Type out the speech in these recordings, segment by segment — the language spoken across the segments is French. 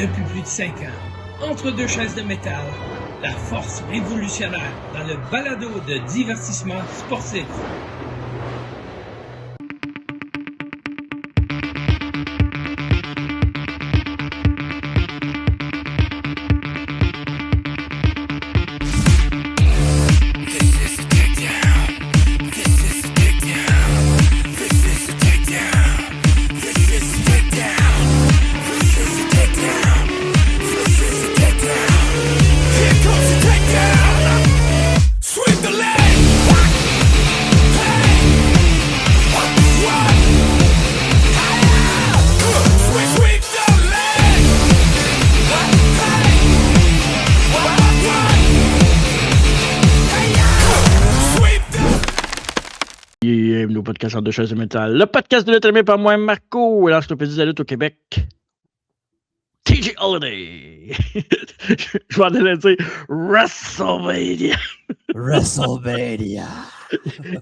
depuis plus de 5 ans. Entre deux chaises de métal, la force révolutionnaire dans le balado de divertissement sportif. Bienvenue au podcast en deux chaises de métal. Le podcast de lutte animé par moi, Marco, et l'encyclopédie de la lutte au Québec. TJ Holiday. Je vais aller dire WrestleMania. WrestleMania.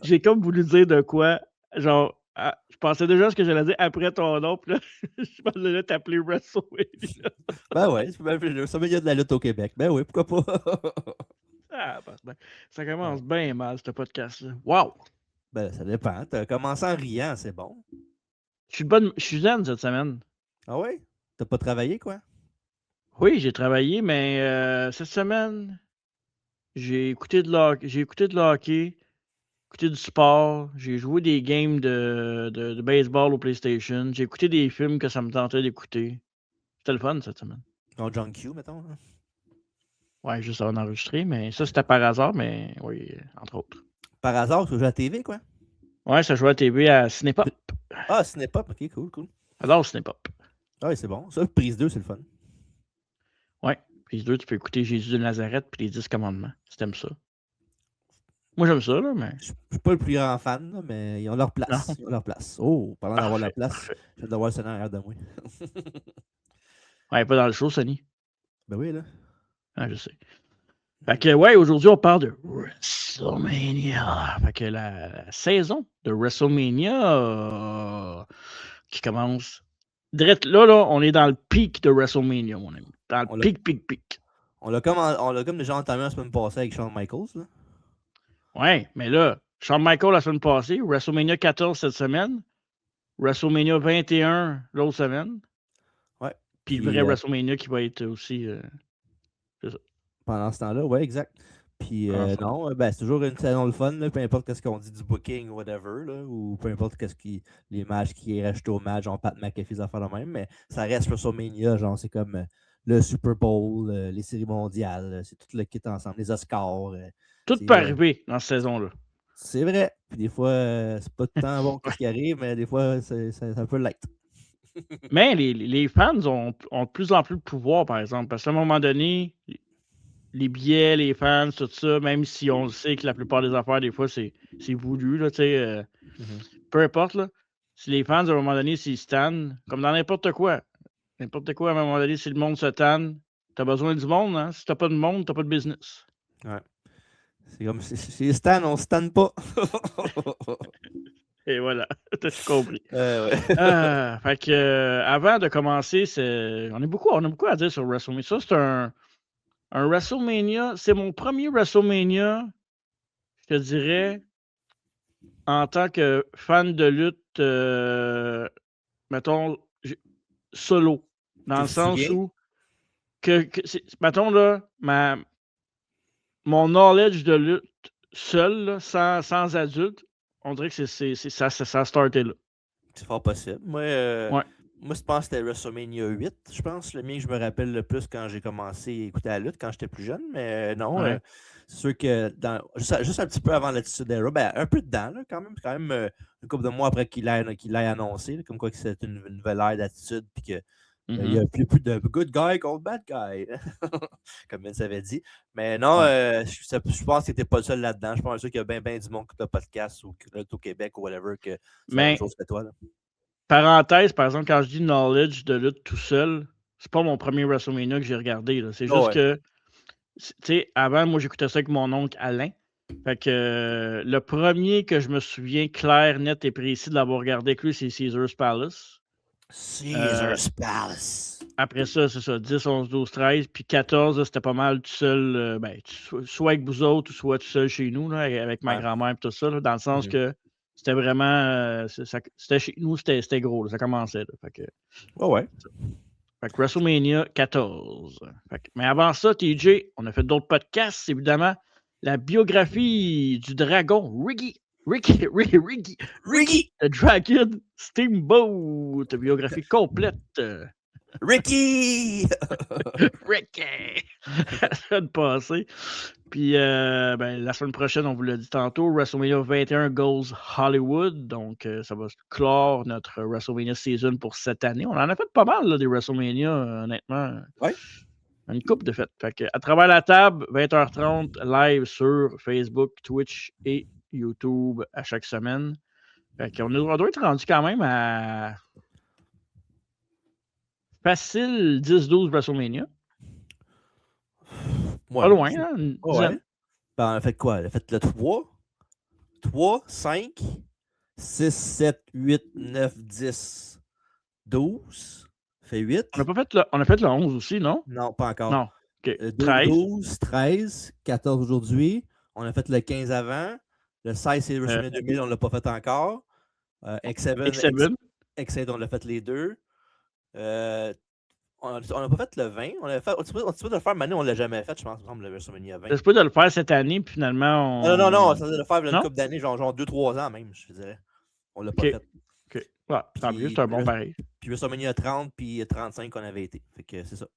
J'ai comme voulu dire de quoi, genre, je pensais déjà à ce que j'allais dire après ton nom, puis là, je pensais t'appeler WrestleMania. Ben ouais, c'est le WrestleMania de la lutte au Québec. Ben oui, pourquoi pas? Ah, ben, ça commence bien mal, ce podcast-là. Wow! Ben, ça dépend. T'as commencé en riant, c'est bon. Je suis zen cette semaine. Ah ouais? T'as pas travaillé, quoi? Oui, j'ai travaillé, mais cette semaine, j'ai écouté de l'hockey, écouté du sport, j'ai joué des games de baseball au PlayStation, j'ai écouté des films que ça me tentait d'écouter. C'était le fun cette semaine. Ton John Q, mettons. Hein? Ouais, juste avant d'enregistrer, mais ça c'était par hasard, mais oui, entre autres. Par hasard, tu joues à la TV, quoi? Ouais, ça jouait à TV à Cinépop. Ah, Cinépop, ok, cool. Alors, Cinépop. Ah oui, c'est bon. Ça, prise 2, c'est le fun. Ouais, prise 2, tu peux écouter Jésus de Nazareth puis les 10 commandements, si t'aimes ça. Moi, j'aime ça, là, mais... Je suis pas le plus grand fan, là, mais ils ont leur place. Non. Ils ont leur place. Oh, parlant d'avoir la place, Parfait. je viens d'avoir le Seigneur arrière de moi. Ouais, pas dans le show, Sonny. Ben oui, là. Ah, je sais. Fait que, ouais, aujourd'hui, on parle de WrestleMania. Fait que la saison de WrestleMania qui commence. Direct là, on est dans le pic de WrestleMania, mon ami. Dans le pic. On l'a comme déjà entamé la semaine passée avec Shawn Michaels, là. Ouais, mais là, Shawn Michaels la semaine passée, WrestleMania 14 cette semaine, WrestleMania 21 l'autre semaine. Ouais. Puis le vrai WrestleMania qui va être aussi. C'est ça. Pendant ce temps-là, ouais, exact. Puis non, ben, c'est toujours une saison de fun, là, peu importe ce qu'on dit du booking ou whatever, là, ou peu importe les matchs qui est rajouté au match, genre Pat McAfee, des affaires de même, mais ça reste WrestleMania, genre c'est comme le Super Bowl, les séries mondiales, c'est tout le kit ensemble, les Oscars. Tout peut arriver dans cette saison-là. C'est vrai. Puis des fois, c'est pas tout le temps bon ce qui arrive, mais des fois, ça peut l'être. Mais les fans ont de plus en plus de pouvoir, par exemple, parce qu'à un moment donné, les billets, les fans, tout ça, même si on sait que la plupart des affaires, des fois, c'est voulu, là, tu sais, peu importe, là. Si les fans, à un moment donné, s'ils se tannent, comme dans n'importe quoi, à un moment donné, si le monde se tanne, t'as besoin du monde, hein? Si t'as pas de monde, t'as pas de business. Ouais. C'est comme si Stan, on se tanne pas. Et voilà, t'as compris. Ouais. Fait que, avant de commencer, on a beaucoup à dire sur WrestleMania. Ça, c'est un WrestleMania. C'est mon premier WrestleMania, je te dirais, en tant que fan de lutte, mettons, solo. Dans le sens où, mettons, là, mon knowledge de lutte seul, là, sans adulte, on dirait que ça a starté là. C'est fort possible. Moi, je pense que c'était WrestleMania 8. Je pense le mien que je me rappelle le plus quand j'ai commencé à écouter la lutte quand j'étais plus jeune. Mais non, c'est sûr que juste un petit peu avant l'Attitude Era, ben, un peu dedans, là, quand même une couple de mois après qu'il l'ait annoncé, là, comme quoi que c'est une nouvelle ère d'attitude puis que il n'y a plus de good guy contre bad guy, comme Vince avait dit. Mais non, je pense que tu n'étais pas le seul là-dedans. Je pense qu'il y a bien du monde qui a podcast ou qui est au Québec ou whatever que c'est la même chose que toi. Là. Parenthèse, par exemple, quand je dis knowledge de lutte tout seul, c'est pas mon premier WrestleMania que j'ai regardé. Là. C'est juste que, tu sais, avant, moi, j'écoutais ça avec mon oncle Alain. Fait que le premier que je me souviens clair, net et précis de l'avoir regardé avec lui, c'est Caesar's Palace. Caesar's Palace. Après ça, c'est ça, 10, 11, 12, 13. Puis 14, là, c'était pas mal tout seul, soit avec vous autres, ou soit tout seul chez nous, là, avec ma grand-mère et tout ça, là, dans le sens que c'était vraiment... c'était chez nous, c'était gros, là, ça commençait. Là, fait que, Fait que WrestleMania 14. Mais avant ça, TJ, on a fait d'autres podcasts, évidemment. La biographie du dragon, Ricky, the Dragon Steamboat. Biographie complète. Ricky! La semaine passée. Puis la semaine prochaine, on vous l'a dit tantôt, WrestleMania 21 Goes Hollywood. Donc, ça va clore notre WrestleMania season pour cette année. On en a fait pas mal, là, des WrestleMania, honnêtement. Ouais. Une couple de fêtes. Fait que, à travers la table, 20h30, live sur Facebook, Twitch et YouTube à chaque semaine. Fait qu'on doit être rendu quand même à facile 10-12 WrestleMania. Ouais. Pas loin, hein? Une dizaine. Ben, on a fait quoi? On a fait le 3, 5, 6, 7, 8, 9, 10, 12. Fait 8. On a fait le 11 aussi, non? Non, pas encore. Non. OK. 13. 12, 13, 14 aujourd'hui. On a fait le 15 avant. Le 16, c'est WrestleMania 2000, on ne l'a pas fait encore. X7, on l'a fait les deux. On n'a pas fait le 20. On a fait, on de le faire, mais on ne l'a jamais fait, je pense, le WrestleMania 20. C'est pas de le faire cette année, puis finalement, on... Non, ça de le faire une couple d'années, genre 2-3 ans même, je dirais. On l'a pas fait. OK. Ouais, tant mieux, c'est un bon pareil. Puis WrestleMania 30, puis 35 qu'on avait été. Fait que c'est ça.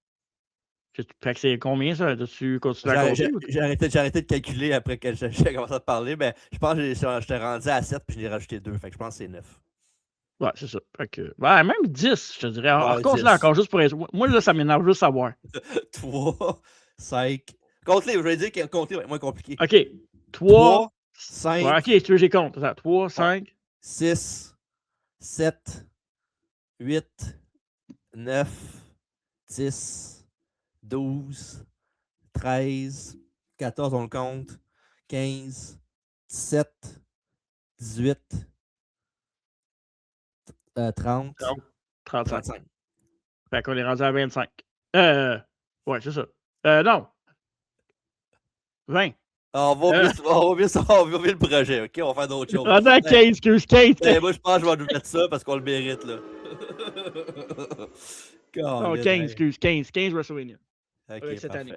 Fait que c'est combien, ça? Tu continues à compter? J'ai arrêté de calculer après que j'ai commencé à te parler. Ben, je pense que j'étais rendu à 7, puis je l'ai rajouté 2. Fait que je pense que c'est 9. Ouais, c'est ça. Fait que, même 10, je te dirais. Compte-les encore juste pour être... Moi, là, ça m'énerve juste savoir. 3, 5... Compte-les, je vais dire que compter va être moins compliqué. OK. 3 5... Ouais, OK, tu veux, j'ai compte. 3, 5... 6, 7, 8, 9, 10, 12, 13, 14, on le compte, 15, 17, 18, 30, 35. Fait qu'on est rendu à 25. Ouais, c'est ça. Non. 20. On va oublier le projet, OK? On va faire d'autres choses. Rendu à 15, 15. Moi, je pense que je vais nous mettre ça parce qu'on le mérite, là. Non, 15 WrestleMania. OK, cette année.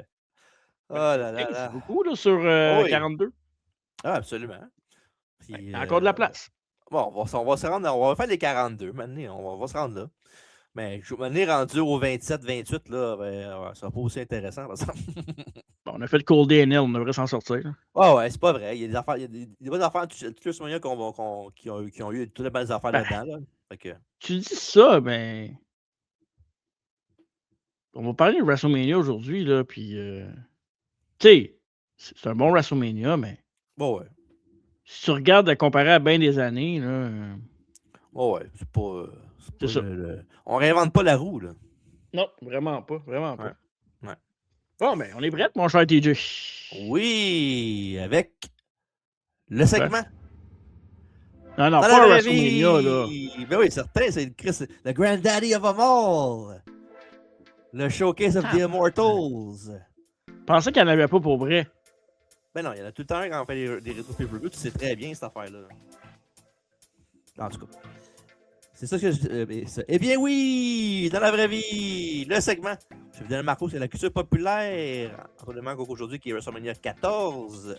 Oh là là. C'est beaucoup, là, sur 42. Ah, absolument. Puis, encore de la place. Bon, on va se rendre, on va faire les 42. Maintenant, on va se rendre là. Mais maintenant, rendu au 27, 28, là, ben, ça va pas aussi intéressant, par exemple. Bon, on a fait le Cold Day on devrait s'en sortir. Ouais, c'est pas vrai. Il y a des affaires, il y a des bonnes affaires, tous les soignants qui ont eu toutes les bonnes affaires là-dedans. Là. Fait que... Tu dis ça, ben. On va parler de WrestleMania aujourd'hui, là, puis. Tu sais, c'est un bon WrestleMania, mais. Bon, ouais. Si tu regardes comparé à bien des années, là. Ouais, c'est pas. C'est ça. On réinvente pas la roue, là. Non, vraiment pas. Vraiment pas. Ouais. Bon, ben, on est prêts, mon cher TJ. Oui, avec le segment. Non, pas WrestleMania, là. Ben oui, certain, c'est le granddaddy of them all. Le showcase of the Immortals. Je pensais qu'il n'y en avait pas pour vrai. Ben non, il y en a tout le temps quand on fait des rétros pay-per-view, tu sais très bien cette affaire-là. En tout cas. C'est ça que je... Eh bien oui, dans la vraie vie, le segment. Je vais vous donner Marco, c'est la culture populaire. Encore aujourd'hui qui est WrestleMania 14.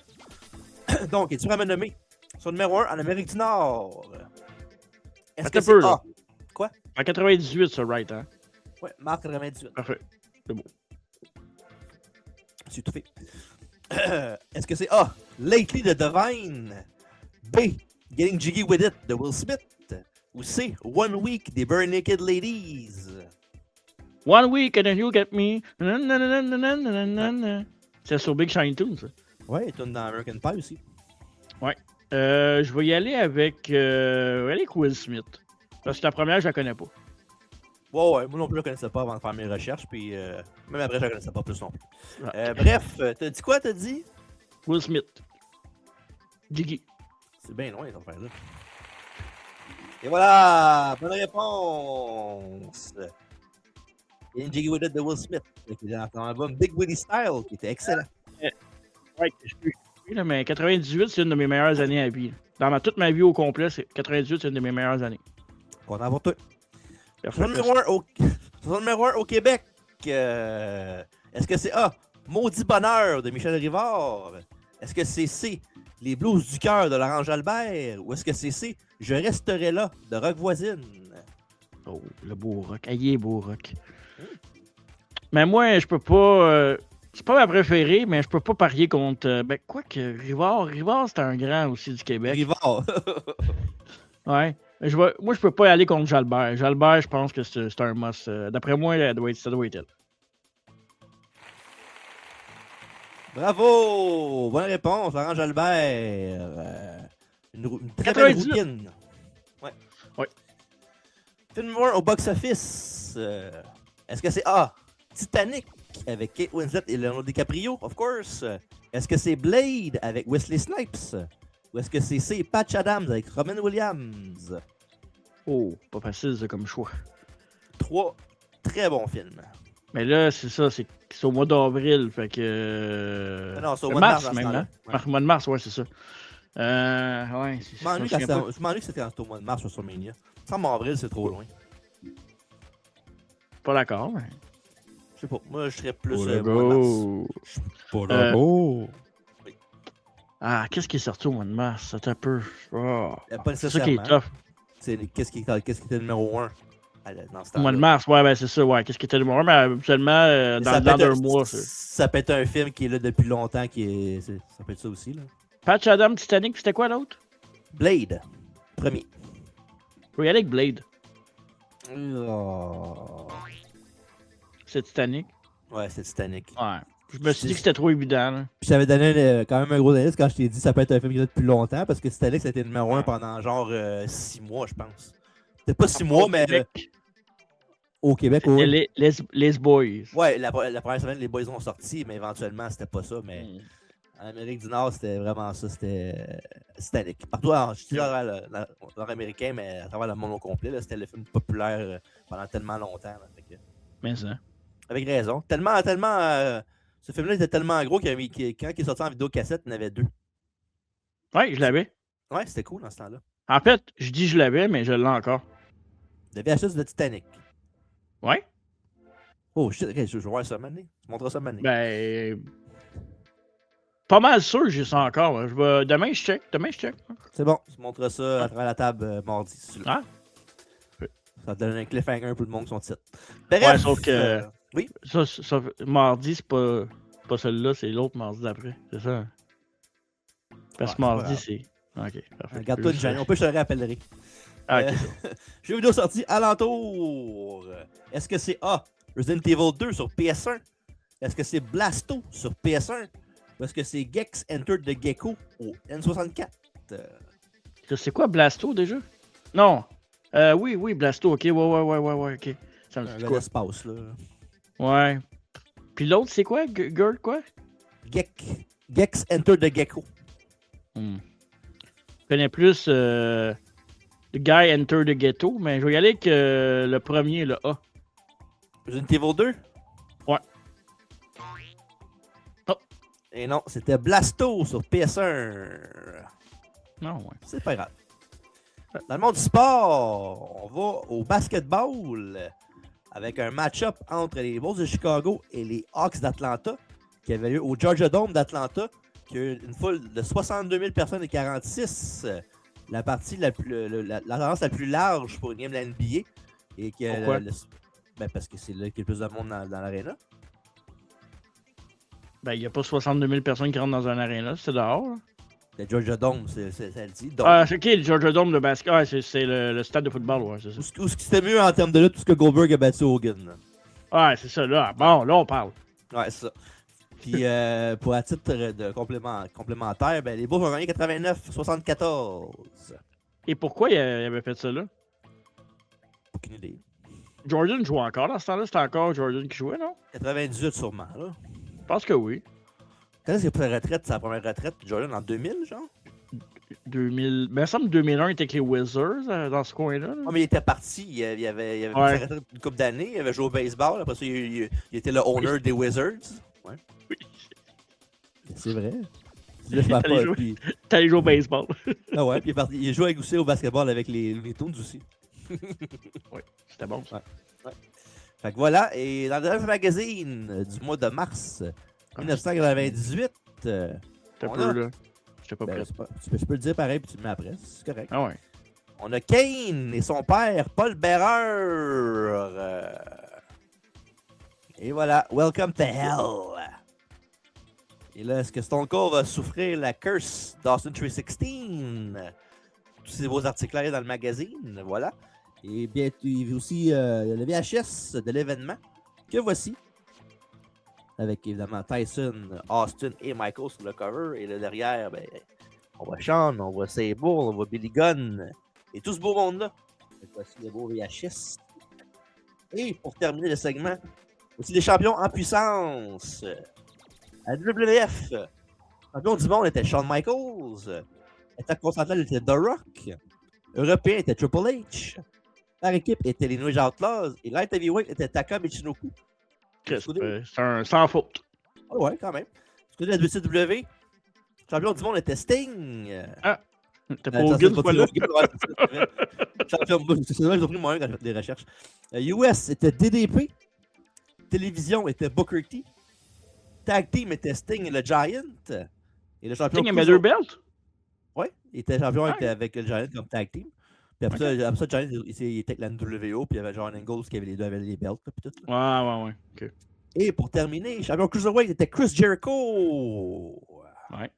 Donc, es-tu prêt à me nommer son numéro 1 en Amérique du Nord? Est-ce que c'est A? Quoi? En 98, ça, right, hein? Ouais, Marc 98. Parfait. C'est beau. C'est tout fait. Est-ce que c'est A? Lately the Divine? B. Getting Jiggy With It de Will Smith? Ou C. 1 Week des Bare Naked Ladies? 1 Week and then you get me. C'est sur Big Shine Toon, ça. Ouais, il tourne dans American Pie aussi. Ouais. Je vais y aller avec Will Smith. Parce que la première, je la connais pas. Ouais, moi non plus, je la connaissais pas avant de faire mes recherches. Puis même après, je la connaissais pas plus non plus. Bref, t'as dit quoi, t'as dit? Will Smith. Jiggy. C'est bien loin, cette affaire-là. Et voilà, bonne réponse. In Jiggy With It de Will Smith, qui est dans son album Big Willie Style, qui était excellent. Ouais, mais 98, c'est une de mes meilleures années à vie. Toute ma vie au complet, 98, c'est une de mes meilleures années. Content pour toi. Son numéro 1 au Québec. Est-ce que c'est A, Maudit Bonheur de Michel Rivard? Est-ce que c'est C, Les Blues du cœur de Laurent Jalbert? Ou est-ce que c'est C, Je resterai là de Rock Voisine? Oh, le beau rock. Aïe, beau rock. Mais moi, je peux pas... c'est pas ma préférée, mais je peux pas parier contre... ben, quoi que Rivard, c'est un grand aussi du Québec. Rivard. Ouais. Moi, je peux pas y aller contre Jalbert. Jalbert, je pense que c'est un must. D'après moi, ça doit être elle. Bravo! Bonne réponse, Laurent Jalbert. Une très belle routine. Ouais. Film numéro 1 au box-office. Est-ce que c'est A, Titanic avec Kate Winslet et Leonardo DiCaprio, of course? Est-ce que c'est Blade avec Wesley Snipes? Ou est-ce que c'est C, Patch Adams avec Robin Williams? Oh, pas facile ça comme choix. 3 très bons films. Mais là, c'est ça, c'est au mois d'avril, fait que... Non, c'est au mois de mars même, là. Ouais. Au mois de mars, ouais, c'est ça. Ouais, je m'ennuie que c'était au mois de mars sur WrestleMania. En avril, c'est trop loin. Pas d'accord, mais... Je sais pas, moi je serais plus mois de mars. Pas d'accord. Oui. Ah, qu'est-ce qui est sorti au mois de mars? C'est un peu... Oh. Pas c'est ça qui est tough. Qu'est-ce qui était numéro 1 dans ce temps-là? Au mois de mars, ouais, ben c'est ça, ouais. Qu'est-ce qui était numéro 1? Mais habituellement, dans 2 mois, ça peut être un film qui est là depuis longtemps, ça peut être ça aussi, là. Patch Adam, Titanic, c'était quoi l'autre? Blade. Premier. Faut y aller avec Blade. Oh. C'est Titanic? Ouais, c'est Titanic. Ouais. Je me suis dit que c'était trop évident, là. Puis j'avais donné quand même un gros indice quand je t'ai dit ça peut être un film qui est là depuis longtemps, parce que Titanic, ça a été numéro 1 pendant genre 6 mois, je pense. C'était pas 6 mois, mais... Au Québec, oui. Les Boys. Ouais, la première semaine, les Boys ont sorti, mais éventuellement, c'était pas ça. Mais en Amérique du Nord, c'était vraiment ça. C'était Titanic. Partout, je suis nord-américain, mais à travers le monde au complet, c'était le film populaire pendant tellement longtemps. Là, mais ça. Avec raison. Tellement. Ce film-là était tellement gros quand il est sorti en vidéocassette, il y en avait 2. Ouais, je l'avais. Ouais, c'était cool dans ce temps-là. En fait, je dis je l'avais, mais je l'ai encore. Le VHS de Titanic. Ouais. Oh, je vais voir ça maintenant. Tu montreras ça maintenant. Ben. Pas mal sûr que j'ai ça encore. Demain, je check. C'est bon. Tu montres ça à travers la table mardi. Ah. Ça te donne un cliffhanger pour le monde qui sont titres. Bref, ouais, sauf que. Oui. Ça, mardi, c'est pas celui-là, c'est l'autre mardi d'après. C'est ça? Parce que mardi, c'est. Ok, parfait. Regarde-toi une gêne. On peut, je te le rappellerai. Ah, ok. Jeu vidéo sorti alentour. Est-ce que c'est A, Resident Evil 2 sur PS1? Est-ce que c'est Blasto sur PS1? Ou est-ce que c'est Gex Enter the Gecko au N64? C'est quoi Blasto déjà? Non. Oui, Blasto, ok. Ouais, ok. Ça me dit quoi? L'espace, là. Ouais. Puis l'autre, c'est quoi? Girl, quoi? Gex Enter the Gecko. Je connais plus The Guy Enter the Ghetto, mais je vais y aller avec le premier, le A. Resident Evil 2? Ouais. Oh. Et non, c'était Blasto sur PS1. Non, ouais. C'est pas grave. Dans le monde du sport, on va au basketball avec un match-up entre les Bulls de Chicago et les Hawks d'Atlanta qui avait lieu au Georgia Dome d'Atlanta, qui a eu une foule de 62 000 personnes et 46. La partie la tendance la plus large pour une game de la NBA. Et que pourquoi? Ben parce que c'est là qu'il y a le plus de monde dans l'aréna. Ben, il n'y a pas 62 000 personnes qui rentrent dans un aréna, c'est dehors. Là. Le Georgia Dome, ça le dit. Donc, c'est ok, le Georgia Dome de basket. Ah, c'est le stade de football, ouais, c'est ça. Où c'était mieux en termes de lutte, tout ce que Goldberg a battu Hogan. Ouais, c'est ça, là. Bon, là, on parle. Ouais, c'est ça. Puis, pour un titre de complémentaire, ben, les Bulls ont gagné 89-74. Et pourquoi il avait fait ça, là? Aucune idée. Jordan jouait encore dans ce temps-là? C'était encore Jordan qui jouait, non? 98 sûrement, là. Je pense que oui. Quand est-ce qu'il a pris sa retraite, sa première retraite, Jordan, en 2000, genre? 2000. Ben, ça me semble 2001, il était avec les Wizards dans ce coin-là. Oh, mais il était parti. Il avait fait une couple d'années. Il avait joué au baseball. Après ça, il était le owner des Wizards. Ouais. Oui. C'est vrai. T'allais jouer au baseball. Ah ouais, puis il jouait aussi au basketball avec les Toons aussi. Oui, c'était bon ça. Ouais. Fait que voilà, et dans le Drive Magazine du mois de mars 1998, T'as peu là. J'étais pas prêt. Je peux le dire pareil, puis tu le mets après, c'est correct. Ah ouais. On a Kane et son père, Paul Bearer. Et voilà, Welcome to Hell. Et là, est-ce que Stone Cold va souffrir la curse d'Austin 316? Tous ces beaux articles là dans le magazine, voilà. Et bien, il y a aussi le VHS de l'événement, que voici. Avec évidemment Tyson, Austin et Michael sur le cover. Et là, derrière, ben, on voit Shawn, on voit Sable, on voit Billy Gunn. Et tout ce beau monde-là. Et voici le beau VHS. Et pour terminer le segment, aussi les champions en puissance. À WWF, champion du monde était Shawn Michaels. Intercontinental était The Rock. Européen était Triple H. Par équipe était les New Age Outlaws. Et Light Heavyweight était Taka Michinoku. C'est un sans faute. Ah ouais, quand même. Du côté de la WCW, champion du monde était Sting. Ah, t'es pas Hogan, ce fois-là. C'est vrai, j'ai pris moi-même quand j'ai fait des recherches. US était DDP. Télévision était Booker T. Tag Team était Sting et le Giant. Et le champion Sting avait 2 belts? Oui, il était champion avec le Giant comme Tag Team. Puis après ça, Giant, il était avec la NWO, puis il y avait John Engels qui avait les deux avec les belts. Puis tout. Ouais. Okay. Et pour terminer, champion Cruiserweight était Chris Jericho. Ouais.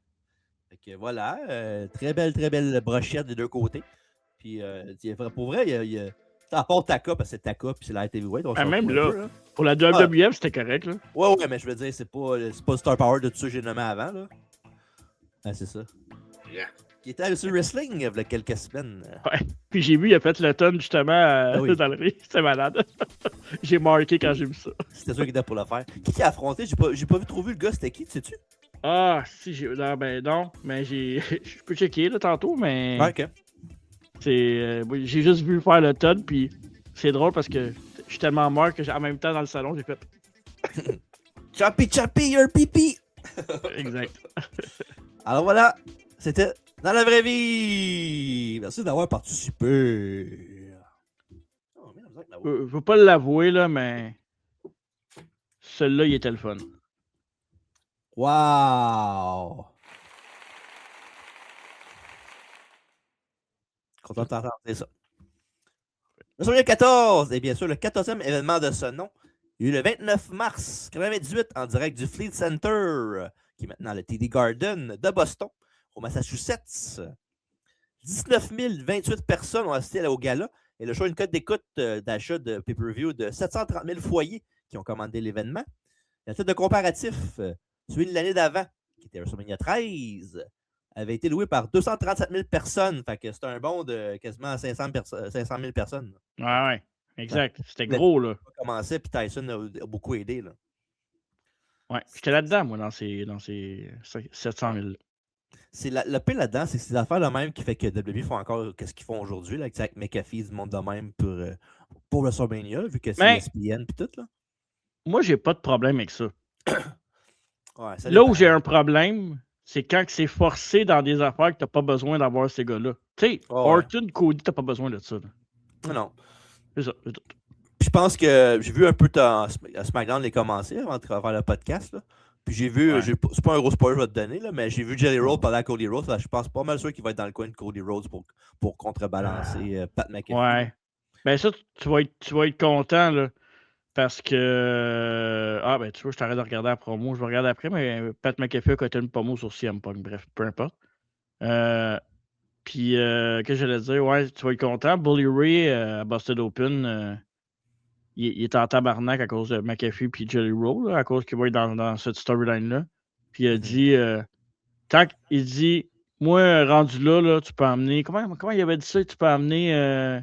Fait que voilà, très belle brochette des deux côtés. Puis pour vrai, à part Taka, parce que c'est Taka, puis c'est la Heavyweight. Même là, pour la WWF, c'était correct. Là. Ouais, mais je veux dire, c'est pas le Star Power de tout ça que j'ai nommé avant. Là. Ah, c'est ça. Yeah. Qui était sur Wrestling il y a quelques semaines. Ouais. Puis j'ai vu, il a fait le tonne justement dans le ring. C'était malade. J'ai marqué quand j'ai vu ça. C'était sûr qu'il était pour le faire. Qui a affronté? J'ai pas trop vu le gars, c'était qui, sais-tu? Ah, si, non, mais je peux checker là tantôt, mais. Ah, ok. J'ai juste vu faire le tonne, puis c'est drôle parce que je suis tellement mort que en même temps dans le salon, j'ai fait. Choppy, your pipi! Exact. Alors voilà, c'était dans la vraie vie. Merci d'avoir participé. Je veux pas l'avouer, là, mais celui-là, il était le fun. Wow! Content d'entendre ça. Le 14, et bien sûr, le 14e événement de ce nom, il y a eu le 29 mars 1998 en direct du Fleet Center, qui est maintenant le TD Garden de Boston, au Massachusetts. 19 028 personnes ont assisté au gala et le show a une cote d'écoute d'achat de pay-per-view de 730 000 foyers qui ont commandé l'événement. Le titre de comparatif, celui de l'année d'avant, qui était WrestleMania 13, avait été loué par 237 000 personnes. Fait que c'était un bond de quasiment 500 000 personnes. Ouais, exact. C'était gros, là. Ça a commencé, puis Tyson a beaucoup aidé, là. Ouais, j'étais là-dedans, moi, dans ces 700 000. Le pire là-dedans, c'est ces affaires de même qui fait que WWE font encore ce qu'ils font aujourd'hui, là, avec McAfee, du monde de même pour WrestleMania, vu que c'est ESPN et tout, là. Moi, j'ai pas de problème avec ça. Ouais, là où j'ai un problème, c'est quand c'est forcé dans des affaires que t'as pas besoin d'avoir ces gars-là. Tu sais, Orton, Cody, t'as pas besoin de ça. Là. Non. C'est ça. Je pense que j'ai vu un peu SmackDown les commencer avant de faire le podcast, là. Puis j'ai vu, c'est pas un gros spoiler que je vais te donner, là, mais j'ai vu Jelly Roll parler à Cody Rhodes. Je pense pas mal sûr qu'il va être dans le coin de Cody Rhodes pour contrebalancer Pat McAfee. Ouais. Ben ça, tu vas être content, là. Parce que. Ben tu vois, je t'arrête de regarder la promo. Je vais regarder après, mais Pat McAfee a coté une promo sur CM Punk. Bref, peu importe. Puis, qu'est-ce que j'allais dire? Ouais, tu vas être content. Bully Ray à Busted Open. Il est en tabarnak à cause de McAfee et Jelly Roll, à cause qu'il va être dans cette storyline-là. Puis il a dit, il dit, moi, rendu là, tu peux amener, comment il avait dit ça? Tu peux amener,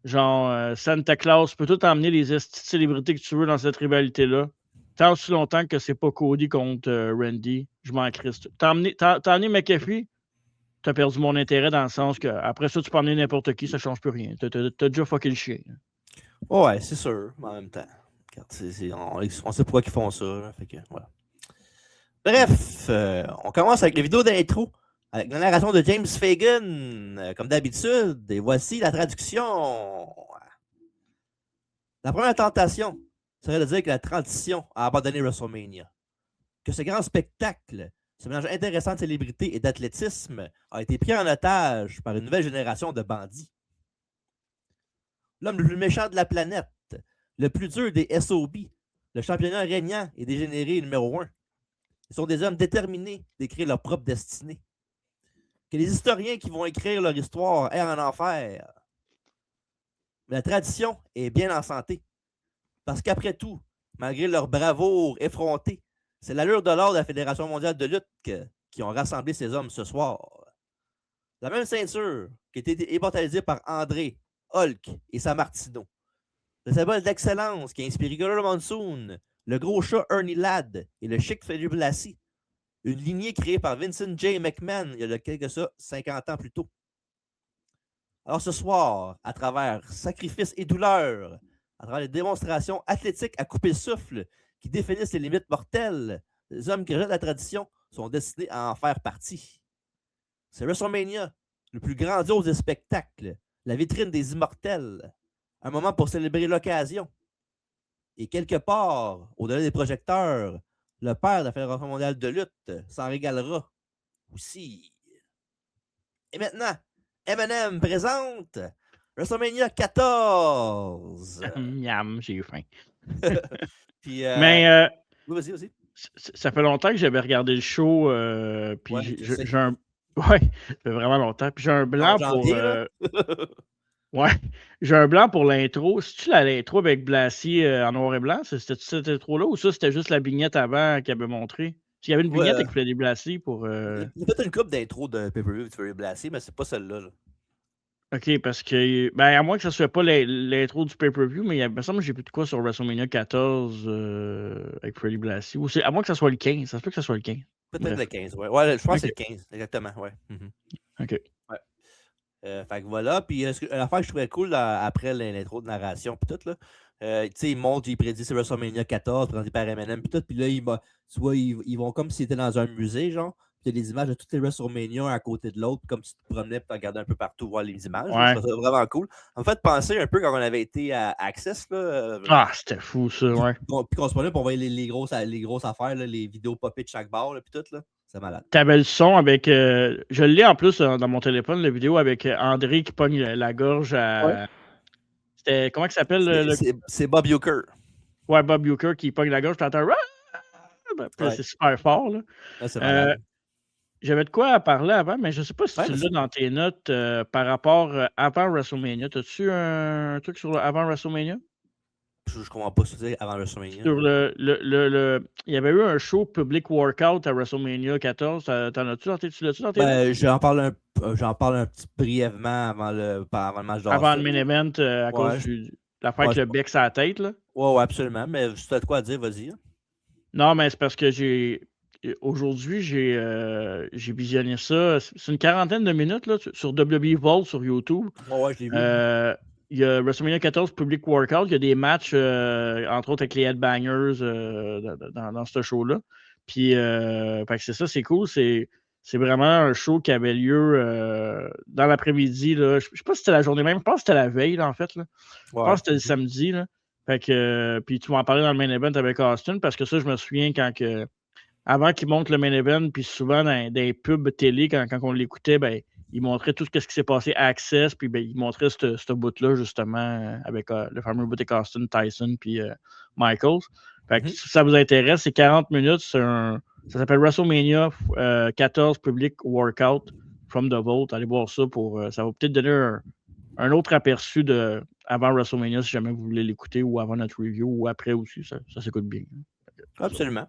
Santa Claus, tu peux tout emmener les célébrités que tu veux dans cette rivalité-là. Tant aussi longtemps que c'est pas Cody contre Randy, je m'en crisse. T'as amené McAfee, t'as perdu mon intérêt dans le sens que après ça, tu peux emmener n'importe qui, ça change plus rien. T'as déjà fucké le chien. Ouais, c'est sûr, mais en même temps. On sait pourquoi ils font ça. Là, fait que, voilà. Bref, on commence avec les vidéos d'intro, avec la narration de James Fagan, comme d'habitude, et voici la traduction. La première tentation serait de dire que la transition a abandonné WrestleMania. Que ce grand spectacle, ce mélange intéressant de célébrité et d'athlétisme, a été pris en otage par une nouvelle génération de bandits. L'homme le plus méchant de la planète, le plus dur des SOB, le championnat régnant et dégénéré numéro 1. Ils sont des hommes déterminés d'écrire leur propre destinée. Que les historiens qui vont écrire leur histoire aient en enfer. Mais la tradition est bien en santé. Parce qu'après tout, malgré leur bravoure effrontée, c'est l'allure de l'or de la Fédération mondiale de lutte qui ont rassemblé ces hommes ce soir. La même ceinture qui a été immortalisée par André, Hulk et Sammartino. Le symbole d'excellence qui a inspiré Gorilla Monsoon, le gros chat Ernie Ladd et le chic Felipe Blassie. Une lignée créée par Vincent J. McMahon il y a quelque ça 50 ans plus tôt. Alors ce soir, à travers sacrifice et douleur, à travers les démonstrations athlétiques à couper le souffle qui définissent les limites mortelles, les hommes qui rejettent la tradition sont destinés à en faire partie. C'est WrestleMania, le plus grandiose des spectacles, la vitrine des immortels, un moment pour célébrer l'occasion. Et quelque part, au-delà des projecteurs, le père de la Fédération mondiale de lutte s'en régalera aussi. Et maintenant, M&M présente WrestleMania 14. Miam, j'ai eu faim. Puis, Mais oui, vas-y. Ça fait longtemps que j'avais regardé le show, puis Ouais, j'ai un... Ouais, ça fait vraiment longtemps. Puis j'ai un blanc pour... Ouais, j'ai un blanc pour l'intro. C'est-tu l'intro avec Blassie en noir et blanc? C'était-tu cette intro-là ou ça, c'était juste la vignette avant qu'il avait montré? Parce qu'il y avait une vignette avec Freddy Blassie pour... Il y a peut-être une couple d'intro de pay-per-view avec Freddy Blassie, mais c'est pas celle-là. Là. OK, parce que... Ben, à moins que ça soit pas l'intro du pay-per-view, mais il me semble que j'ai plus de quoi sur WrestleMania 14 avec Freddy Blassie. Ou à moins que ça soit le 15. Ça se peut que ça soit le 15. Peut-être le 15, ouais. Ouais, je pense que c'est le 15, exactement, ouais. OK. Ouais. Fait que voilà. Puis l'affaire que je trouvais cool après l'intro de narration, puis tout, là, tu sais, il montre, il prédit c'est WrestleMania 14, présenté par M&M, puis tout. Puis là, ils vont comme s'ils étaient dans un musée, genre. Puis il y a des images de toutes les WrestleMania à côté de l'autre, comme tu te promenais, puis tu regardais un peu partout voir les images. Ouais. Je trouvais ça vraiment cool. En fait, penser un peu quand on avait été à Access, là. C'était fou, ça, ouais. Puis qu'on se promenait, puis on voyait les grosses affaires, là, les vidéos popées de chaque bar, là, puis tout, là. C'est malade. T'avais le son avec... je l'ai en plus dans mon téléphone, la vidéo avec André qui pogne la gorge à... Ouais. C'était... Comment il s'appelle? C'est Bob Uecker. Ouais, Bob Uecker qui pogne la gorge, t'entends... Ouais. C'est super fort, là. Là, c'est malade. J'avais de quoi à parler avant, mais je sais pas si tu l'as dans tes notes par rapport avant WrestleMania. T'as-tu un truc sur avant WrestleMania? Je comprends pas ce que tu dis avant WrestleMania. Sur il y avait eu un show public workout à WrestleMania 14. T'en as-tu dans tes notes? J'en parle un petit brièvement avant le match d'Austin. Avant le main event à cause de l'affaire avec le bec sur la tête, là. Ouais, absolument. Mais si tu as de quoi à dire, vas-y. Hein. Non, mais c'est parce que aujourd'hui, j'ai visionné ça. C'est une quarantaine de minutes là, sur WWE Vault sur YouTube. Ouais, je l'ai vu. Il y a WrestleMania 14 Public Workout. Il y a des matchs, entre autres avec les Headbangers dans ce show-là. Puis, c'est ça, c'est cool. C'est vraiment un show qui avait lieu dans l'après-midi. Je sais pas si c'était la journée même. Je pense que c'était la veille, là, en fait. Là. Je pense que c'était le samedi. Là. Fait que, puis tu m'en parlais dans le main event avec Austin, parce que ça, je me souviens avant qu'il monte le main event, puis souvent dans des pubs télé, quand on l'écoutait, ben, il montrait tout ce qui s'est passé à Access, puis ben, il montrait ce bout-là, justement, avec le fameux bout avec Austin, Tyson, puis Michaels. Fait que si ça vous intéresse, c'est 40 minutes, ça s'appelle WrestleMania 14 Public Workout from the Vault. Allez voir ça ça va peut-être donner un autre aperçu avant WrestleMania, si jamais vous voulez l'écouter, ou avant notre review, ou après aussi, ça s'écoute bien. Absolument.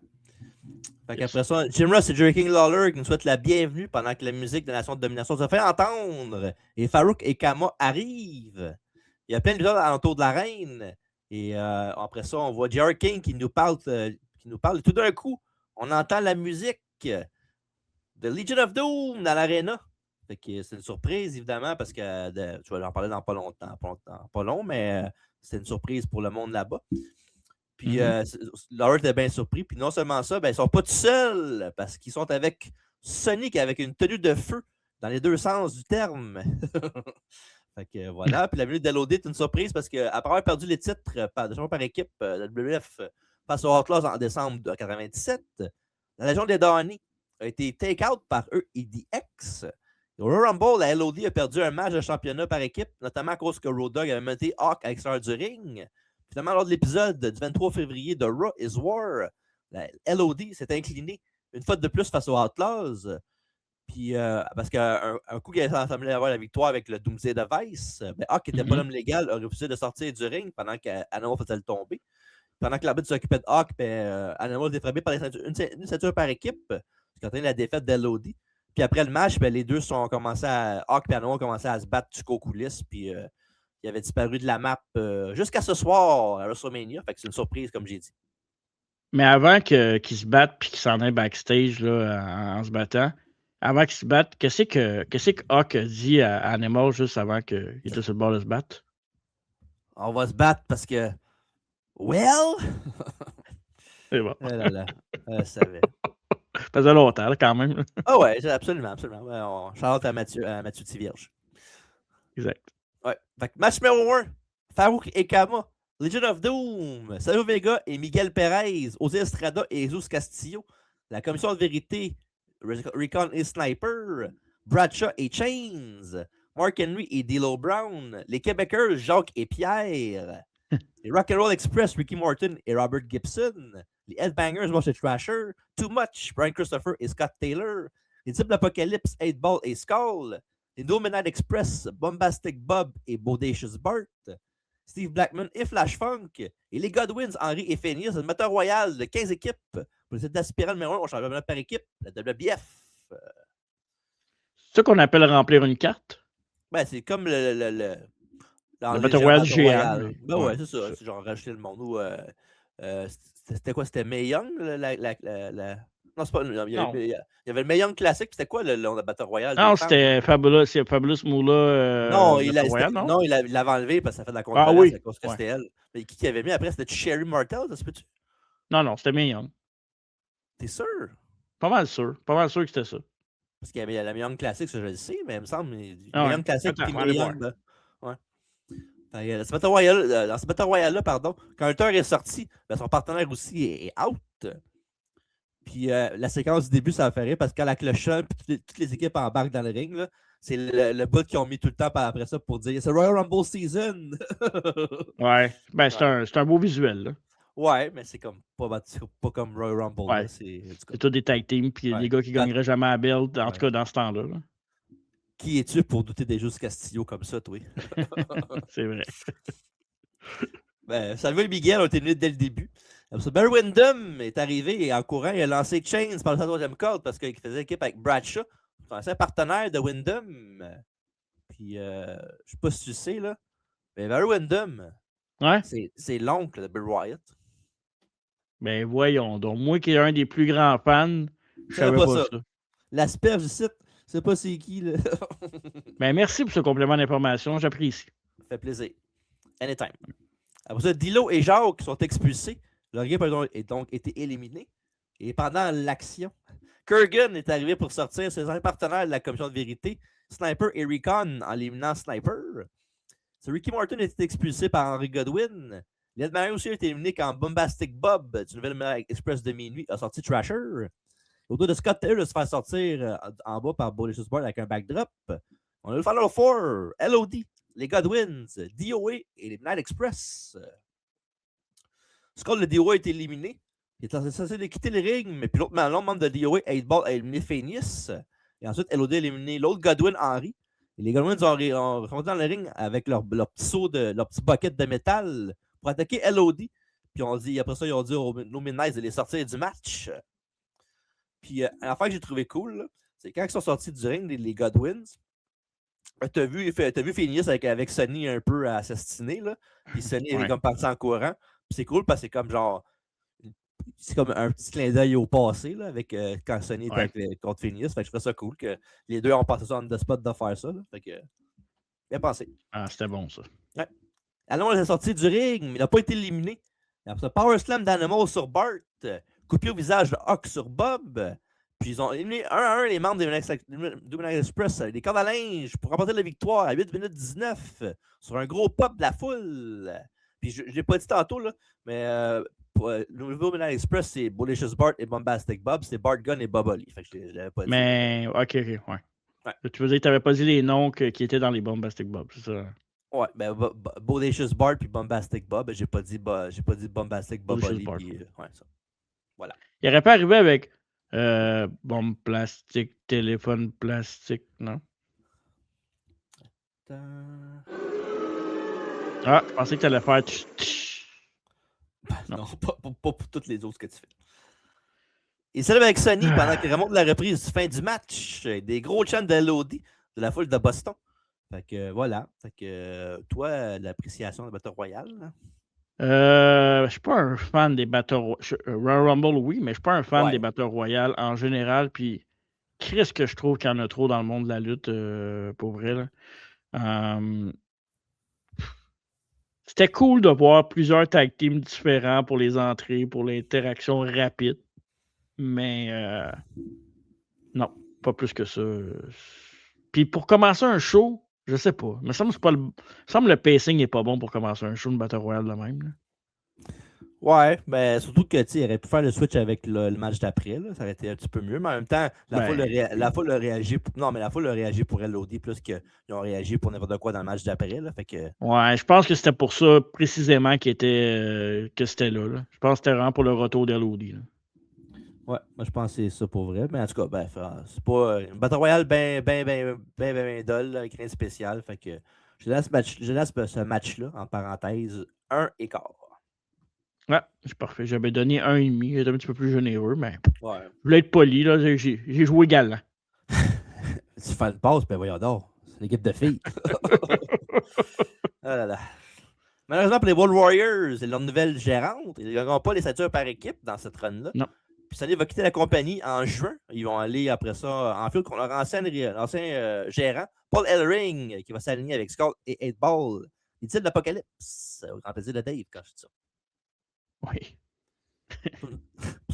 Après ça, Jim Ross et Jerry King Lawler qui nous souhaitent la bienvenue pendant que la musique de Nation de Domination se fait entendre. Et Farouk et Kama arrivent. Il y a plein de gens alentour de la reine. Et après ça, on voit Jerry King qui nous parle. Et tout d'un coup, on entend la musique de Legion of Doom dans l'aréna. Fait que c'est une surprise, évidemment, parce que tu vas en parler dans pas longtemps, pas long, mais c'est une surprise pour le monde là-bas. Puis Laura était bien surpris. Puis non seulement ça, ben, ils sont pas tout seuls parce qu'ils sont avec Sonic avec une tenue de feu dans les deux sens du terme. Fait que voilà. Puis la venue d'LOD est une surprise parce qu'après avoir perdu les titres par équipe de WWF face aux Outlaws en décembre de 1997, la Légion des Donny a été take-out par EDX. Au Royal Rumble, la LOD a perdu un match de championnat par équipe, notamment à cause que Road Dogg avait monté Hawk à l'extérieur du ring. Finalement, lors de l'épisode du 23 février de Raw is War, la LOD s'est inclinée une fois de plus face aux Outlaws. Puis, parce qu'un coup qu'il a semblé avoir la victoire avec le Doomsday Device, ben Hawk, qui n'était pas l'homme légal, a refusé de sortir du ring pendant qu'Animal faisait le tomber. Pendant que l'arbitre s'occupait de Hawk, ben, Animal était frappé par une ceinture par équipe, ce qui a entraîné la défaite de LOD. Puis après le match, ben, les deux Hawk et Animal ont commencé à se battre jusqu'aux coulisses. Puis il avait disparu de la map jusqu'à ce soir à WrestleMania. Fait que c'est une surprise, comme j'ai dit. Mais avant qu'ils se battent et qu'ils s'en aillent backstage là, en se battant, avant qu'ils se battent, qu'est-ce que Hawk a dit à Animal juste avant qu'il était sur le bord de se battre? On va se battre parce que. Well! C'est bon. Oh là là, je savais. Ça faisait longtemps, là, quand même. Ah ouais, absolument, absolument. On chante à Mathieu Tivierge. Exact. Ouais. Fait que match numéro 1, Farouk et Kama, Legion of Doom, Savio Vega et Miguel Perez, José Estrada et Jesus Castillo, la commission de vérité, Recon et Sniper, Bradshaw et Chains, Mark Henry et D'Lo Brown, les Québécois Jacques et Pierre, les Rock'n'Roll Express, Ricky Morton et Robert Gibson, les Headbangers, Marshall Thrasher, Too Much, Brian Christopher et Scott Taylor, les Types d'Apocalypse, 8-Ball et Skull, les No Midnight Express, Bombastic Bob et Bodacious Bart, Steve Blackman et Flash Funk, et les Godwins, Henry et Phineas, un moteur royal de 15 équipes pour essayer d'aspirer le numéro 1 au championnat par équipe, la WBF. C'est ça qu'on appelle remplir une carte? Ben, c'est comme le Battle Royale géant. Ben ouais, c'est ça. C'est genre rajouter le monde. Ou, c'était quoi? C'était Mae Young? Non, c'est pas. Il y avait le Mae Young classique. C'était quoi le Battle Royale? Non, c'était Fabulous Moolah. Non, il l'avait enlevé parce que ça fait de la concurrence à cause que c'était elle. Mais qui avait mis après? C'était Sherry Martel, ça se peut-tu? Non, c'était Mae Young. T'es sûr? Pas mal sûr que c'était ça. Parce qu'il y avait la Mae Young classique, ça je le sais, mais il me semble. Mae Young classique puis Mae Young. Ouais. Dans ce Battle Royale-là, pardon, quand Hunter est sorti, ben, son partenaire aussi est out. Puis la séquence du début, ça a fait rire parce que quand la cloche sonne, puis toutes les équipes embarquent dans le ring, là, c'est le bout qu'ils ont mis tout le temps après ça pour dire c'est Royal Rumble Season. Ouais, ben c'est un beau visuel. Là. Ouais, mais c'est comme pas comme Royal Rumble. Ouais. Là, c'est tout des tag teams, puis des gars qui gagneraient jamais à belt, en tout cas dans ce temps-là. Là. Qui es-tu pour douter des Jesus Castillo comme ça, toi? C'est vrai. Ben, Savio et Miguel ont été venus dès le début. Barry Windham est arrivé et en courant, il a lancé Chains par le troisième corde parce qu'il faisait équipe avec Bradshaw. C'est un ancien partenaire de Windham. Puis, je sais pas si tu sais, là. Mais Barry Windham, c'est l'oncle de Bill Wyatt. Ben, voyons donc. Moi qui est un des plus grands fans, je savais pas ça. L'asperge du site, c'est pas c'est qui, là. Ben, merci pour ce complément d'information. J'apprécie. Ça fait plaisir. Anytime. Après ça, D'Lo et Jacques sont expulsés. Leur équipe a donc été éliminé. Et pendant l'action, Kurgan est arrivé pour sortir ses partenaires de la commission de vérité, Sniper et Recon, en éliminant Sniper. Ricky Morton a été expulsé par Henry Godwin. L'Ed Mario aussi a été éliminé quand Bombastic Bob, du Nouvelle Express de minuit, a sorti Thrasher. Au dos de Scott Taylor de se faire sortir en bas par Bodacious Bart avec un backdrop. On a le Final Four, LOD, les Godwins, DOA et les Night Express. Skull, le DOA a été éliminé. Il est censé de quitter le ring, mais puis l'autre membre de DOA, 8-Ball, a éliminé Phineas. Et ensuite, LOD a éliminé l'autre Godwin, Henry. Et les Godwins ont rentré dans le ring avec leur petit saut, leur petit bucket de métal pour attaquer LOD. Puis après ça, ils ont dit aux No Midnight de les sortir du match. Puis l'affaire que j'ai trouvé cool, c'est quand ils sont sortis du ring, les Godwins, t'as vu Phineas avec Sonny un peu assassiné, là. Puis Sonny est comme parti en courant. Puis c'est cool parce que c'est comme genre c'est comme un petit clin d'œil au passé, là, avec quand Sony était contre Phineas. Fait que je trouvais ça cool que les deux ont passé ça en the spot de faire ça. Là. Fait que, bien pensé. Ah, c'était bon, ça. Ouais. Allons à la sortie du ring, mais il n'a pas été éliminé. Après ça, Power Slam d'Animal sur Bart, coupé au visage de Hawk sur Bob. Puis ils ont éliminé 1 à 1 les membres de Midnight Express, des cordes à linge pour remporter la victoire à 8 minutes 19 sur un gros pop de la foule. Puis je ne l'ai pas dit tantôt, là, mais le nouveau Midnight Express, c'est Bodacious Bart et Bombastic Bob. C'est Bart Gunn et Bob Holly. Fait que je ne l'avais pas dit. Mais, ok, ouais. Tu veux dire que tu n'avais pas dit les noms qui étaient dans les Bombastic Bob, c'est ça? Ouais, ben Bodacious Bart puis Bombastic Bob, j'ai pas dit Bombastic Bob Holly. Ouais, ça. Voilà. Il aurait pas arrivé avec bombe plastique, téléphone plastique, non? Ah, je pensais que tu allais faire non, pas pour toutes les autres que tu fais. Il s'élève avec Sony pendant qu'il remonte la reprise du fin du match. Des gros chants de LOD de la foule de Boston. Fait que voilà. Fait que toi, l'appréciation de Battle Royale. Hein? Je suis pas un fan des Battle Royale. Royal Rumble, oui, mais je suis pas un fan des Battle Royale en général. Puis, qu'est-ce que je trouve qu'il y en a trop dans le monde de la lutte, pour vrai. Là. C'était cool de voir plusieurs tag teams différents pour les entrées, pour l'interaction rapide. Mais non, pas plus que ça. Puis pour commencer un show, je sais pas. Mais ça me semble le pacing n'est pas bon pour commencer un show de Battle Royale de même. Là. Ouais, mais surtout que il aurait pu faire le switch avec le match d'après. Ça aurait été un petit peu mieux. Mais en même temps, la foule a réagi. Non, mais la foule a réagi pour LOD plus qu'ils ont réagi pour n'importe quoi dans le match d'après. Fait que... Ouais, je pense que c'était pour ça précisément que c'était là. Je pense que c'était vraiment pour le retour d'LOD. Ouais, moi je pense que c'est ça pour vrai. Mais en tout cas, ben, c'est pas une Battle Royale ben dole, avec rien de spécial. Fait que je laisse ce match-là, en parenthèse, 1,5. Ouais, c'est parfait. J'avais donné 1,5. J'étais un petit peu plus généreux, mais ouais. Je voulais être poli. Là. J'ai joué galant. Tu fais une pause, ben voyons donc. C'est une équipe de filles. Oh là là. Malheureusement pour les World Warriors et leur nouvelle gérante, ils n'auront pas les ceintures par équipe dans cette run-là. Non. Puis Sony va quitter la compagnie en juin. Ils vont aller après ça en field contre leur ancien gérant, Paul Ellering, qui va s'aligner avec Scott et 8-Ball. Les titres de l'Apocalypse. Au grand plaisir de Dave quand je dis ça. Oui.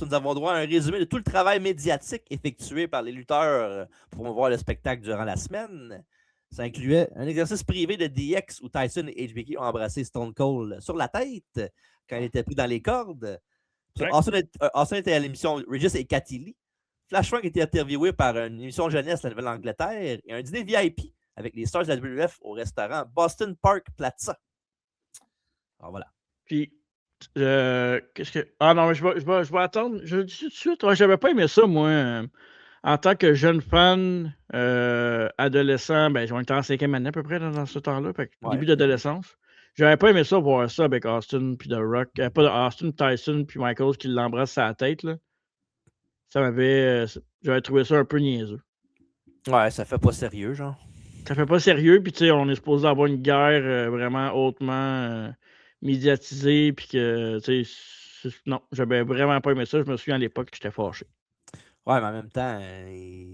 Nous avons droit à un résumé de tout le travail médiatique effectué par les lutteurs pour promouvoir le spectacle durant la semaine. Ça incluait un exercice privé de DX où Tyson et HBK ont embrassé Stone Cold sur la tête quand il était pris dans les cordes. Austin était à l'émission Regis et Katy Lee. Flash Frank était interviewé par une émission jeunesse de la Nouvelle-Angleterre et un dîner VIP avec les stars de la WWF au restaurant Boston Park Plaza. Alors voilà. Puis, qu'est-ce que. Ah non, mais je vais attendre. Je le dis tout de suite. Ouais, j'avais pas aimé ça, moi. En tant que jeune fan, adolescent, ben, on était en 5e année à peu près dans ce temps-là, début d'adolescence. J'avais pas aimé ça, voir ça avec Austin puis The Rock. Pas Austin, Tyson puis Michaels qui l'embrasse à la tête. Là. Ça m'avait. J'avais trouvé ça un peu niaiseux. Ouais, ça fait pas sérieux, genre. Ça fait pas sérieux, puis tu sais, on est supposé avoir une guerre vraiment hautement médiatisée, puis que, tu sais, non, j'avais vraiment pas aimé ça. Je me souviens à l'époque que j'étais fâché. Ouais, mais en même temps,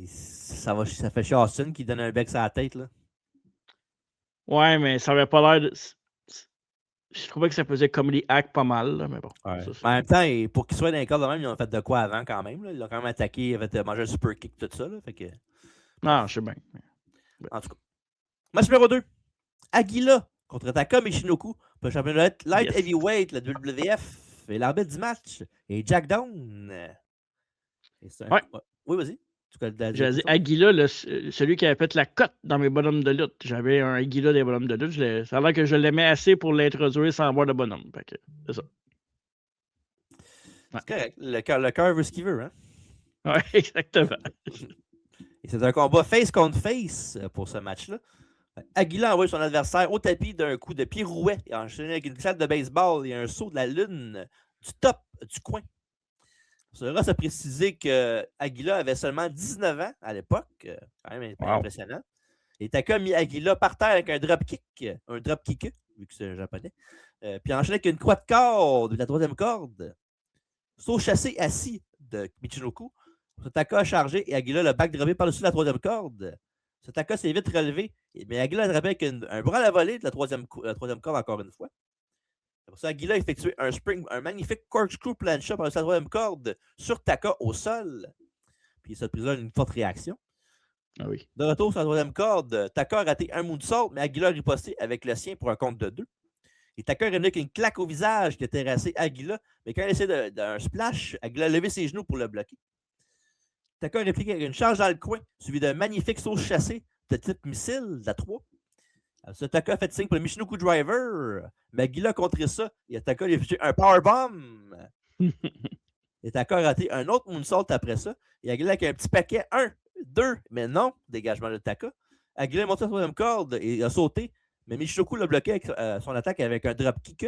ça fait chier Austin qui donne un bec sur la tête, là. Ouais, mais ça avait pas l'air de. Je trouvais que ça faisait comedy act pas mal, là, mais bon. Ouais. Mais en même temps, pour qu'ils soient dans les corps de même, ils ont fait de quoi avant quand même. Là. Ils l'ont quand même attaqué, ils avaient mangé un super kick, tout ça. Là, fait que... Non, je sais bien. En tout cas. Match numéro 2. Aguila contre Taka Michinoku pour le championnat Light Heavyweight, la WWF. Et l'arbitre du match est Jack Down. Ouais. Oui, vas-y. J'ai dit Aguila, celui qui avait fait la cote dans mes bonhommes de lutte. J'avais un Aguila des bonhommes de lutte. Ça a l'air que je l'aimais assez pour l'introduire sans avoir de bonhomme. C'est ça. Ouais. C'est correct. Le cœur veut ce qu'il veut, hein? Oui, exactement. Et c'est un combat face contre face pour ce match-là. Aguila envoie son adversaire au tapis d'un coup de pirouet et enchaîné avec une glissade de baseball et un saut de la lune du top du coin. Ça a précisé qu'Aguila avait seulement 19 ans à l'époque. Quand même impressionnant. Et Taka a mis Aguila par terre avec un dropkick, vu que c'est un japonais. Puis enchaîné avec une croix de corde, la 3e corde. saut chassé assis de Michinoku. Taka a chargé et Aguila l'a backdropé par-dessus la troisième corde. Taka s'est vite relevé, mais Aguila a attrapé avec un bras à la volée de la troisième corde encore une fois. Pour ça, Aguila a effectué un magnifique corkscrew plancha par-dessus la troisième corde sur Taka au sol. Puis cette prise-là a une forte réaction. Ah oui. De retour sur la troisième corde, Taka a raté un moonsault, mais Aguila a riposté avec le sien pour un compte de 2. Et Taka a remis une claque au visage qui a terrassé Aguila, mais quand elle essaie d'un splash, Aguila a levé ses genoux pour le bloquer. Taka a répliqué avec une charge dans le coin, suivi d'un magnifique saut chassé de type missile à 3. Alors, Taka a fait signe pour le Michinoku Driver, mais Aguila a contré ça et Taka lui a fait un powerbomb. Et Taka a raté un autre moonsault après ça. Et Aguila avec un petit paquet, 1, 2, mais non, dégagement de Taka. Aguila est monté sur la troisième corde et a sauté, mais Michinoku l'a bloqué avec son attaque avec un dropkick.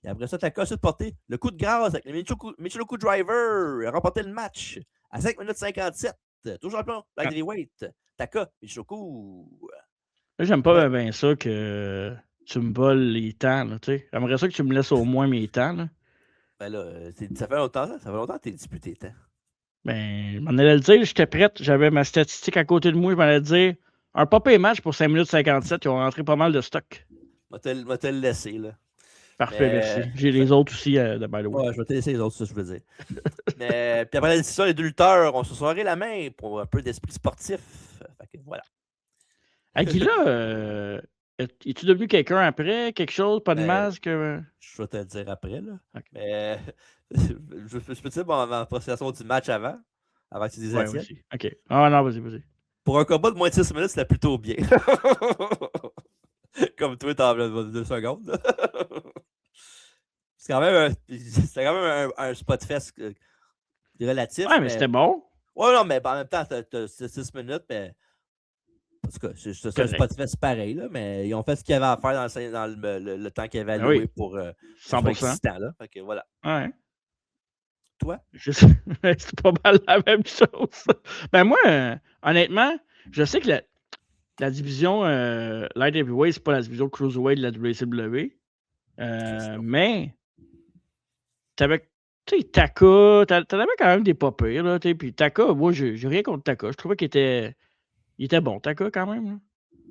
Et après ça, Taka a supporté le coup de grâce avec le Michinoku Driver. Il a remporté le match à 5 minutes 57. Toujours champion de heavyweight. Taka, Michinoku. Là, j'aime pas bien ça que tu me voles les temps. Là, j'aimerais ça que tu me laisses au moins mes temps. Là. Ben là, ça fait longtemps que tu es disputé temps. Ben, je m'en allais le dire, j'étais prête. J'avais ma statistique à côté de moi. Je m'en allais dire un pop match pour 5 minutes 57. Ils ont rentré pas mal de stock. Je vais te le laisser. Là. Parfait, merci. J'ai les autres aussi de by the way. Ouais, je vais te laisser les autres, ça, je veux dire. Mais puis après la décision, les deux lutteurs, on se serré la main pour un peu d'esprit sportif. Fait que voilà. Aguila, es-tu devenu quelqu'un après? Quelque chose? Pas de masque? Je vais te le dire après, là. Okay. Mais je peux te dire mon appréciation du match avant que tu dises la tienne. OK. Ah non, vas-y. Pour un combat de moins de 6 minutes, c'était plutôt bien. Comme toi, t'en as 2 secondes. C'est quand même un spot fest relatif. Ouais, mais c'était bon. Ouais, non, mais en même temps, t'as 6 minutes, mais. En tout cas, c'est un spot fest pareil, là, mais ils ont fait ce qu'ils avaient à faire dans le temps qu'ils avaient alloué pour 100%. existant, là. Fait que voilà. Ouais. Toi? C'est pas mal la même chose. Ben moi, honnêtement, je sais que la division Light Heavyweight, c'est pas la division Cruiserweight de la WCW. Mais t'avais, Taka, t'en avais quand même des pas pires, là, puis Taka, moi, j'ai rien contre Taka. Je trouvais qu'il était bon, Taka, quand même. Là.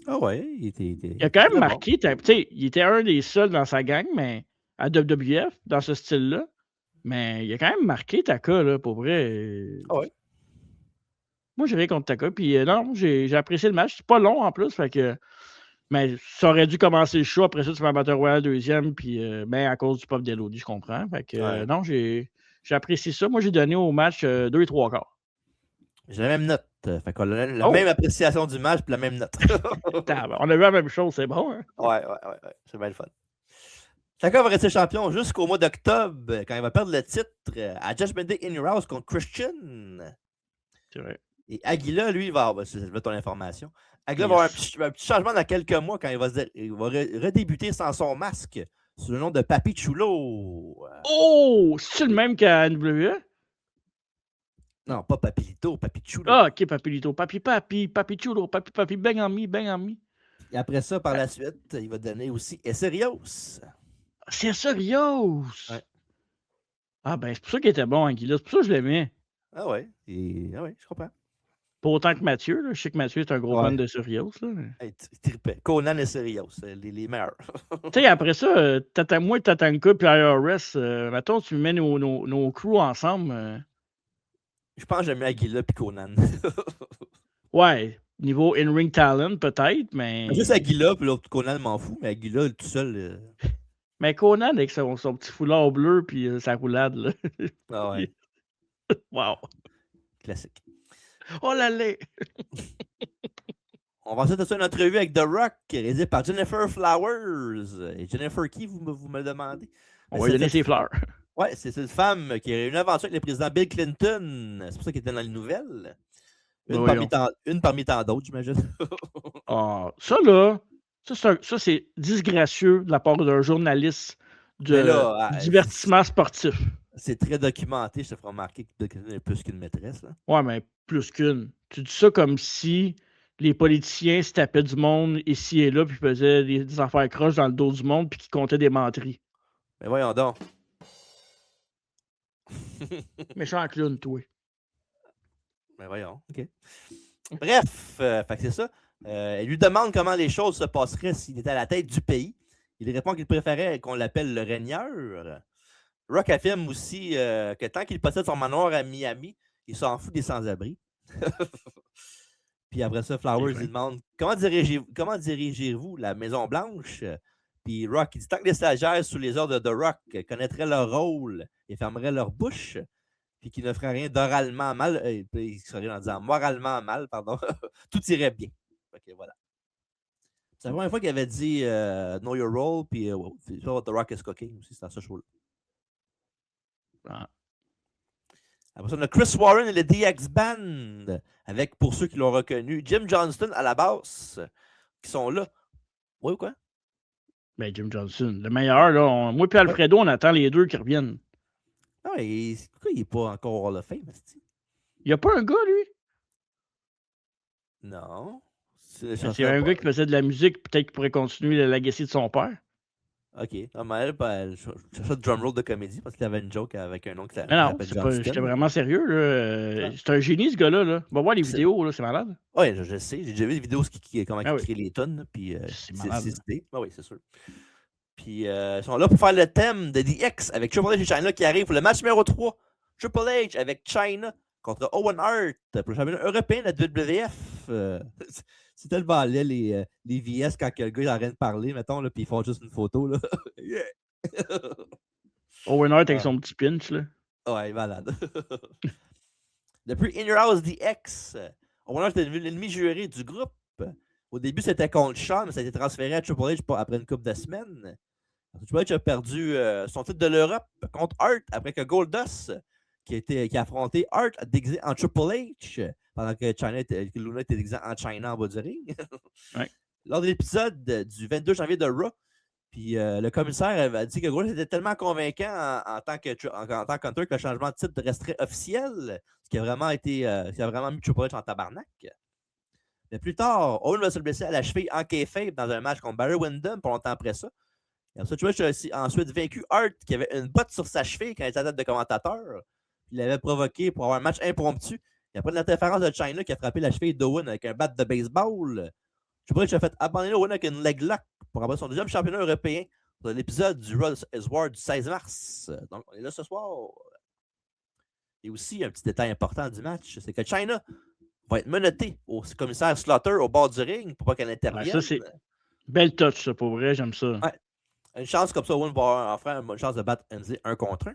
Ah ouais, il a quand même marqué, il était un des seuls dans sa gang, mais à WWF, dans ce style-là. Mais il a quand même marqué Taka, là, pour vrai. Ah ouais. Moi, j'ai rien contre Taka. Puis non, j'ai apprécié le match. C'est pas long en plus, fait que. Mais ça aurait dû commencer le show. Après ça, tu fais un Battle Royale deuxième, puis ben, à cause du pop d'Elodie, je comprends. Fait que non, j'ai apprécié ça. Moi, j'ai donné au match 2 3/4. J'ai la même note. Fait qu'on a la même appréciation du match, puis la même note. On a vu la même chose, c'est bon. Hein? Ouais. C'est bien le fun. Taka va rester champion jusqu'au mois d'octobre, quand il va perdre le titre à Judgment Day In-House contre Christian. C'est vrai. Et Aguila, lui, c'est ton information. Aguila va avoir un petit changement dans quelques mois quand il va redébuter sans son masque sous le nom de Papi Chulo. Oh! C'est-tu le même qu'à NWE? Non, pas Papilito, Papi Chulo. Ah, ok, Papilito. Papi Chulo, Papi, bang on me. Et après ça, par la suite, il va donner aussi Esserios. C'est Esserios! Ouais. Ah, ben, c'est pour ça qu'il était bon, Aguila. C'est pour ça que je l'aimais. Ah ouais, je comprends. Pas autant que Mathieu, là. Je sais que Mathieu est un gros fan de Serios. Hey, Conan et Serios, les meilleurs. Tu sais, après ça, moi, Tatanka puis IRS, mettons, tu mets nos crews ensemble. Je pense que j'aime mieux Aguila puis Conan. Ouais, niveau in-ring talent, peut-être, mais. Juste Aguila, puis l'autre Conan m'en fout, mais Aguila, tout seul. Mais Conan, avec son petit foulard bleu puis sa roulade, là. Ah ouais. Wow. Classique. Oh là là! On va ensuite faire une entrevue avec The Rock, réalisée par Jennifer Flowers. Et Jennifer qui, vous me le demandez? On va lui donner ses fleurs. Ouais, c'est cette femme qui a eu une aventure avec le président Bill Clinton. C'est pour ça qu'il était dans les nouvelles. Une parmi tant d'autres, j'imagine. Ah, ça là, ça c'est disgracieux de la part d'un journaliste de divertissement sportif. C'est très documenté, je te ferai remarquer que Clinton est plus qu'une maîtresse. Là. Ouais, mais plus qu'une. Tu dis ça comme si les politiciens se tapaient du monde ici et là, puis faisaient des affaires croches dans le dos du monde, puis qu'ils comptaient des menteries. Mais voyons donc. Méchant clown, toi. Ben voyons, OK. Bref, fait que c'est ça. Elle lui demande comment les choses se passeraient s'il était à la tête du pays. Il répond qu'il préférait qu'on l'appelle le régneur. Rock affirme aussi que tant qu'il possède son manoir à Miami, il s'en fout des sans-abri. Puis après ça, Flowers lui demande comment dirigez-vous la Maison-Blanche? Puis Rock, il dit tant que les stagiaires sous les ordres de Rock connaîtraient leur rôle et fermeraient leur bouche, puis qu'ils ne feraient rien d'oralement mal, il serait en disant moralement mal, pardon, tout irait bien. Ok, voilà. C'est la première fois qu'il avait dit Know Your Role, puis What the Rock is Cooking aussi, c'est dans ce show-là. Ah. Après ça, on a Chris Warren et le DX Band, avec, pour ceux qui l'ont reconnu, Jim Johnston à la basse, qui sont là. Oui ou quoi? Ben, Jim Johnston, le meilleur, là. Moi et Alfredo, on attend les deux qui reviennent. Ah, pourquoi il n'est pas encore Hall of Fame? Il n'y a pas un gars, lui? Non. C'est un gars qui faisait de la musique, peut-être qu'il pourrait continuer le legacy de son père. OK. Non, mais elle cherchait le drum roll de comédie parce qu'il avait une joke avec un nom qui s'appelle Johnston. J'étais vraiment sérieux. Là. C'est un génie, ce gars-là. Là. Va voir les vidéos, là, c'est malade. Oui, je sais. J'ai déjà vu des vidéos comment il crée les tonnes. Puis, c'est malade. Oui, c'est sûr. Puis, ils sont là pour faire le thème de DX avec Triple H et Chyna qui arrivent pour le match numéro 3. Triple H avec Chyna contre Owen Hart pour le championnat européen de la WWF. C'est tellement laid, les VS, quand le gars est en train de parler, mettons, puis ils font juste une photo. Là. Yeah. Owen Hart avec son petit pinch. Là. Ouais, malade. Depuis In Your House DX, Owen Hart est devenu l'ennemi juré du groupe. Au début, c'était contre Shawn, mais ça a été transféré à Triple H après une couple de semaines. Triple H a perdu son titre de l'Europe contre Hart après que Goldust, qui a affronté Hart, a déguisé en Triple H pendant que Luna était déguisé en Chyna en bas du ring. Ouais. Lors de l'épisode du 22 janvier de Raw, puis le commissaire a dit que Goldust était tellement convaincant en tant qu'Hunter que le changement de titre resterait officiel, ce qui a vraiment mis Triple H en tabarnak. Mais plus tard, Owen va se blesser à la cheville en kayfabe dans un match contre Barry Windham pas longtemps après ça. Et ensuite, Triple H a ensuite vaincu Hart qui avait une botte sur sa cheville quand il était à tête de commentateur. Il l'avait provoqué pour avoir un match impromptu. Et après l'interférence de Chyna qui a frappé la cheville d'Owen avec un bat de baseball, Triple H a fait abandonner Owen avec une leg lock pour avoir son deuxième championnat européen dans l'épisode du Raw is War du 16 mars. Donc, on est là ce soir. Et aussi, un petit détail important du match, c'est que Chyna va être menottée au commissaire Slaughter au bord du ring pour pas qu'elle intervienne. Ouais, ça, c'est belle touch, ça, pour vrai, j'aime ça. Ouais. Une chance comme ça, Owen va en faire une chance de battre MZ 1 contre 1.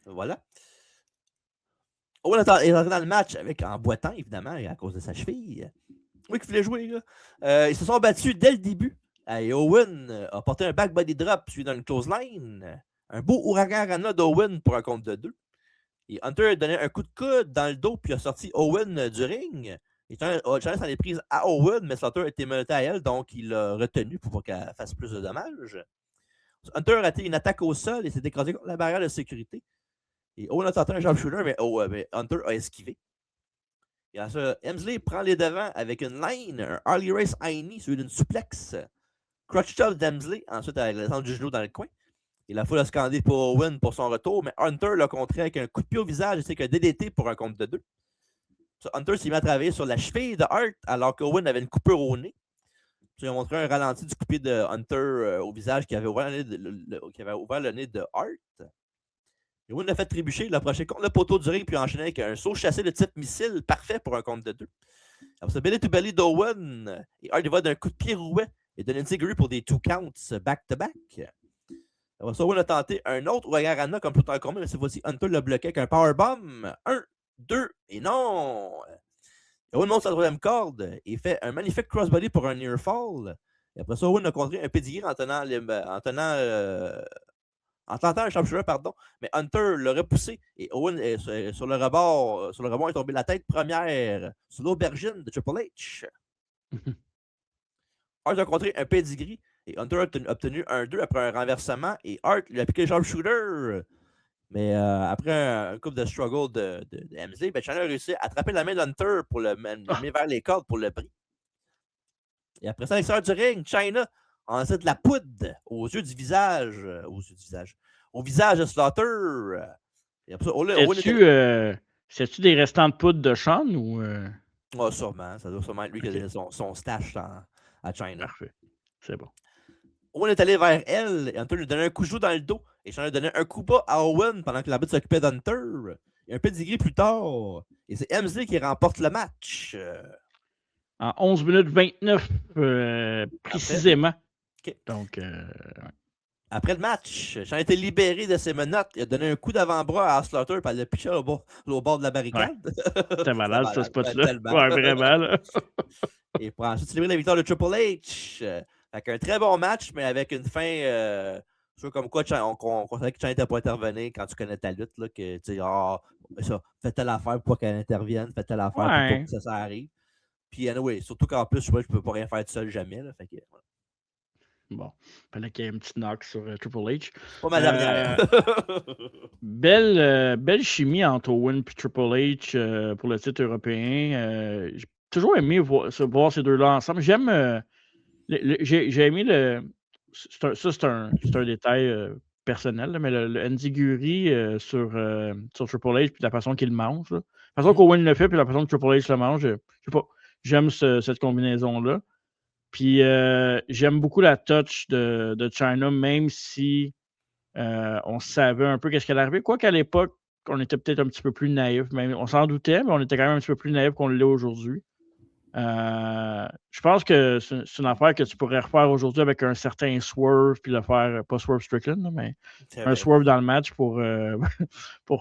Voilà. Owen est entré dans le match en boitant, évidemment, à cause de sa cheville. Oui, qu'il voulait jouer, là. Ils se sont battus dès le début. Et Owen a porté un back body drop suivi d'une close line. Un beau ouragan Rana d'Owen pour un compte de 2. Et Hunter a donné un coup de coude dans le dos puis a sorti Owen du ring. Et Chyna s'en est prise à Owen, mais Slaughter a été menotté à elle, donc il l'a retenu pour pas qu'elle fasse plus de dommages. Hunter a raté une attaque au sol et s'est écrasé contre la barrière de sécurité. Et Owen a tenté un sharpshooter, mais Hunter a esquivé. Et ensuite, Hemsley prend les devants avec une line, un Harley Race Heine, suivi d'une suplex. Crotch chop d'Hemsley, ensuite avec le centre du genou dans le coin. Et la foule a scandé pour Owen pour son retour, mais Hunter l'a contré avec un coup de pied au visage ainsi qu'un DDT pour un compte de 2. Hunter s'est mis à travailler sur la cheville de Hart alors qu'Owen avait une coupure au nez. Ils ont montré un ralenti du coup de pied de Hunter au visage qui avait ouvert le nez de Hart. Et Owen l'a fait trébucher, il l'a approché contre le poteau du ring puis enchaîné avec un saut chassé de type missile parfait pour un compte de 2. Après ça, belly to belly d'Owen et Hart va d'un coup de pied rouet et de l'intégré pour des 2 counts back-to-back. Après ça, Owen a tenté un autre ouragan Rana comme tout en commun, mais cette fois-ci, Hunter l'a bloqué avec un powerbomb. 1, 2, et non! Owen monte sa troisième corde et fait un magnifique crossbody pour un near fall. Et après ça, Owen a contré un pedigree en tentant un sharpshooter, pardon. Mais Hunter l'a repoussé et Owen sur le rebond est tombé la tête première sur l'aubergine de Triple H. Hart a contré un pedigree et Hunter a obtenu un 2 après un renversement et Hart lui a piqué le sharpshooter. Mais après un couple de struggle de MZ, Chyna a réussi à attraper la main d'Hunter pour le mettre vers les cordes pour le prix. Et après ça, à l'extérieur du ring, Chyna a lancé de la poudre aux yeux du visage. au visage de Slaughter. C'est-tu des restants de poudre de Sean ou. Oh, sûrement. Ça doit sûrement être lui qui a donné son stash à China. Parfait. C'est bon. Owen est allé vers elle et Hunter lui a donné un coup de joue dans le dos. Et Sean a donné un coup bas à Owen pendant que l'arbitre s'occupait d'Hunter. Et un peu de pour plus tard. Et c'est MZ qui remporte le match. En 11 minutes 29, précisément. Okay. Donc, après le match, Sean a été libéré de ses menottes. Il a donné un coup d'avant-bras à Slaughter et il l'a piché au bord de la barricade. Ouais. C'était malade, ce spot-là. Ouais, vraiment. Là. Et pour ensuite célébrer la victoire de Triple H. Avec un très bon match, mais avec une fin. Comme quoi, on savait que Sean n'était pas intervenu quand tu connais ta lutte. Là, que tu sais, fais telle affaire pour qu'elle intervienne, fais telle affaire pour que ça arrive. Puis, anyway, surtout qu'en plus, je peux pas rien faire tout seul jamais. Là, fait que, voilà. Bon, il fallait qu'il y ait une petite knock sur Triple H. Pas ma dernière. Belle chimie entre Owen et Triple H pour le titre européen. J'ai toujours aimé voir ces deux-là ensemble. J'aime. J'ai aimé le. C'est un détail personnel, là, mais le Enziguri sur Triple H puis la façon qu'il le mange. Là. La façon qu'Owen le fait puis la façon que Triple H le mange. Je sais pas. J'aime cette combinaison-là. Puis j'aime beaucoup la touch de Chyna, même si on savait un peu qu'est-ce qu'elle arrivait. Quoi qu'à l'époque, on était peut-être un petit peu plus naïf. On s'en doutait, mais on était quand même un petit peu plus naïf qu'on l'est aujourd'hui. Je pense que c'est une affaire que tu pourrais refaire aujourd'hui avec un certain swerve, puis le faire, pas swerve Strickland, mais un swerve dans le match pour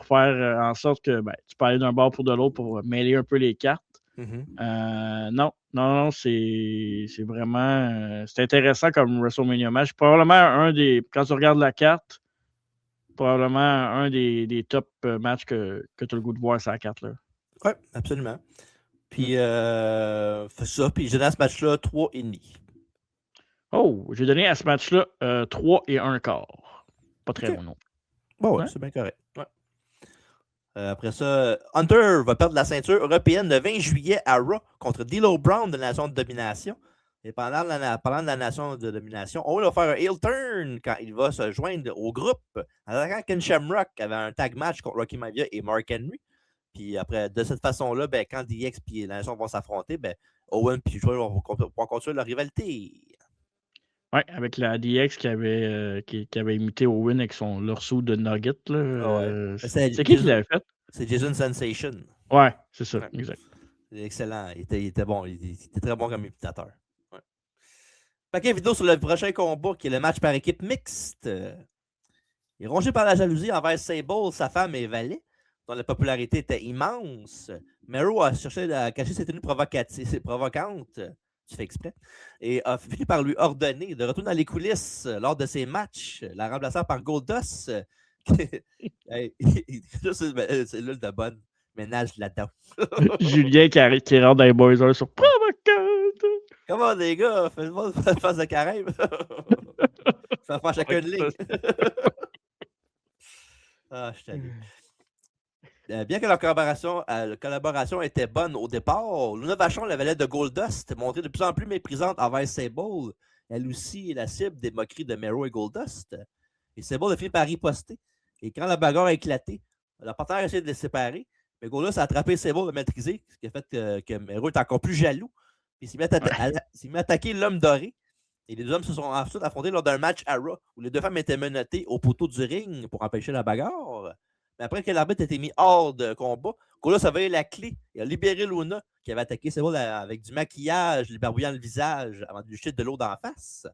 faire en sorte que tu peux aller d'un bord pour de l'autre pour mêler un peu les cartes. Non, c'est vraiment. C'est intéressant comme WrestleMania match. Probablement quand tu regardes la carte, probablement un des top matchs que tu as le goût de voir sur la carte. Oui, absolument. Puis, fais ça. Puis, j'ai donné à ce match-là 3,5. Oh, j'ai donné à ce match-là 3 et 1 quart. Pas très bon non. Bon, ouais, c'est bien correct. Ouais. Après ça, Hunter va perdre la ceinture européenne le 20 juillet à Raw contre D'Lo Brown de la Nation de Domination. Et parlant de la Nation de Domination, on va faire un heel turn quand il va se joindre au groupe en attaquant Ken Shamrock qui avait un tag match contre Rocky Maivia et Mark Henry. Puis après, de cette façon-là, quand DX et la Nation vont s'affronter, Owen et Joey vont continuer leur rivalité. Oui, avec la DX qui avait imité Owen avec leur saut de Nugget. Là, c'est qui l'avait fait? C'est Jason Sensation. Ouais, c'est ça, exact. C'est excellent. Il était bon. Il était très bon comme imitateur. Ouais. Paquet vidéo sur le prochain combat qui est le match par équipe mixte. Il est rongé par la jalousie envers Sable, sa femme et Valet, dont la popularité était immense. Mero a cherché à cacher ses tenues provocantes. Tu fais exprès. Et a fini par lui ordonner de retourner dans les coulisses lors de ses matchs, la remplaçant par Goldust. C'est l'huile de bonne. Ménage là-dedans. Julien qui rentre dans les boys sur provocante. Comment les gars, faites-moi une face de carême. Ça fait chacun une ligne. Ah, je t'allais. Bien que leur collaboration était bonne au départ, Luna Vachon, la valet de Goldust, montrée de plus en plus méprisante envers Sable. Elle aussi est la cible des moqueries de Mero et Goldust. Et Sable a fini par riposter. Et quand la bagarre a éclaté, le partenaire a essayé de les séparer, mais Goldust a attrapé Sable et l'a maîtrisé, ce qui a fait que Mero est encore plus jaloux. Il s'est mis à attaquer l'homme doré. Et les deux hommes se sont ensuite affrontés lors d'un match à Raw où les deux femmes étaient menottées au poteau du ring pour empêcher la bagarre. Mais après que l'arbitre a été mis hors de combat, Goldust a volé la clé et a libéré Luna qui avait attaqué Sable avec du maquillage, lui barbouillant le visage avant de lui jeter de l'eau d'en face.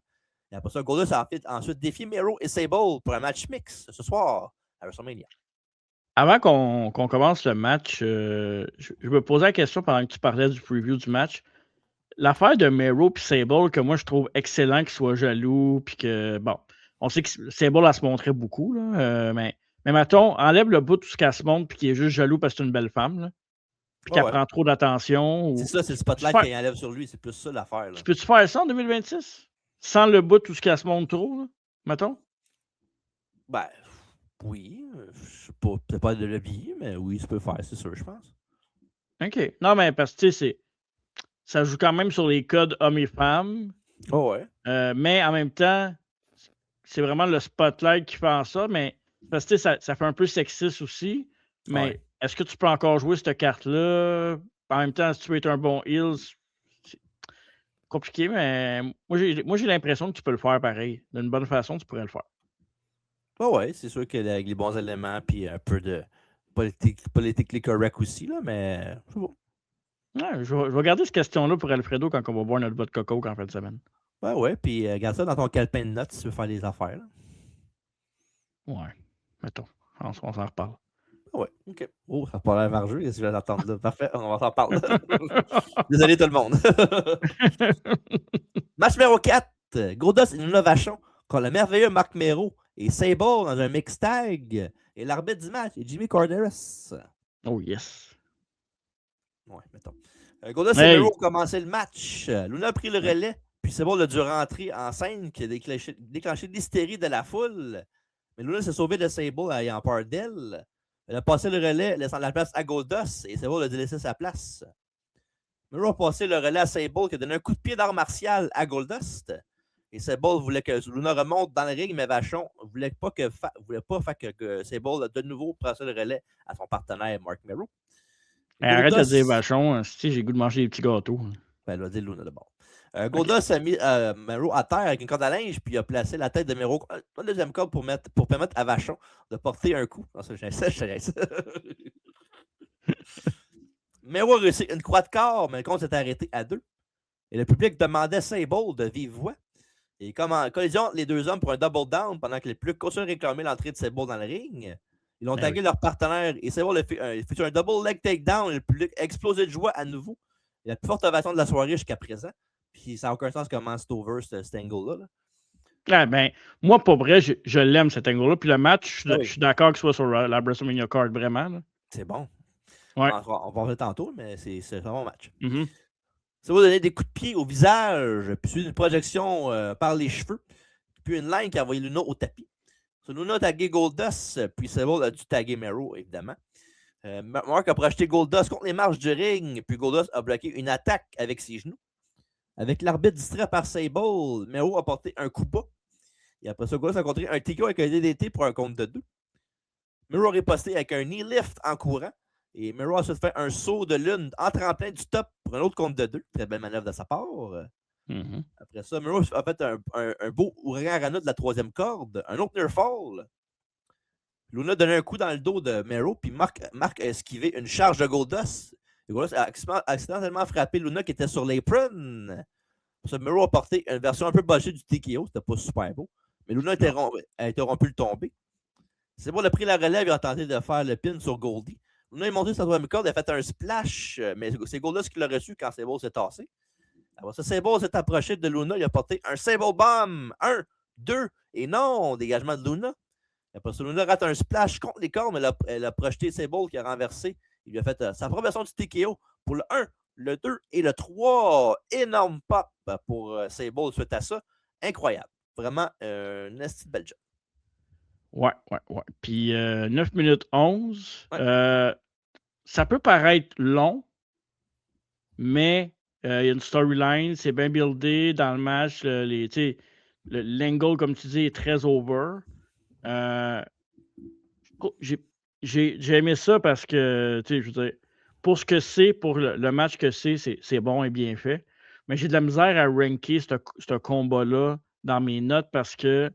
Et après ça, Goldust a ensuite défié Mero et Sable pour un match mix ce soir à WrestleMania. Avant qu'on commence le match, je me posais la question pendant que tu parlais du preview du match. L'affaire de Mero et Sable, que moi je trouve excellent qu'il soit jaloux, puis que, bon, on sait que Sable, elle se montrait beaucoup, là, mais mettons, enlève le bout de tout ce qu'elle se montre, puis qu'il est juste jaloux parce que c'est une belle femme, là, puis qu'elle prend trop d'attention. C'est ça, c'est le spotlight qu'il enlève sur lui, c'est plus ça l'affaire. Là. Peux-tu faire ça en 2026? Sans le bout de tout ce qu'elle se montre trop, là, mettons? Ben, oui, je sais pas, peut-être pas de l'habiller, mais oui, ça peut faire, c'est sûr, je pense. OK. Non, mais parce que, tu sais, ça joue quand même sur les codes hommes et femmes. Oh ouais. Mais en même temps, c'est vraiment le spotlight qui fait en ça. Mais Parce que ça fait un peu sexiste aussi, mais est-ce que tu peux encore jouer cette carte-là? En même temps, si tu veux être un bon heal, c'est compliqué, mais moi j'ai l'impression que tu peux le faire pareil. D'une bonne façon, tu pourrais le faire. Ouais, c'est sûr qu'avec les bons éléments puis un peu de politically correct aussi, là, mais c'est bon. Ouais, je vais garder cette question-là pour Alfredo quand on va boire notre boîte de coco en fin de semaine. Ouais, puis garde ça dans ton calepin de notes si tu veux faire des affaires. Là. Ouais, mettons. On s'en reparle. Ouais, ok. Oh, ça paraît margeux, qu'est-ce que je vais attendre là? Parfait, on va s'en parler. Désolé tout le monde. Match numéro 4. Goldust et Luna Vachon contre le merveilleux Marc Mero et Sable dans un mix tag. Et l'arbitre du match est Jimmy Corderas. Oh yes. Ouais, mettons. Goldust et Mero ont commencé le match. Luna a pris le relais, puis Sable a dû rentrer en scène qui a déclenché l'hystérie de la foule. Mais Luna s'est sauvée de Sable ayant peur d'elle. Elle a passé le relais, laissant la place à Goldust et Sable a délaissé sa place. Mero a passé le relais à Sable qui a donné un coup de pied d'art martial à Goldust. Et Sable voulait que Luna remonte dans le ring, mais Vachon ne voulait pas faire que Sable de nouveau passe le relais à son partenaire Marc Mero. Arrête de dire Vachon, si j'ai le goût de manger des petits gâteaux. Ben, elle va dire Luna d'abord. Goldust a mis Mero à terre avec une corde à linge, puis il a placé la tête de Mero dans la deuxième corde pour permettre à Vachon de porter un coup. Non, ça, Mero a réussi une croix de corps, mais le compte s'est arrêté à 2. Et le public demandait Sable de vive voix. Et comme en collision les deux hommes pour un double down, pendant que les plus continuent de réclamer l'entrée de Sable dans le ring, ils ont tagué leur partenaire et Sable a fait un double leg takedown et le public a explosé de joie à nouveau. Il y a la plus forte ovation de la soirée jusqu'à présent. Puis ça n'a aucun sens comment c'est over cet angle-là. Ah, ben, moi, pour vrai, je l'aime cet angle-là. Puis le match, je suis d'accord que ce soit sur la WrestleMania card, vraiment. Là. C'est bon. Ouais. On va en parler tantôt, mais c'est un bon match. Mm-hmm. Ça va donner des coups de pied au visage, puis suivre une projection par les cheveux, puis une ligne qui a envoyé Luna au tapis. So, Luna a tagué Goldust, puis Sable a dû taguer Mero, évidemment. Mark a projeté Goldust contre les marches du ring, puis Goldust a bloqué une attaque avec ses genoux. Avec l'arbitre distrait par Sable, Mero a porté un coup bas. Et après ça, Goldust a contré un TKO avec un DDT pour un compte de 2. Mero a riposté avec un knee lift en courant. Et Mero a ensuite fait un saut de lune en tremplin du top pour un autre compte de 2. Très belle manœuvre de sa part. Mm-hmm. Après ça, Mero a fait un beau ouragan Rana de la troisième corde. Un autre near fall. Luna a donné un coup dans le dos de Mero, puis Mark a esquivé une charge de Goldust. Et Goldust a accidentellement frappé Luna qui était sur l'apron. Mero a porté une version un peu botchée du TKO. C'était pas super beau. Mais Luna a interrompu le tombé. C'est bon, il a pris la relève et a tenté de faire le pin sur Goldie. Luna est monté sur sa troisième corde, il a fait un splash, mais c'est Goldust qui l'a reçu quand Sable s'est tassé. Alors ça, Sable s'est approché de Luna, il a porté un Sable Bomb. 1, 2, et non, dégagement de Luna. Après ça, Luna rate un splash contre les cordes, mais elle a projeté Sable qui a renversé. Il lui a fait sa première version du TKO pour le 1, le 2 et le 3. Énorme pop pour Sable suite à ça. Incroyable. Vraiment, une petite belle job. Ouais. Puis 9 minutes 11. Ouais. Ça peut paraître long, mais il y a une storyline, c'est bien buildé dans le match. L'angle, comme tu dis, est très over. J'ai aimé ça parce que, je veux dire, pour ce que c'est, pour le match que c'est bon et bien fait. Mais j'ai de la misère à ranker ce combat-là dans mes notes parce que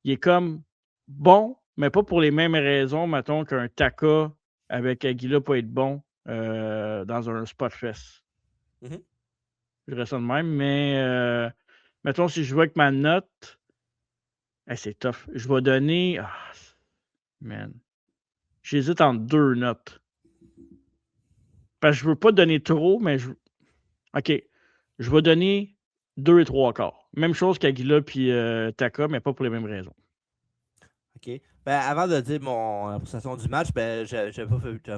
il est comme bon, mais pas pour les mêmes raisons, mettons, qu'un Taka avec Aguila peut être bon dans un spot fest. Mm-hmm. Je dirais ça de même, mais mettons, si je vois avec ma note, c'est tough. Je vais donner. Man. J'hésite entre 2 notes. Parce que je veux pas donner trop, mais OK. Je vais donner 2 et 3 quarts. Même chose qu'Aguila puis Taka, mais pas pour les mêmes raisons. OK. Ben, avant de dire mon appréciation du match, ben, j'avais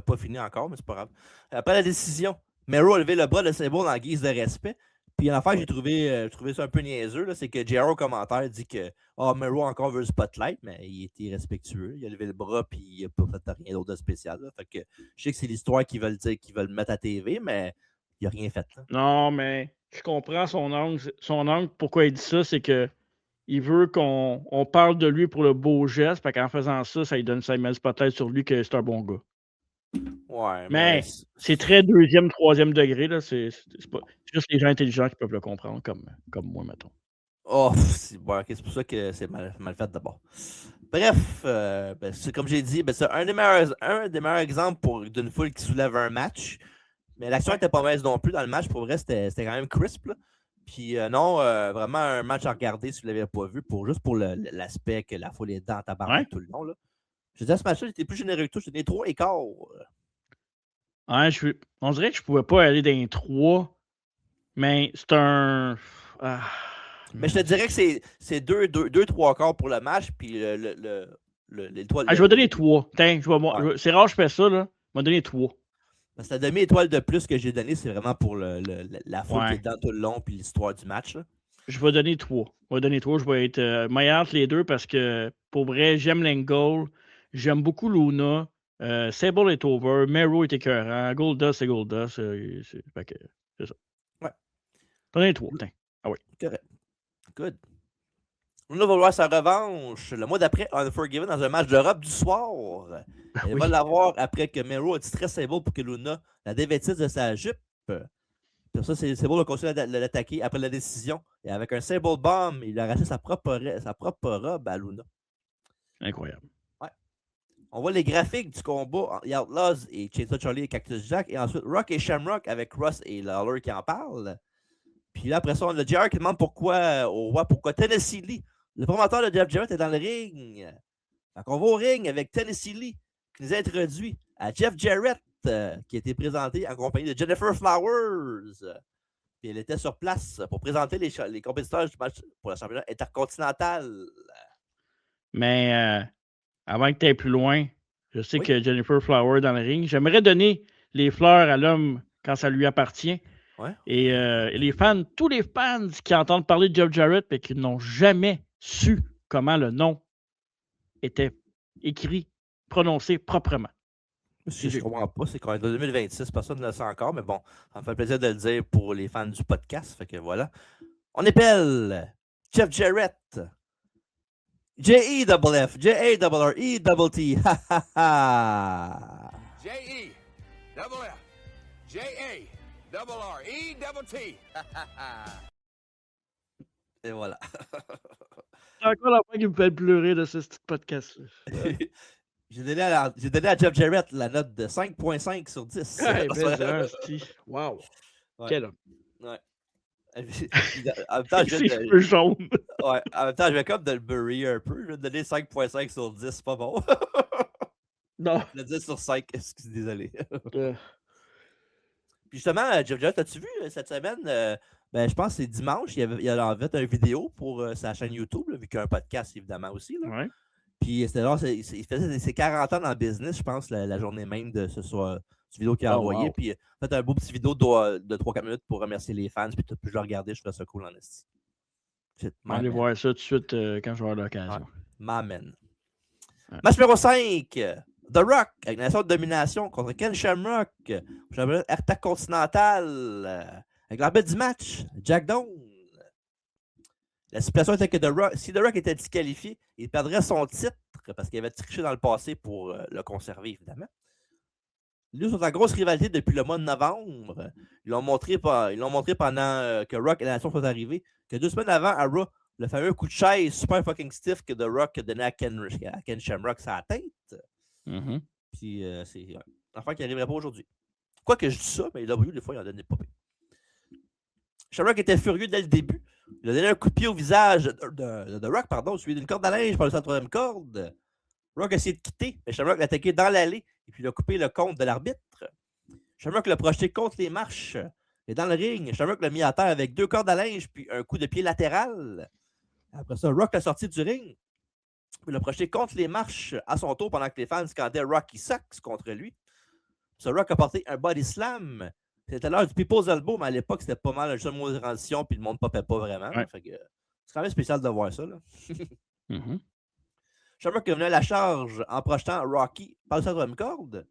pas fini encore, mais c'est pas grave. Après la décision, Mero a levé le bras de Sable en guise de respect. Puis en affaire, j'ai trouvé ça un peu niaiseux. C'est que JR au commentaire dit que Mero encore veut le spotlight, mais il était irrespectueux. Il a levé le bras puis il n'a pas fait rien d'autre de spécial. Là. Fait que je sais que c'est l'histoire qu'ils veulent dire qu'ils veulent mettre à TV, mais il n'a rien fait. Là. Non, mais je comprends son angle. Son angle, pourquoi il dit ça, c'est que il veut qu'on parle de lui pour le beau geste, parce qu'en faisant ça, ça lui met le spotlight sur lui que c'est un bon gars. Ouais, mais c'est très deuxième, troisième degré, là. C'est juste les gens intelligents qui peuvent le comprendre, comme moi, mettons. Oh, c'est pour ça que c'est mal fait d'abord. Bref, c'est comme j'ai dit, c'est un des meilleurs exemples d'une foule qui soulève un match. Mais l'action n'était pas mauvaise non plus dans le match. Pour vrai, c'était quand même crisp. Là. Puis non, vraiment un match à regarder si vous ne l'avez pas vu, juste pour l'aspect que la foule est dans ta barre tout le long. Là. Je disais, ce match-là, j'étais plus généreux que tout. J'étais 3 écarts. Ouais, on dirait que je pouvais pas aller dans les 3, mais c'est un... Mais je te dirais que c'est 2-3 quarts pour le match, puis l'étoile. Je vais donner 3. C'est rare que je fais ça, là. Je vais donner 3. Parce que la demi-étoile de plus que j'ai donnée, c'est vraiment pour la foule qui est dans tout le long, puis l'histoire du match. Là. Je vais donner 3. Je vais être meilleur entre les deux parce que, pour vrai, j'aime l'angle. J'aime beaucoup Luna. Sable est over. Mero est écœurant. Goldust, c'est Goldust. C'est ça. Ouais. Donnez 3. Ah oui. Correct. Good. Luna va voir sa revanche le mois d'après Unforgiven dans un match d'Europe du soir. Elle va l'avoir après que Mero a dit très Sable pour que Luna la dévêtisse de sa jupe. Pour ça, Sable a continué à l'attaquer après la décision. Et avec un Sable Bomb, il a arraché sa propre robe à Luna. Incroyable. Ouais. On voit les graphiques du combat entre Outlaws et Chainsaw Charlie et Cactus Jack. Et ensuite, Rock et Shamrock avec Ross et Lawler qui en parlent. Puis là, après ça, on a le JR qui demande pourquoi Tennessee Lee, le promoteur de Jeff Jarrett, est dans le ring. Donc, on va au ring avec Tennessee Lee qui nous a introduit à Jeff Jarrett, qui a été présenté en compagnie de Jennifer Flowers. Puis elle était sur place pour présenter les compétiteurs du match pour le championnat intercontinental. Mais avant que tu ailles plus loin, je sais que Jennifer Flowers dans le ring, j'aimerais donner les fleurs à l'homme quand ça lui appartient. Ouais. Et tous les fans qui entendent parler de Jeff Jarrett et qui n'ont jamais su comment le nom était écrit, prononcé proprement. Je ne comprends pas, c'est qu'en 2026, personne ne le sait encore, mais bon, ça me fait plaisir de le dire pour les fans du podcast. Fait que voilà. On appelle Jeff Jarrett. J-E-F-F, J-A-R-R-E-T-T. Ha ha ha. J-E-F-F, J-A-R-R-E-T-T. Et voilà. C'est encore la fois qui me fait pleurer de ce podcast. J'ai donné à Jeff Jarrett la note de 5.5 sur 10. Wow. Ouais. Quel homme. Ouais. En même temps, je vais comme de le bury un peu. Je vais te donner 5.5 sur 10, c'est pas bon. Non. Je vais le dire sur 5, désolé. Puis justement, Jeff Jarrett, as-tu vu cette semaine? Je pense que c'est dimanche, il a en fait une vidéo pour sa chaîne YouTube, là, vu qu'il y a un podcast évidemment aussi. Là. Ouais. Puis il faisait ses 40 ans dans le business, je pense, la journée même de ce soir. Vidéo qu'il a envoyé, puis il a fait un beau petit vidéo de 3-4 minutes pour remercier les fans, puis je l'ai regardé, je trouvais ça cool en esti. Allez voir ça tout de suite quand je vais avoir l'occasion. Ouais. M'amène. Ouais. Match numéro 5, The Rock, avec une nation de domination contre Ken Shamrock, championnat intercontinental, avec l'arbitre du match, Jack Doan. La situation était que si The Rock était disqualifié, il perdrait son titre, parce qu'il avait triché dans le passé pour le conserver, évidemment. Ils sont en grosse rivalité depuis le mois de novembre. Ils l'ont montré pendant que Rock et la nation sont arrivés. Que 2 semaines avant, à Raw, le fameux coup de chaise super fucking stiff que The Rock a donné à Ken Shamrock sur la tête. Mm-hmm. Puis c'est une affaire qui n'arriverait pas aujourd'hui. Quoi que je dis ça, mais W, des fois, il en donne des popées. Shamrock était furieux dès le début. Il a donné un coup de pied au visage de The Rock, suivi d'une corde à linge par le 103e corde. Rock a essayé de quitter, mais Shamrock l'a attaqué dans l'allée et puis il a coupé le compte de l'arbitre. Shamrock l'a projeté contre les marches. Et dans le ring, Shamrock l'a mis à terre avec 2 cordes à linge puis un coup de pied latéral. Après ça, Rock l'a sorti du ring. Il l'a projeté contre les marches à son tour pendant que les fans scandaient Rocky Sucks contre lui. Ce Rock a porté un body slam. C'était l'heure du People's Elbow, mais à l'époque, c'était pas mal un jeu de mots de transition puis le monde ne popait pas vraiment. Ouais. Fait que, c'est quand même spécial de voir ça. Là. Mm-hmm. Shamrock est venu à la charge en projetant Rocky par le 103e corde.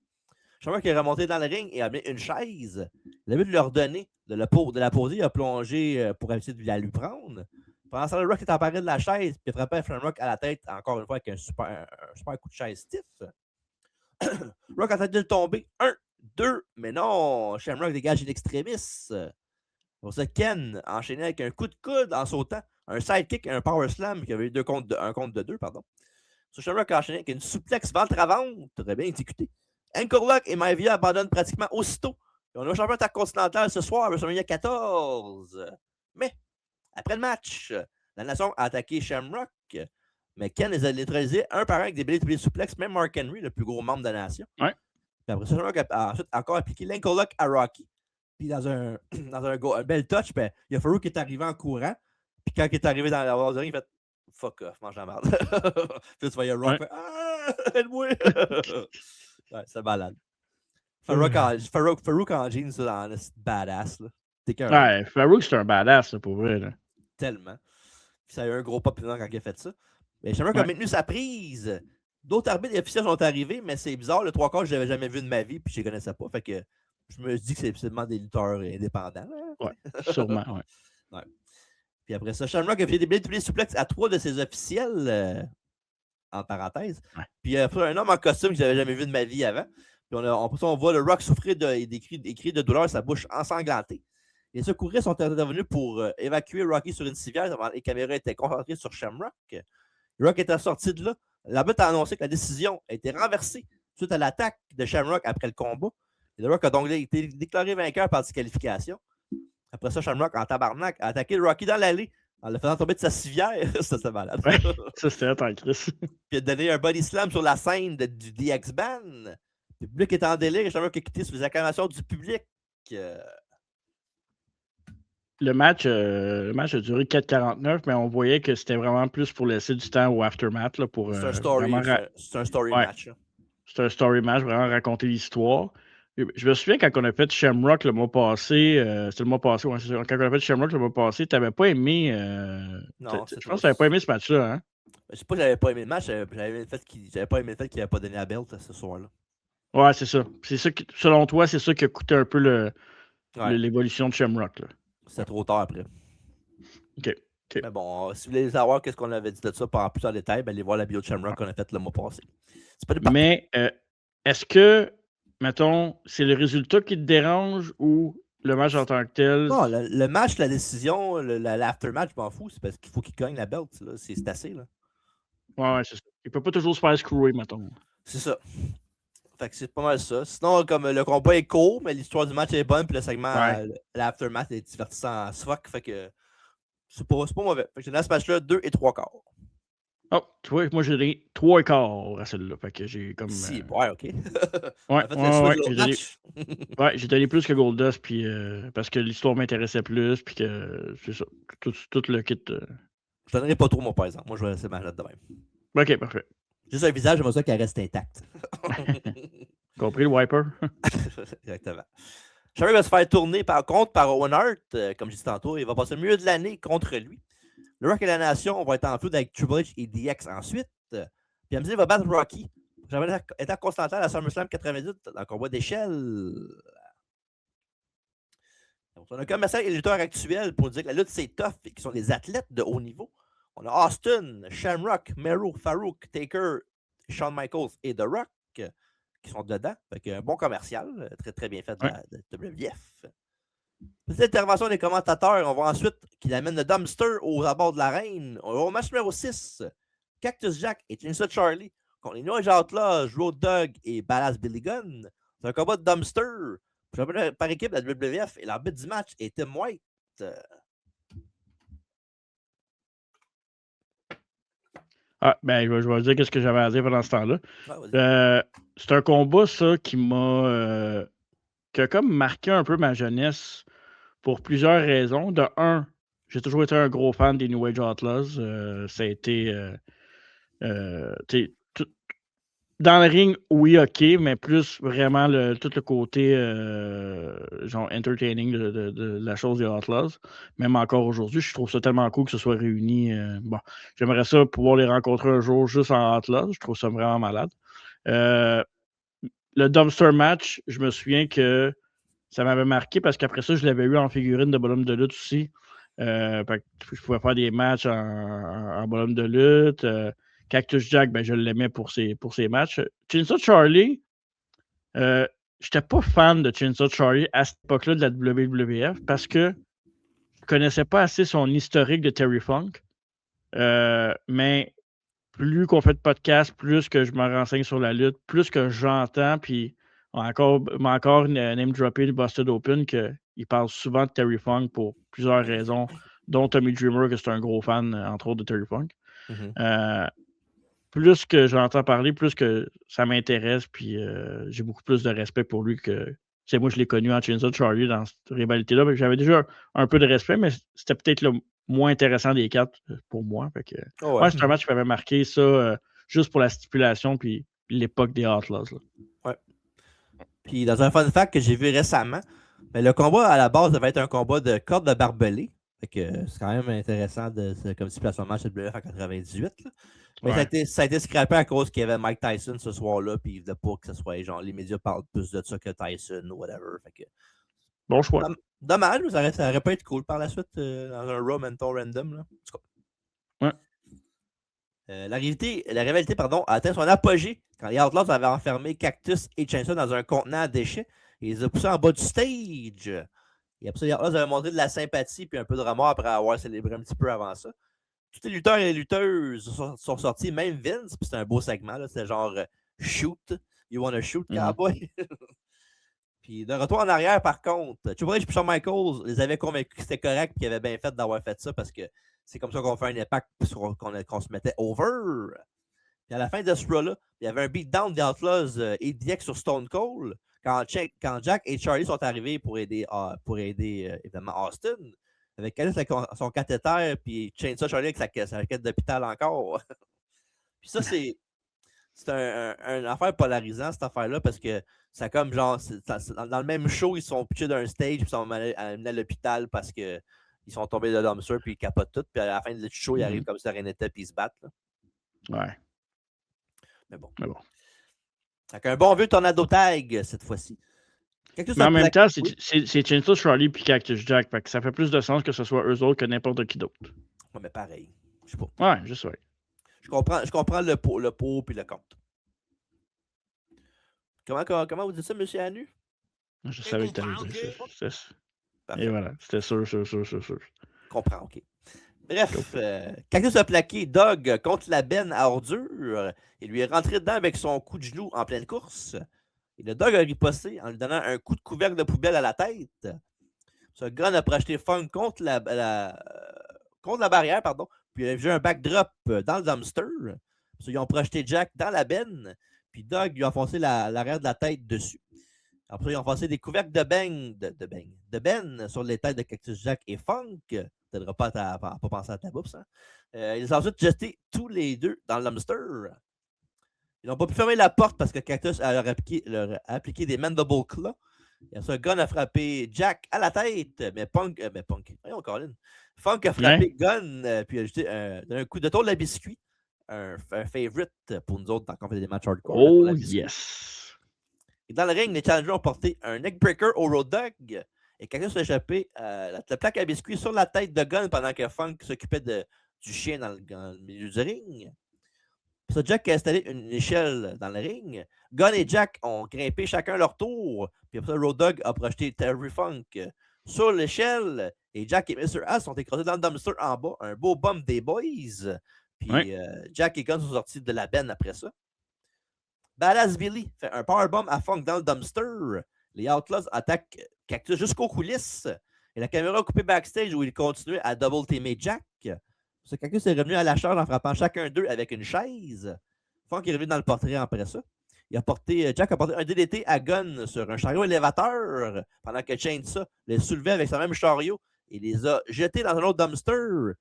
Shamrock est remonté dans le ring et a mis une chaise. Il a vu de leur donner, de la poser, il a plongé pour essayer de la lui prendre. Pendant ça, le Rock est emparé de la chaise, puis il frappait Shamrock à la tête, encore une fois, avec un super coup de chaise stiff. Rock a tenté de le tomber. 1, 2, mais non, Shamrock dégage une extrémiste. Pour ça, Ken enchaîné avec un coup de coude en sautant, un sidekick et un power slam qui avait eu un compte de 2, pardon. Sur Shamrock a enchaîné avec une souplex ventre à ventre, très bien exécuté. Ankle lock et Maivia abandonnent pratiquement aussitôt. Et on a un champion intercontinental ce soir à WrestleMania 14. Mais, après le match, la nation a attaqué Shamrock, mais Ken les a neutralisés un par un avec des billets souplex, même Mark Henry, le plus gros membre de la nation. Ouais. Puis après ça, Shamrock a ensuite encore appliqué l'ankle lock à Rocky. Puis dans un bel touch, ben, il y a Farouk qui est arrivé en courant. Puis quand il est arrivé dans la base de ring, il fait fuck off, mange la merde. Puis tu voyais Rock faire ah, aide-moi. Ouais, c'est malade. Farouk en jeans, c'est badass. Là. Ouais, Farouk, c'est un badass, là, pour vrai. Là. Tellement. Puis ça a eu un gros pop quand il a fait ça. Mais Shamrock a maintenu sa prise. D'autres arbitres et officiels sont arrivés, mais c'est bizarre. Le 3/4, je ne l'avais jamais vu de ma vie, puis je ne les connaissais pas. Fait que je me dis que c'est absolument des lutteurs indépendants. Hein? Ouais, sûrement, ouais. Puis après ça, Shamrock a fait des billets souplex à 3 de ses officiels, en parenthèse. Ouais. Puis après, un homme en costume que je n'avais jamais vu de ma vie avant. Puis on voit le Rock souffrir des cris de douleur, sa bouche ensanglantée. Les secouristes sont intervenus pour évacuer Rocky sur une civière. Les caméras étaient concentrées sur Shamrock. Rock était sorti de là. L'arbitre a annoncé que la décision a été renversée suite à l'attaque de Shamrock après le combat. Et le Rock a donc été déclaré vainqueur par disqualification. Après ça, Shamrock, en tabarnak, a attaqué Rocky dans l'allée en le faisant tomber de sa civière. Ça, c'était malade. Ouais, ça, c'était un Chris. Puis il a donné un body slam sur la scène du DX Band. Le public était en délire et Shamrock a quitté sous les acclamations du public. Le match a duré 4,49, mais on voyait que c'était vraiment plus pour laisser du temps au aftermath. Là, pour, c'est un story, match. C'est un story match, vraiment raconter l'histoire. Je me souviens quand on a fait Shamrock le mois passé, c'était le mois passé, ouais, quand on a fait Shamrock le mois passé, tu n'avais pas aimé. Non, je pense que tu n'avais pas aimé ce match-là. Hein? Je sais pas que j'avais pas aimé le match, j'avais pas aimé le fait qu'il n'avait pas donné la belt ce soir-là. Ouais, c'est ça. C'est ça qui, selon toi, c'est ça qui a coûté un peu l'évolution de Shamrock. Là. C'était trop tard après. OK. Mais bon, si vous voulez savoir qu'est-ce qu'on avait dit de ça par plus en détail, ben allez voir la bio de Shamrock qu'on a faite le mois passé. Mais est-ce que, mettons, c'est le résultat qui te dérange ou le match en tant que tel? Non, le match, la décision, l'aftermatch, je m'en fous. C'est parce qu'il faut qu'il gagne la belt. Là. C'est assez. Là. Ouais, c'est ça. Il peut pas toujours se faire screwer, mettons. C'est ça. Fait que c'est pas mal ça. Sinon, comme le combat est court, mais l'histoire du match est bonne, puis le segment, l'aftermath est divertissant à fuck. Fait que c'est pas mauvais. Fait que j'ai donné à ce match-là 2 et 3/4. Oh, tu vois, moi j'ai donné 3/4 à celle-là. Fait que j'ai comme. Si, ouais, ok. J'ai donné plus que Goldust, puis parce que l'histoire m'intéressait plus, puis que c'est ça. Tout le kit. Je donnerai pas trop, moi, par exemple. Moi, je vais laisser ma note de même. Ok, parfait. Juste un visage, j'aimerais ça qu'elle reste intacte. Compris le wiper? Exactement. Shamrock va se faire tourner par Owen Hart, comme je disais tantôt. Il va passer le milieu de l'année contre lui. Le Rock et la Nation vont être en feud avec Triple H et DX ensuite. Puis MZ va battre Rocky. J'avais été Constantin à SummerSlam 98 dans le combat d'échelle. On a commencé avec les lutteurs actuels pour dire que la lutte c'est tough et qu'ils sont des athlètes de haut niveau. On a Austin, Shamrock, Mero, Farouk, Taker, Shawn Michaels et The Rock qui sont dedans. Fait qu'un bon commercial, très très bien fait de WWF. Petite intervention des commentateurs. On voit ensuite qu'il amène le dumpster aux abords de l'arène. On va au match numéro 6. Cactus Jack et Chainsaw Charlie contre les New Age Outlaws, Road Dogg et Badass Billy Gunn. C'est un combat de dumpster par équipe de la WWF et l'arbitre du match est Tim White. Ben, je vais dire ce que j'avais à dire pendant ce temps-là. C'est un combat, ça, qui a comme marqué un peu ma jeunesse pour plusieurs raisons. De un, j'ai toujours été un gros fan des New Age Outlaws. Ça a été... dans le ring, oui, ok, mais plus vraiment tout le côté genre entertaining de la chose des Outlaws. Même encore aujourd'hui, je trouve ça tellement cool que ce soit réuni. Bon, j'aimerais ça pouvoir les rencontrer un jour juste en Outlaws. Je trouve ça vraiment malade. Le dumpster match, je me souviens que ça m'avait marqué parce qu'après ça, je l'avais eu en figurine de bonhomme de lutte aussi. Je pouvais faire des matchs en bonhomme de lutte. Cactus Jack, je l'aimais pour ses matchs. Chainsaw Charlie, j'étais pas fan de Chainsaw Charlie à cette époque-là de la WWF parce que je connaissais pas assez son historique de Terry Funk. Mais plus qu'on fait de podcasts, plus que je me renseigne sur la lutte, plus que j'entends, puis m'a encore name-droppé le Busted Open qu'il parle souvent de Terry Funk pour plusieurs raisons, dont Tommy Dreamer, que c'est un gros fan, entre autres, de Terry Funk. Plus que j'entends parler, plus que ça m'intéresse, puis j'ai beaucoup plus de respect pour lui que... Moi, je l'ai connu en Chainsaw Charlie dans cette rivalité-là. J'avais déjà un peu de respect, mais c'était peut-être le moins intéressant des 4 pour moi. C'est un match qui m'avait marqué ça juste pour la stipulation puis l'époque des Outlaws. Là. Ouais. Puis dans un fun fact que j'ai vu récemment, le combat à la base devait être un combat de corde de barbelé. Fait que c'est quand même intéressant comme stipulation de match de WF en 98. Là. Mais ça a été scrappé à cause qu'il y avait Mike Tyson ce soir-là, puis il ne voulait pas que ce soit genre les médias parlent plus de ça que Tyson ou whatever. Fait que, bon choix. Dommage, mais ça aurait pas été cool par la suite dans un Raw Mental Random. Là. Ouais. La rivalité a atteint son apogée quand les Outlaws avaient enfermé Cactus et Chainsaw dans un contenant à déchets et les a poussés en bas du stage. Et après ça, les Outlaws avaient montré de la sympathie puis un peu de remords après avoir célébré un petit peu avant ça. Tous les lutteurs et les lutteuses sont sortis, même Vince, puis c'était un beau segment, c'était genre shoot, you wanna shoot, cowboy? Puis de retour en arrière, par contre, Triple H et Shawn Michaels les avaient convaincus que c'était correct et qu'ils avaient bien fait d'avoir fait ça parce que c'est comme ça qu'on fait un impact qu'on se mettait over. Puis à la fin de ce Raw-là, il y avait un beatdown des Outlaws et DX sur Stone Cold quand Jack et Charlie sont arrivés pour aider évidemment Austin. Avec Callis avec son cathéter, puis Chainsaw Charlie avec sa quête d'hôpital encore. Puis ça, c'est une affaire polarisante, cette affaire-là, parce que c'est comme genre, dans le même show, ils sont pitchés d'un stage, puis ils sont amenés à l'hôpital parce qu'ils sont tombés de dumpster, puis ils capotent tout, puis à la fin du show, ils arrivent comme si rien n'était, puis ils se battent. Là. Ouais. Mais bon. Avec un bon vieux tornado tag, cette fois-ci. Mais en même temps, c'est Chainsaw Charlie puis Cactus Jack. Fait que ça fait plus de sens que ce soit eux autres que n'importe qui d'autre. Ouais, mais pareil. Je sais pas. Ouais, je sais. Je comprends le pour puis le contre. Comment vous dites ça, M. Anu? Je savais que tu allais dire ça. Et voilà, c'était sûr. Je comprends, OK. Bref, Cactus a plaqué Doug contre la benne à ordures. Il lui est rentré dedans avec son coup de genou en pleine course. Et le Doug a riposté en lui donnant un coup de couvercle de poubelle à la tête. Ce gun a projeté Funk contre la barrière, pardon. Puis il a vu un backdrop dans le dumpster. Ils ont projeté Jack dans la benne. Puis Doug lui a enfoncé l'arrière de la tête dessus. Après, ils ont enfoncé des couvercles de benne sur les têtes de Cactus Jack et Funk. T'aideras pas à pas penser à ta bouffe, ça. Ils ont ensuite jeté tous les deux dans le dumpster. Ils n'ont pas pu fermer la porte parce que Cactus leur a appliqué des mandible claws. Et ce gun a frappé Jack à la tête, mais voyons, Colin. Funk a frappé Gun, puis a jeté un coup de tour de la biscuit. Un favorite pour nous autres quand on fait des matchs hardcore. Oh, yes! Et dans le ring, les challengers ont porté un neckbreaker au Road Dogg. Et Cactus a échappé la plaque à biscuit sur la tête de Gun pendant que Funk s'occupait du chien dans le milieu du ring. Puis ça, Jack a installé une échelle dans le ring. Gun et Jack ont grimpé chacun leur tour. Puis après ça, Road Dogg a projeté Terry Funk sur l'échelle. Et Jack et Mr. Haas sont écrasés dans le dumpster en bas. Un beau bump des boys. Puis Jack et Gun sont sortis de la benne après ça. Badass Billy fait un powerbomb à Funk dans le dumpster. Les Outlaws attaquent Cactus jusqu'aux coulisses. Et la caméra a coupé backstage où il continuait à double-teamer Jack. Ce Cactus est revenu à la charge en frappant chacun d'eux avec une chaise. Funk est revenu dans le portrait après ça. Jack a porté un DDT à Gun sur un chariot élévateur pendant que Chainsaw les soulevait avec son même chariot et les a jetés dans un autre dumpster.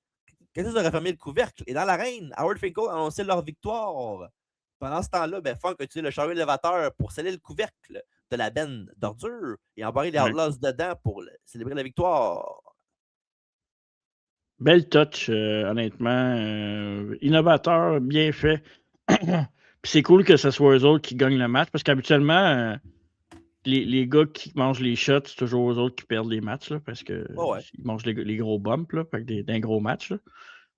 Cactus a refermé le couvercle et dans l'arène, Howard Finkel a annoncé leur victoire. Pendant ce temps-là, Funk a utilisé le chariot élévateur pour sceller le couvercle de la benne d'ordures et embarrer les Outlaws dedans pour célébrer la victoire. Belle touch, honnêtement. Innovateur, bien fait. Puis c'est cool que ce soit eux autres qui gagnent le match parce qu'habituellement, les gars qui mangent les shots, c'est toujours eux autres qui perdent les matchs, là, parce qu'ils mangent les gros bumps, là, d'un gros match. Là.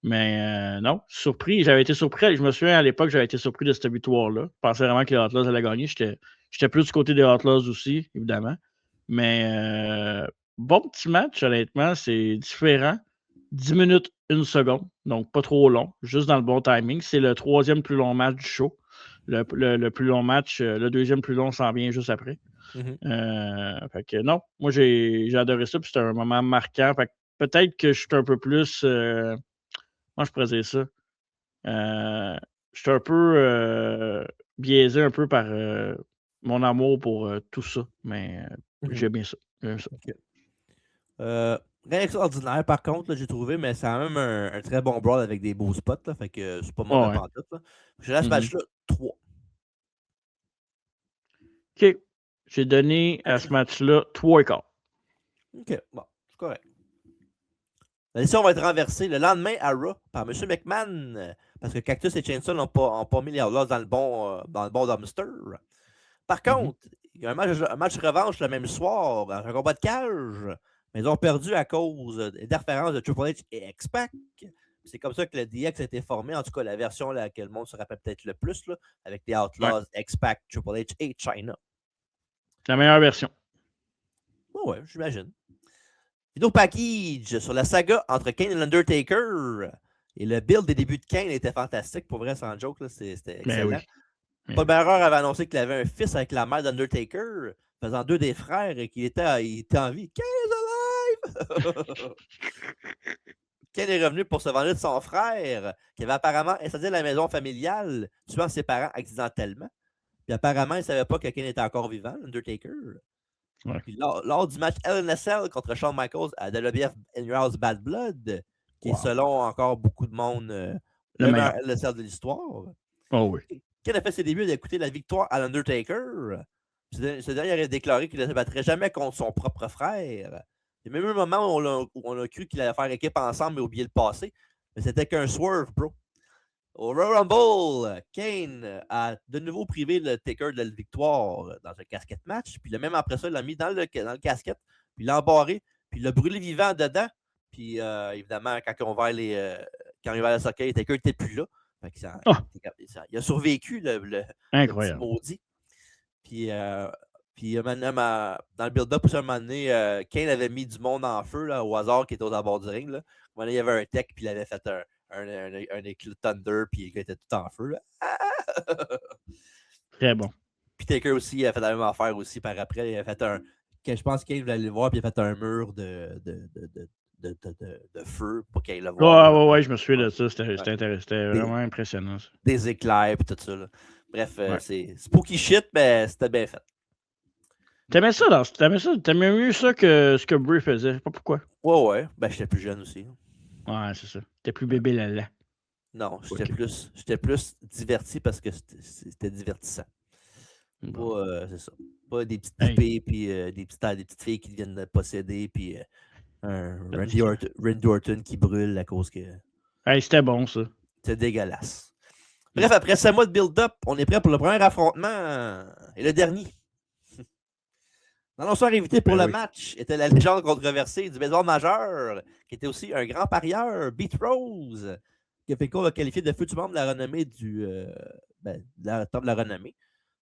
Mais non, surpris. J'avais été surpris. Je me souviens à l'époque, j'avais été surpris de cette victoire-là. Je pensais vraiment que les Outlaws allaient gagner. J'étais plus du côté des Outlaws aussi, évidemment. Mais bon petit match, honnêtement. C'est différent. 10 minutes, 1 seconde. Donc, pas trop long. Juste dans le bon timing. C'est le 3e plus long match du show. Le plus long match, le 2e plus long s'en vient juste après. Fait que non, moi j'ai adoré ça. Puis c'était un moment marquant. Fait que peut-être que je suis un peu plus. Moi, je pourrais dire ça. Je suis un peu biaisé un peu par mon amour pour tout ça, mais j'aime bien ça. Okay. Rien extraordinaire, par contre, là, j'ai trouvé, mais c'est quand même un très bon brawl avec des beaux spots. Là, fait que c'est pas mauvais pantoute. J'ai laissé ce match-là 3. OK. J'ai donné à ce match-là 3,5. OK, bon, c'est correct. La décision va être renversée le lendemain à Raw par M. McMahon, parce que Cactus et Chainsaw n'ont pas mis les Outlaws dans le bon dumpster. Par contre, il y a un match revanche le même soir, un combat de cage, mais ils ont perdu à cause d'interférences de Triple H et X-Pac. C'est comme ça que le DX a été formé, en tout cas la version que le monde se rappelle peut-être le plus, là, avec les Outlaws, X-Pac, Triple H et Chyna. La meilleure version. Ouais, j'imagine. Vidéo package sur la saga entre Kane et l'Undertaker. Et le build des débuts de Kane était fantastique. Pour vrai, sans joke, c'était excellent. Paul Bearer avait annoncé qu'il avait un fils avec la mère d'Undertaker, faisant 2 des frères et qu'il était en vie. Kane is alive! Kane est revenu pour se venger de son frère, qui avait apparemment installé la maison familiale, tuant ses parents accidentellement. Puis apparemment, il ne savait pas que Kane était encore vivant, l'Undertaker. Ouais. Puis lors du match LNSL contre Shawn Michaels à WWF In-House Bad Blood, qui est selon encore beaucoup de monde le meilleur LNSL de l'histoire. Oh oui. Kane a fait ses débuts d'écouter la victoire à l'Undertaker. Ce dernier a déclaré qu'il ne se battrait jamais contre son propre frère. Il y a même un moment où on a cru qu'il allait faire équipe ensemble et oublier le passé. Mais c'était qu'un swerve, bro. Au Royal Rumble, Kane a de nouveau privé le Taker de la victoire dans un casquette match. Puis même après ça, il l'a mis dans le casquette, puis il l'a embarré, puis il l'a brûlé vivant dedans. Puis évidemment, quand il va à la soccer, Taker n'était plus là. Fait que il a survécu le petit maudit. Puis dans le build-up, à un moment donné, Kane avait mis du monde en feu là, au hasard qui était au bord du ring. Là. À un moment donné, il y avait un tech, puis il avait fait un éclat de Thunder, puis il était tout en feu. Là. Très bon. Puis Taker aussi, il a fait la même affaire aussi par après. Il a fait je pense qu'il voulait aller le voir, puis il a fait un mur de feu pour qu'il aille le voir. Ouais, je me souviens de ça. C'était intéressant. C'était vraiment impressionnant. Ça. Des éclairs, puis tout ça. Là. Bref, c'est spooky shit, mais c'était bien fait. T'aimais ça, t'aimais mieux ça que ce que Bray faisait. Je sais pas pourquoi. Ouais. Ben, j'étais plus jeune aussi. Ouais, c'est ça. T'es plus bébé là. Non, j'étais plus diverti parce que c'était divertissant. Bon. C'est ça. Pas des petites poupées, puis des petites filles qui viennent de posséder, puis Randy Orton qui brûle à cause que... Hey, c'était bon, ça. C'est dégueulasse. Bref, après 5 mois de build-up, on est prêt pour le premier affrontement et le dernier. L'annonceur invité pour le match était la légende controversée du baseball majeur, qui était aussi un grand parieur, Beat Rose, qui a fait le qualifié de futur membre de la renommée de la renommée.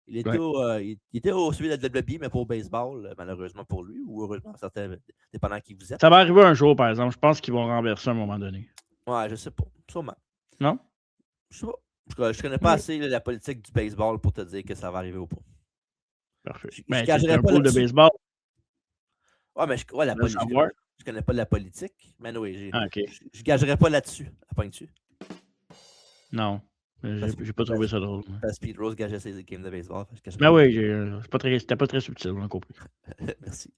Il était au suivi de la WWE, mais pas au baseball, malheureusement pour lui, ou heureusement, certains, dépendant qui vous êtes. Ça va arriver un jour, par exemple. Je pense qu'ils vont renverser à un moment donné. Ouais, je sais pas. Sûrement. Non? Je sais pas. Je connais pas assez la politique du baseball pour te dire que ça va arriver ou pas. Parfait. Mais c'est un pool de baseball. Ouais, mais la politique. Je connais pas la politique. Mais oui, je gagerais pas là-dessus. Apprends-tu? Non. J'ai pas trouvé ça drôle. Speed Rose gageait ses games de baseball. Mais oui, c'était pas très subtil, on a compris. Merci.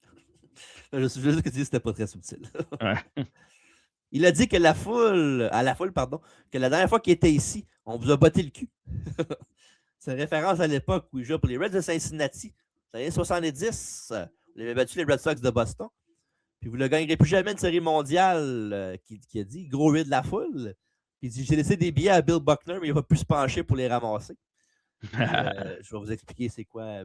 Je suis juste que tu dis que c'était pas très subtil. Ouais. Il a dit que la foule, que la dernière fois qu'il était ici, on vous a botté le cul. C'est une référence à l'époque où il jouait pour les Reds de Cincinnati. Dans les années 70, vous avez battu les Red Sox de Boston. Puis vous ne gagnerez plus jamais une série mondiale, qui a dit, gros huit de la foule. Puis il dit, j'ai laissé des billets à Bill Buckner, mais il ne va plus se pencher pour les ramasser. Je vais vous expliquer c'est quoi.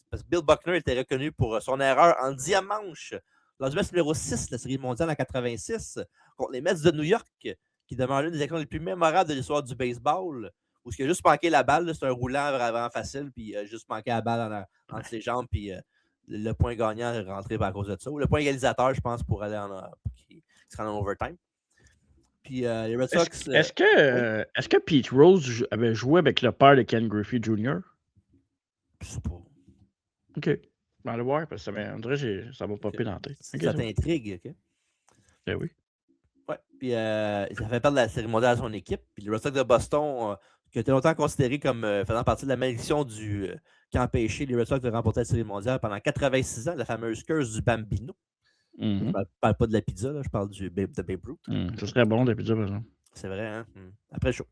Parce que Bill Buckner était reconnu pour son erreur en dimanche lors du match numéro 6 de la Série mondiale en 86 contre les Mets de New York, qui demeure l'une des actions les plus mémorables de l'histoire du baseball, où il a juste manqué la balle. C'est un roulant vraiment facile, puis il a juste manqué la balle entre ses jambes, puis le point gagnant est rentré à cause de ça. Ou le point égalisateur, je pense, pour aller pour qu'il se rende en overtime. Puis les Red Sox. Est-ce que Pete Rose avait joué avec le père de Ken Griffey Jr.? Je sais pas. OK. Je vais aller voir parce que on dirait que ça m'a popé dans la tête. Okay, ça t'intrigue, OK? Ben oui. Ouais. Puis ça fait perdre la Série mondiale à son équipe. Puis les Red Sox de Boston, qui a été longtemps considéré comme faisant partie de la malédiction qui a empêché les Red Sox de remporter la Série mondiale pendant 86 ans, la fameuse curse du Bambino. Je ne parle pas de la pizza, là, je parle de Babe Ruth. Ce serait bon, la pizza, par exemple. C'est vrai, hein? Après chaud.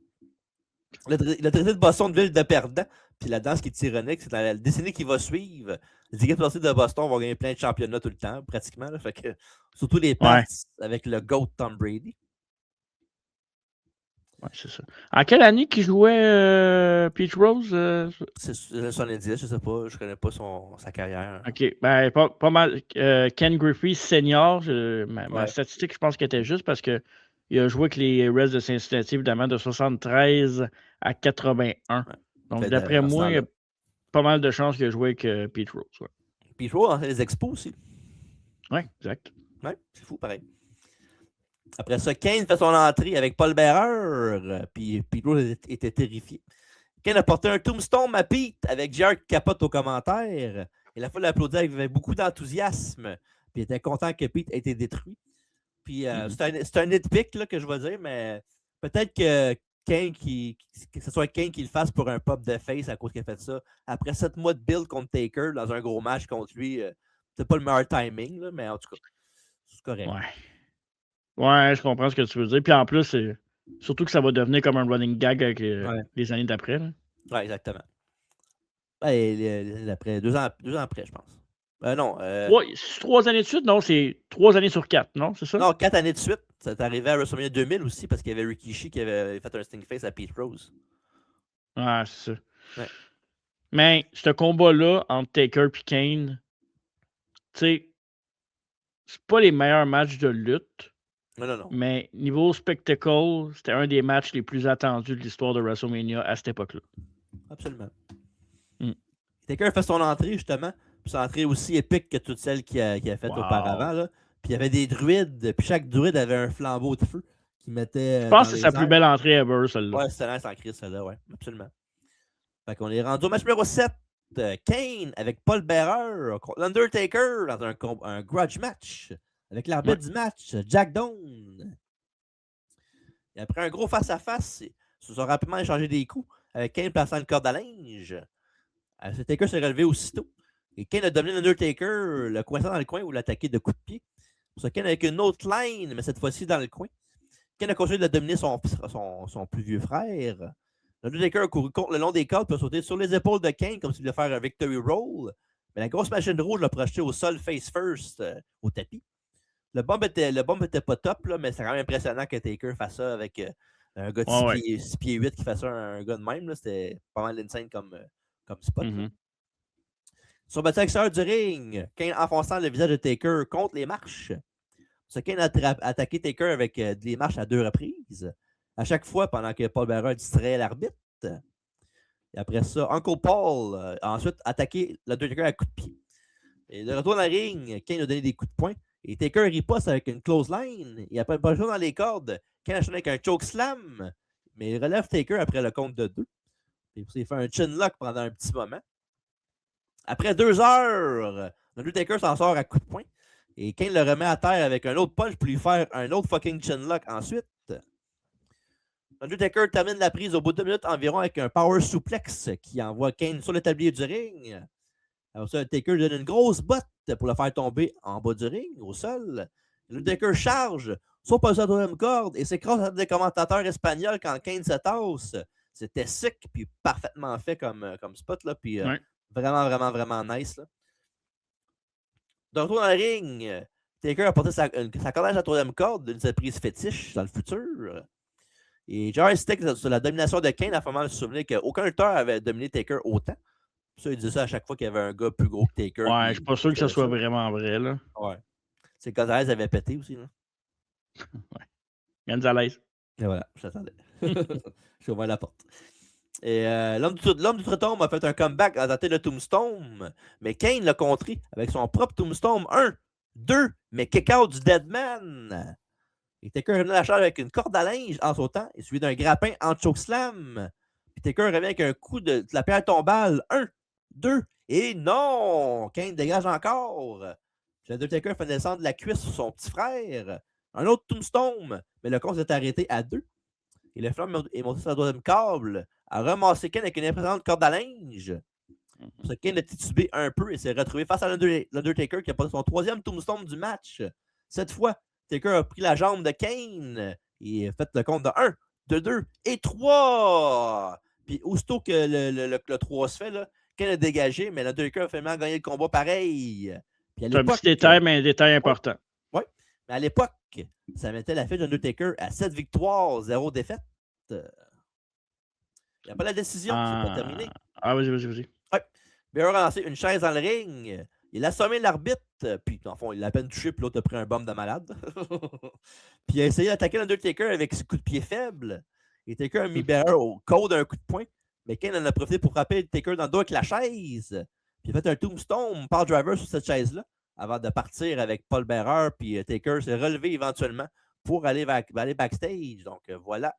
Il a traité de Boston de ville de perdant. Puis là-dedans, ce qui est ironique, c'est dans la décennie qui va suivre, les équipes de Boston vont gagner plein de championnats tout le temps, pratiquement. Là, fait que, surtout les Pats avec le GOAT Tom Brady. Ouais, c'est ça. En quelle année qu'il jouait Pete Rose? C'est 70, je sais pas. Je connais pas sa carrière. OK. Ben, pas mal. Ken Griffey Senior, ma statistique, je pense qu'elle était juste parce que il a joué avec les Reds de Cincinnati, évidemment, de 73 à 81. Ouais. Donc, d'après moi, il y a pas mal de chances qu'il a joué avec Pete Rose. Ouais. Pete Rose a fait les expos aussi. Oui, exact. Oui, c'est fou, pareil. Après ça, Kane fait son entrée avec Paul Bearer, puis Pete Rose était terrifié. Kane a porté un tombstone à Pete avec JR qui capote aux commentaires. Et la foule l'applaudit avec beaucoup d'enthousiasme. Puis il était content que Pete ait été détruit. Puis c'est un nitpick là, que je vais dire, mais peut-être que Kane que ce soit Kane qui le fasse pour un pop de face à cause qu'il a fait ça. Après 7 mois de build contre Taker dans un gros match contre lui, c'est pas le meilleur timing, là, mais en tout cas, c'est correct. Ouais, je comprends ce que tu veux dire. Puis en plus, c'est surtout que ça va devenir comme un running gag avec les années d'après. Oui, exactement. Après, 2 ans après, je pense. Non. Ouais, 3 années de suite, non, c'est 3 années sur 4, non? C'est ça? Non, 4 années de suite. Ça est arrivé à WrestleMania 2000 aussi parce qu'il y avait Rikishi qui avait fait un sting face à Pete Rose. Ah, c'est ça. Ouais. Mais ce combat-là entre Taker et Kane, tu sais, c'est pas les meilleurs matchs de lutte. Non. Mais niveau spectacle, c'était un des matchs les plus attendus de l'histoire de WrestleMania à cette époque-là. Absolument. Taker fait son entrée, justement. Puis son entrée aussi épique que toutes celles qu'il a faites auparavant. Là. Puis il y avait des druides. Puis chaque druide avait un flambeau de feu qui mettait. Je pense que c'est sa plus belle entrée ever, celle-là. Ouais, c'est en crise, celle-là, ouais. Absolument. Fait qu'on est rendu au match numéro 7. Kane avec Paul Bearer contre l'Undertaker dans un grudge match. Avec l'arbitre du match, Jack Doan. Et après un gros face-à-face, ils se sont rapidement échangé des coups, avec Kane plaçant une corde à linge. Taker s'est relevé aussitôt. Et Kane a dominé l'Undertaker, le coincant dans le coin ou l'attaqué de coups de pied. Pour ça, Kane avec une autre line, mais cette fois-ci dans le coin. Kane a continué de dominer son plus vieux frère. L'Undertaker a couru le long des cordes pour sauter sur les épaules de Kane comme s'il voulait faire un victory roll. Mais la grosse machine rouge l'a projeté au sol face first au tapis. Le bomb était pas top, là, mais c'est quand même impressionnant que Taker fasse ça avec un gars de 6 pieds 8 qui fait ça un gars de même. C'était pas mal insane comme spot. Sur le extérieur du ring, Kane enfonçant le visage de Taker contre les marches. Kane a attaqué Taker avec des marches à 2 reprises. À chaque fois, pendant que Paul Bearer distrayait l'arbitre. Et après ça, Uncle Paul a ensuite attaqué l'Undertaker à coups de pied. Et de retour dans le ring, Kane a donné des coups de poing. Et Taker riposte avec une close line. Il après pas le choix dans les cordes. Kane a enchaîné avec un choke slam. Mais il relève Taker après le compte de 2. Et puis il fait un chin lock pendant un petit moment. Après 2 heures, l'Undertaker s'en sort à coups de poing. Et Kane le remet à terre avec un autre punch pour lui faire un autre fucking chin lock ensuite. L'Undertaker termine la prise au bout de 2 minutes environ avec un power suplex qui envoie Kane sur le tablier du ring. Alors ça, Taker donne une grosse botte pour le faire tomber en bas du ring, au sol. L'Undertaker charge, saute par la deuxième corde et s'écrase des commentateurs espagnols quand Kane se tasse. C'était sick puis parfaitement fait comme spot. Là, puis, vraiment, vraiment, vraiment nice. Là. De retour dans le ring, Taker a porté sa corde à la troisième corde d'une de ses prises fétiche dans le futur. Et joystick sur la domination de Kane, a fait mal se souvenir qu'aucun lutteur avait dominé Taker autant. Ça, il disait ça à chaque fois qu'il y avait un gars plus gros que Taker. Ouais, je suis pas sûr que ça soit vraiment vrai, là. Ouais. C'est Gonzalez avait pété aussi, là. Ouais. Gonzalez. Et voilà, je t'attendais. Je ouvert la porte. Et l'homme du Tritombe a fait un comeback à tenter le Tombstone, mais Kane l'a contré avec son propre Tombstone. 1, 2, mais kick-out du Deadman. Et Taker revient à la charge avec une corde à linge en sautant et suivi d'un grappin en chokeslam. Puis Taker revient avec un coup de la pierre tombale. 1, 2, et non! Kane dégage encore. Le Undertaker fait descendre la cuisse sur son petit frère. Un autre Tombstone, mais le compte s'est arrêté à 2. Et le flamme est monté sur la deuxième câble, a ramassé Kane avec une impressionnante corde à linge. Pour ça, Kane a titubé un peu et s'est retrouvé face à l'Undertaker qui a passé son 3e Tombstone du match. Cette fois, Taker a pris la jambe de Kane et a fait le compte de 1, de 2 et 3. Puis aussitôt que le 3 se fait, là, Kane a dégagé, mais l'Undertaker a finalement gagné le combat pareil. C'est un petit détail, mais un détail important. Oui, mais à l'époque, ça mettait la fille d'Undertaker à 7 victoires, 0 défaites. Il n'y a pas la décision, c'est pas terminé. Ah, vas-y. Ouais. Bear a lancé une chaise dans le ring. Il a assommé l'arbitre, puis en fond, il l'a à peine touché, puis l'autre a pris un bombe de malade. Puis il a essayé d'attaquer l'Undertaker avec ses coups de pied faibles. Et Taker a mis Bear au code d'un coup de poing. Mais Kane en a profité pour frapper Taker dans le dos avec la chaise. Puis il a fait un tombstone Power Driver sur cette chaise-là avant de partir avec Paul Bearer. Puis Taker s'est relevé éventuellement pour aller backstage. Donc voilà,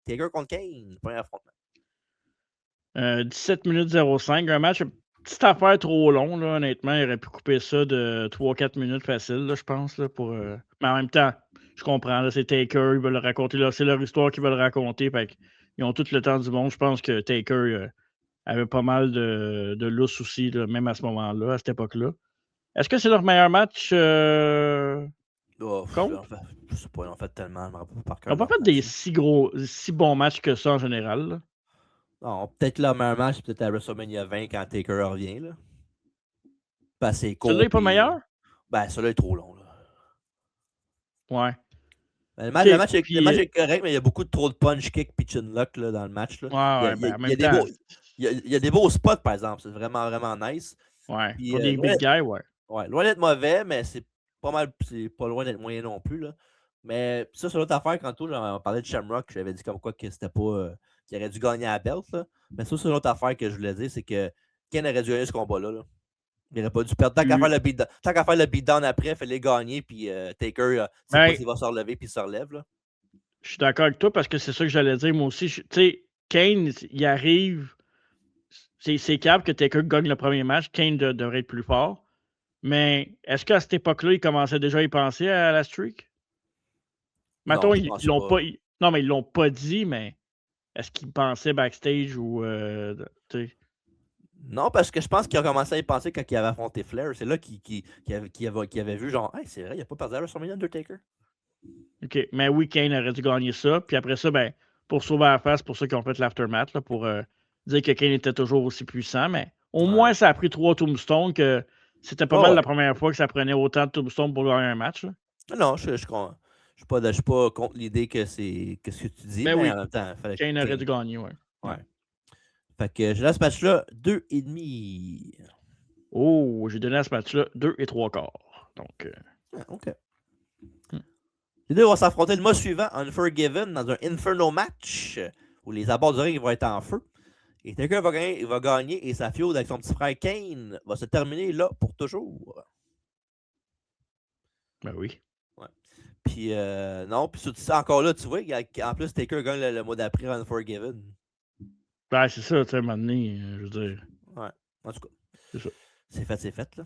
Taker contre Kane, premier affrontement. 17 minutes 05, un match, petite affaire trop long, là, honnêtement. Il aurait pu couper ça de 3-4 minutes facile, là, je pense. Là, pour, mais en même temps, je comprends, là, c'est Taker, ils veulent raconter, là, c'est leur histoire qu'ils veulent raconter. Ils ont tout le temps du monde. Je pense que Taker avait pas mal de lousse aussi, là, même à ce moment-là, à cette époque-là. Est-ce que c'est leur meilleur match contre? Je sais pas, ils ont fait tellement. Ils n'ont pas fait des si bons matchs que ça en général. Là. Non, peut-être le meilleur match, peut-être à WrestleMania 20 quand Taker revient. Là. Ben, c'est court. Celui-là n'est pas meilleur? Ben, celui-là est trop long. Là. Ouais. Ben, le match est correct, mais il y a beaucoup de trop de punch kick et chin lock là, dans le match. Là. Il y a des beaux spots, par exemple. C'est vraiment, vraiment nice. Ouais. Puis, pour des big guys, ouais. Ouais. Loin d'être mauvais, mais c'est pas loin d'être moyen non plus. Là. Mais ça, c'est l'autre affaire. Quand on parlait de Shamrock, j'avais dit comme quoi que c'était pas. Qu'il aurait dû gagner à la belt. Là. Mais ça, c'est l'autre affaire que je voulais dire, c'est que Ken aurait dû gagner ce combat-là. Là. Il n'aurait pas dû perdre. Tant qu'à faire le beatdown après, il fallait gagner. Puis Taker, c'est pas s'il va se relever puis il se relève. Là. Je suis d'accord avec toi parce que c'est ça que j'allais dire. Moi aussi, tu sais, Kane, il arrive. C'est capable que Taker gagne le premier match. Kane devrait être plus fort. Mais est-ce qu'à cette époque-là, il commençait déjà à y penser à la streak? Mettons, ils l'ont pas. Non, mais ils l'ont pas dit, mais est-ce qu'il pensait backstage ou. Non, parce que je pense qu'il a commencé à y penser quand il avait affronté Flair. C'est là qu'il avait vu genre, hey, c'est vrai, il n'a pas perdu à WrestleMania Undertaker. OK. Mais oui, Kane aurait dû gagner ça. Puis après ça, ben, pour sauver la face, pour ceux qui ont fait l'aftermath, là, pour dire que Kane était toujours aussi puissant. Mais au moins, ça a pris 3 tombstones que c'était pas mal la première fois que ça prenait autant de tombstones pour gagner un match. Là. Non, je suis pas contre l'idée que c'est ce que tu dis, mais oui. En même temps, Kane aurait dû gagner, ouais. Fait que j'ai donné à ce match-là 2,5. Oh, j'ai donné à ce match-là 2 3/4. Donc. OK. Les deux vont s'affronter le mois suivant, Unforgiven, dans un Inferno match où les abords du ring vont être en feu. Et Taker va gagner et sa feud avec son petit frère Kane va se terminer là pour toujours. Ben oui. Ouais. Puis, non, puis encore là, tu vois, en plus, Taker gagne le mois d'après Unforgiven. Ben, c'est ça, tu sais, à un moment donné, je veux dire. Ouais, en tout cas. C'est ça. C'est fait, là.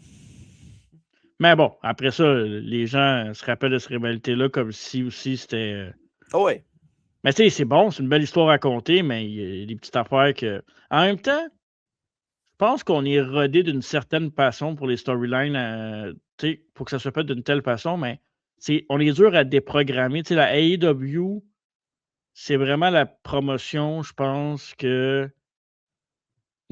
Mais bon, après ça, les gens se rappellent de cette rivalité-là comme si aussi c'était. Oh ouais. Mais tu sais, c'est bon, c'est une belle histoire à raconter, mais il y a des petites affaires que. En même temps, je pense qu'on est rodé d'une certaine façon pour les storylines. Tu sais, il faut que ça soit fait d'une telle façon, mais on est dur à déprogrammer. Tu sais, la AEW, c'est vraiment la promotion, je pense, que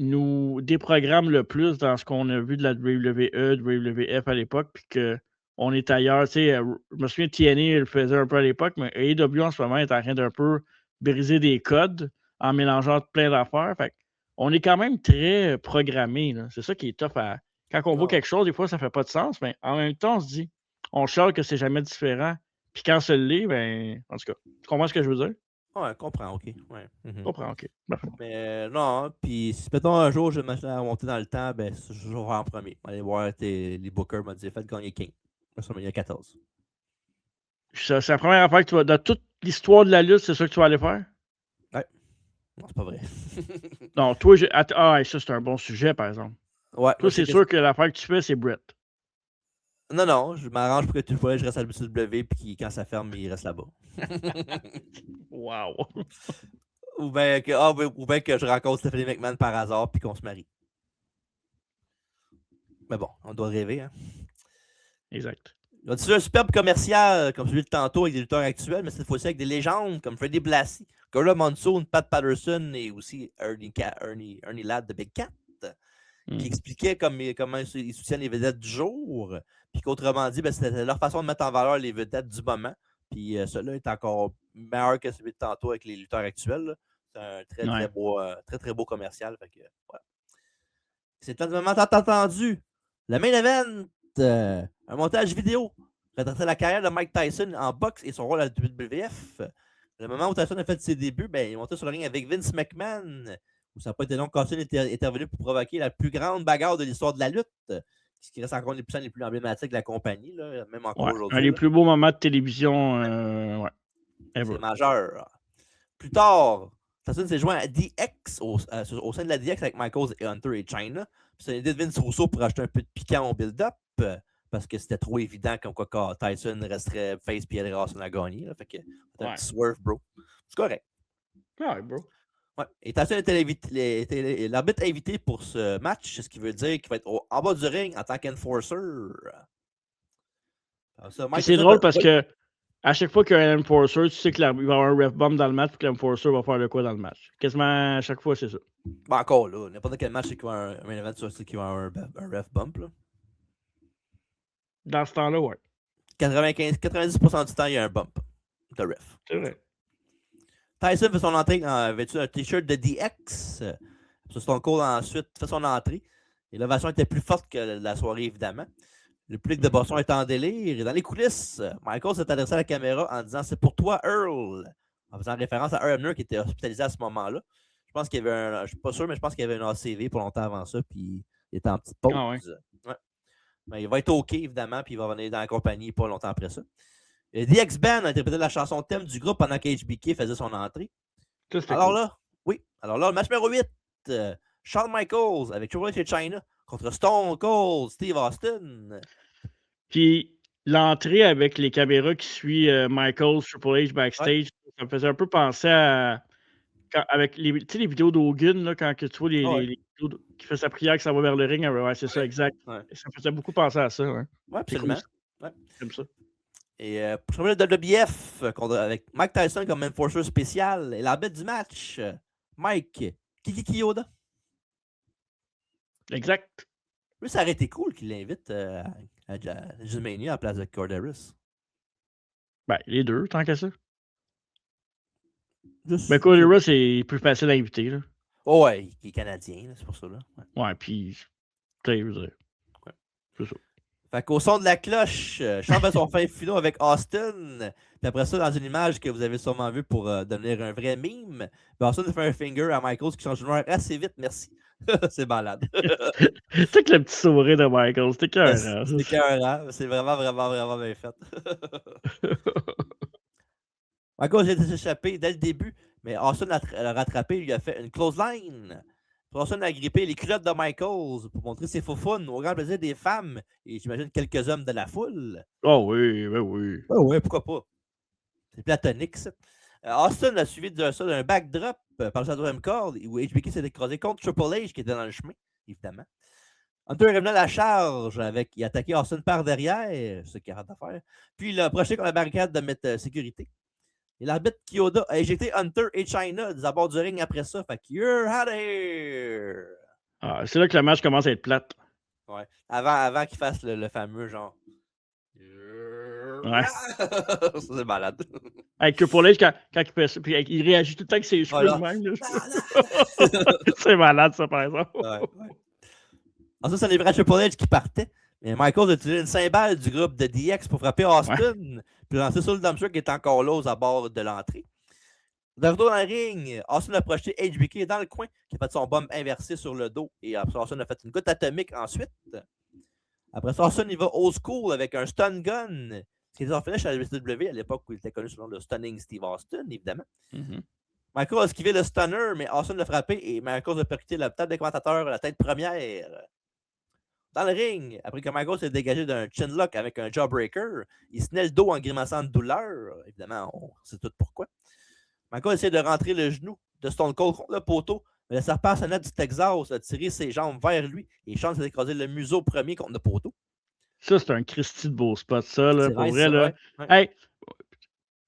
nous déprogramme le plus dans ce qu'on a vu de la WWE, de WWF à l'époque, puis qu'on est ailleurs. Tu sais, je me souviens, TNA le faisait un peu à l'époque, mais AEW en ce moment est en train d'un peu briser des codes en mélangeant plein d'affaires. Fait on est quand même très programmé. Là. C'est ça qui est tough. Quand on voit quelque chose, des fois, ça fait pas de sens, mais en même temps, on se dit, on chiale que c'est jamais différent. Puis quand ça l'est, ben, en tout cas, tu comprends ce que je veux dire? Ouais, comprends, ok. Ouais. Comprends, ok. Mais non, puis si mettons un jour je m'achète à monter dans le temps, ben je vais en premier. Aller voir les bookers m'a dit faites gagner King. Il y a 14. C'est la première affaire que tu vas. Dans toute l'histoire de la lutte, c'est ça que tu vas aller faire? Ouais. Non, c'est pas vrai. Non, toi, ça, c'est un bon sujet, par exemple. Ouais. Toi, c'est sûr que l'affaire que tu fais, c'est Brett. Non, je m'arrange pour que tu vois, je reste à l'WCW, puis quand ça ferme, il reste là-bas. Wow! ou bien que je rencontre Stephanie McMahon par hasard, puis qu'on se marie. Mais bon, on doit rêver, hein. Exact. Ils ont dit un superbe commercial comme celui de tantôt avec des lutteurs actuels, mais cette fois-ci avec des légendes comme Freddie Blassie, Gorilla Monsoon, Pat Patterson et aussi Ernie Ladd de Big Cat, qui expliquaient comment ils soutiennent les vedettes du jour, puis qu'autrement dit, c'était leur façon de mettre en valeur les vedettes du moment. Puis celui-là est encore meilleur que celui de tantôt avec les lutteurs actuels. C'est un très beau commercial. Fait que, ouais. C'est tout le moment entendu. Le main event, un montage vidéo, retracer la carrière de Mike Tyson en boxe et son rôle à la WWF. Le moment où Tyson a fait ses débuts, il est monté sur le ring avec Vince McMahon, où ça n'a pas été long que Tyson est intervenu pour provoquer la plus grande bagarre de l'histoire de la lutte, ce qui reste encore les plus emblématiques de la compagnie, là, même encore aujourd'hui. Un des plus beaux moments de télévision, ever. C'est majeur. Plus tard, Tyson s'est joint à DX au sein de la DX avec Michaels et Hunter et China. C'est une idée de Vince Russo pour acheter un peu de piquant au build-up parce que c'était trop évident comme quoi Tyson resterait face puis elle Rawson à gagner. Là. Fait que c'est un petit swerve, bro. C'est correct. Ouais, bro. Ouais. Et Tyson était l'arbitre invité pour ce match, ce qui veut dire qu'il va être en bas du ring en tant qu'enforcer. C'est drôle parce que à chaque fois qu'il y a un enforcer, tu sais qu'il va y avoir un ref bump dans le match et que l'enforcer va faire de quoi dans le match. Quasiment à chaque fois, c'est ça. Encore là, n'importe quel match, c'est qu'il va y avoir un main event, c'est qu'il va y avoir un ref bump. Là. Dans ce temps-là, ouais. 90% du temps, il y a un bump de ref. C'est vrai. Tyson fait son entrée avec un t-shirt de DX. Stone Cold ensuite fait son entrée. Et l'ovation était plus forte que la soirée, évidemment. Le public de Boston est en délire. Et dans les coulisses, Michael s'est adressé à la caméra en disant « C'est pour toi, Earl », en faisant référence à Earl Hebner qui était hospitalisé à ce moment-là. Je pense qu'il y avait je suis pas sûr, mais je pense qu'il y avait un ACV pour longtemps avant ça, puis il était en petite pause. Ah ouais. Ouais. Mais il va être OK, évidemment, puis il va revenir dans la compagnie pas longtemps après ça. Et DX Band a interprété la chanson thème du groupe pendant qu'HBK faisait son entrée. Alors là, le match numéro 8, Shawn Michaels avec Triple H et China contre Stone Cold Steve Austin. Puis l'entrée avec les caméras qui suivent Michaels, Triple H backstage, ça me faisait un peu penser à avec les vidéos d'Hogan, là, quand que tu vois les vidéos qui fait sa prière, que ça va vers le ring. Ouais, c'est ça, exact. Ouais. Ça me faisait beaucoup penser à ça. Ouais, absolument. Cool. J'aime ça. Et pour le WWF, avec Mike Tyson comme enforcer spécial, et l'arbitre du match, Mike Kiyoda. Exact. Lui, ça aurait été cool qu'il l'invite à Jimania à la place de Corderis. Ben, les deux, tant qu'à ça. Mais Corderis, c'est plus facile à inviter. Là. Oh ouais, il est canadien, c'est pour ça. Là. Ouais, puis, je veux dire. Ouais. C'est ça. Fait qu'au son de la cloche, Shawn fait son fin finaux avec Austin. Puis après ça, dans une image que vous avez sûrement vue pour devenir un vrai meme, Austin fait un finger à Michaels qui change de noir assez vite, merci. C'est malade. Tu sais que le petit sourire de Michaels, c'était écœurant. C'est écœurant. C'est vraiment bien fait. Michaels a été s'échapper dès le début, mais Austin l'a rattrapé, il lui a fait une clothesline. Austin a grippé les culottes de Michaels pour montrer ses faufounes au grand plaisir des femmes et j'imagine quelques hommes de la foule. Oh oui, oui. Oh oui, pourquoi pas. C'est platonique, ça. Austin a suivi de ça d'un backdrop par sa deuxième corde où HBK s'est écrasé contre Triple H qui était dans le chemin, évidemment. Hunter est revenu à la charge il a attaqué Austin par derrière, ce qu'il a hâte à faire. Puis il a approché contre la barricade de mettre sécurité. Et l'arbitre Kiyoda a éjecté Hunter et China des abords du ring après ça. Fait que you're out of here! Ah, c'est là que le match commence à être plate. Ouais. Avant qu'il fasse le fameux genre. Ouais. C'est malade. Avec Triple H, quand il fait ça, puis il réagit tout le temps avec ses cheveux de même. C'est malade, ça, par exemple. Ensuite, c'est les bras Triple H qui partaient. Mais Michaels a utilisé une cymbale du groupe de DX pour frapper Austin, puis lancer sur le dumpster qui est encore là aux abords de l'entrée. De retour dans le ring, Austin a projeté HBK dans le coin, qui a fait son bombe inversé sur le dos. Et après ça, Austin a fait une goutte atomique ensuite. Après ça, Austin, il va old school avec un stun gun. Ce qui était en finish à la WCW à l'époque où il était connu sous le nom de Stunning Steve Austin, évidemment. Michael a esquivé le stunner, mais Austin l'a frappé et Michael a percuté la tête des commentateurs, la tête première. Dans le ring, après que Michael s'est dégagé d'un chinlock avec un jawbreaker, il se tenait le dos en grimaçant de douleur. Évidemment, on sait tout pourquoi. Michael essaie de rentrer le genou de Stone Cold contre le poteau, mais le serpent sonnette du Texas a tiré ses jambes vers lui et Sean s'est écrasé le museau premier contre le poteau. Ça, c'est un Christy de beau spot, ça, là, pour vrai, ça, là. Hey,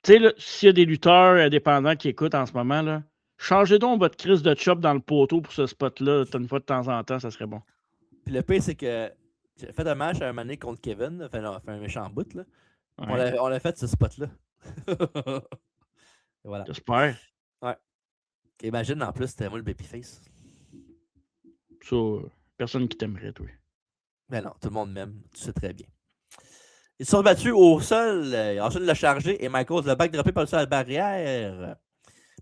tu sais, s'il y a des lutteurs indépendants qui écoutent en ce moment, là, changez donc votre crise de chop dans le poteau pour ce spot-là, une fois de temps en temps, ça serait bon. Puis le pire, c'est que j'ai fait un match à un moment donné contre Kevin, on a fait un méchant bout, là. On l'a fait ce spot-là. Voilà. J'espère. Ouais. Imagine, en plus, c'était moi le babyface. Ça, personne qui t'aimerait, toi. Mais non, tout le monde m'aime, tu sais très bien. Ils se sont battus au sol, Austin l'a chargé et Michaels l'a backdroppé par-dessus la barrière.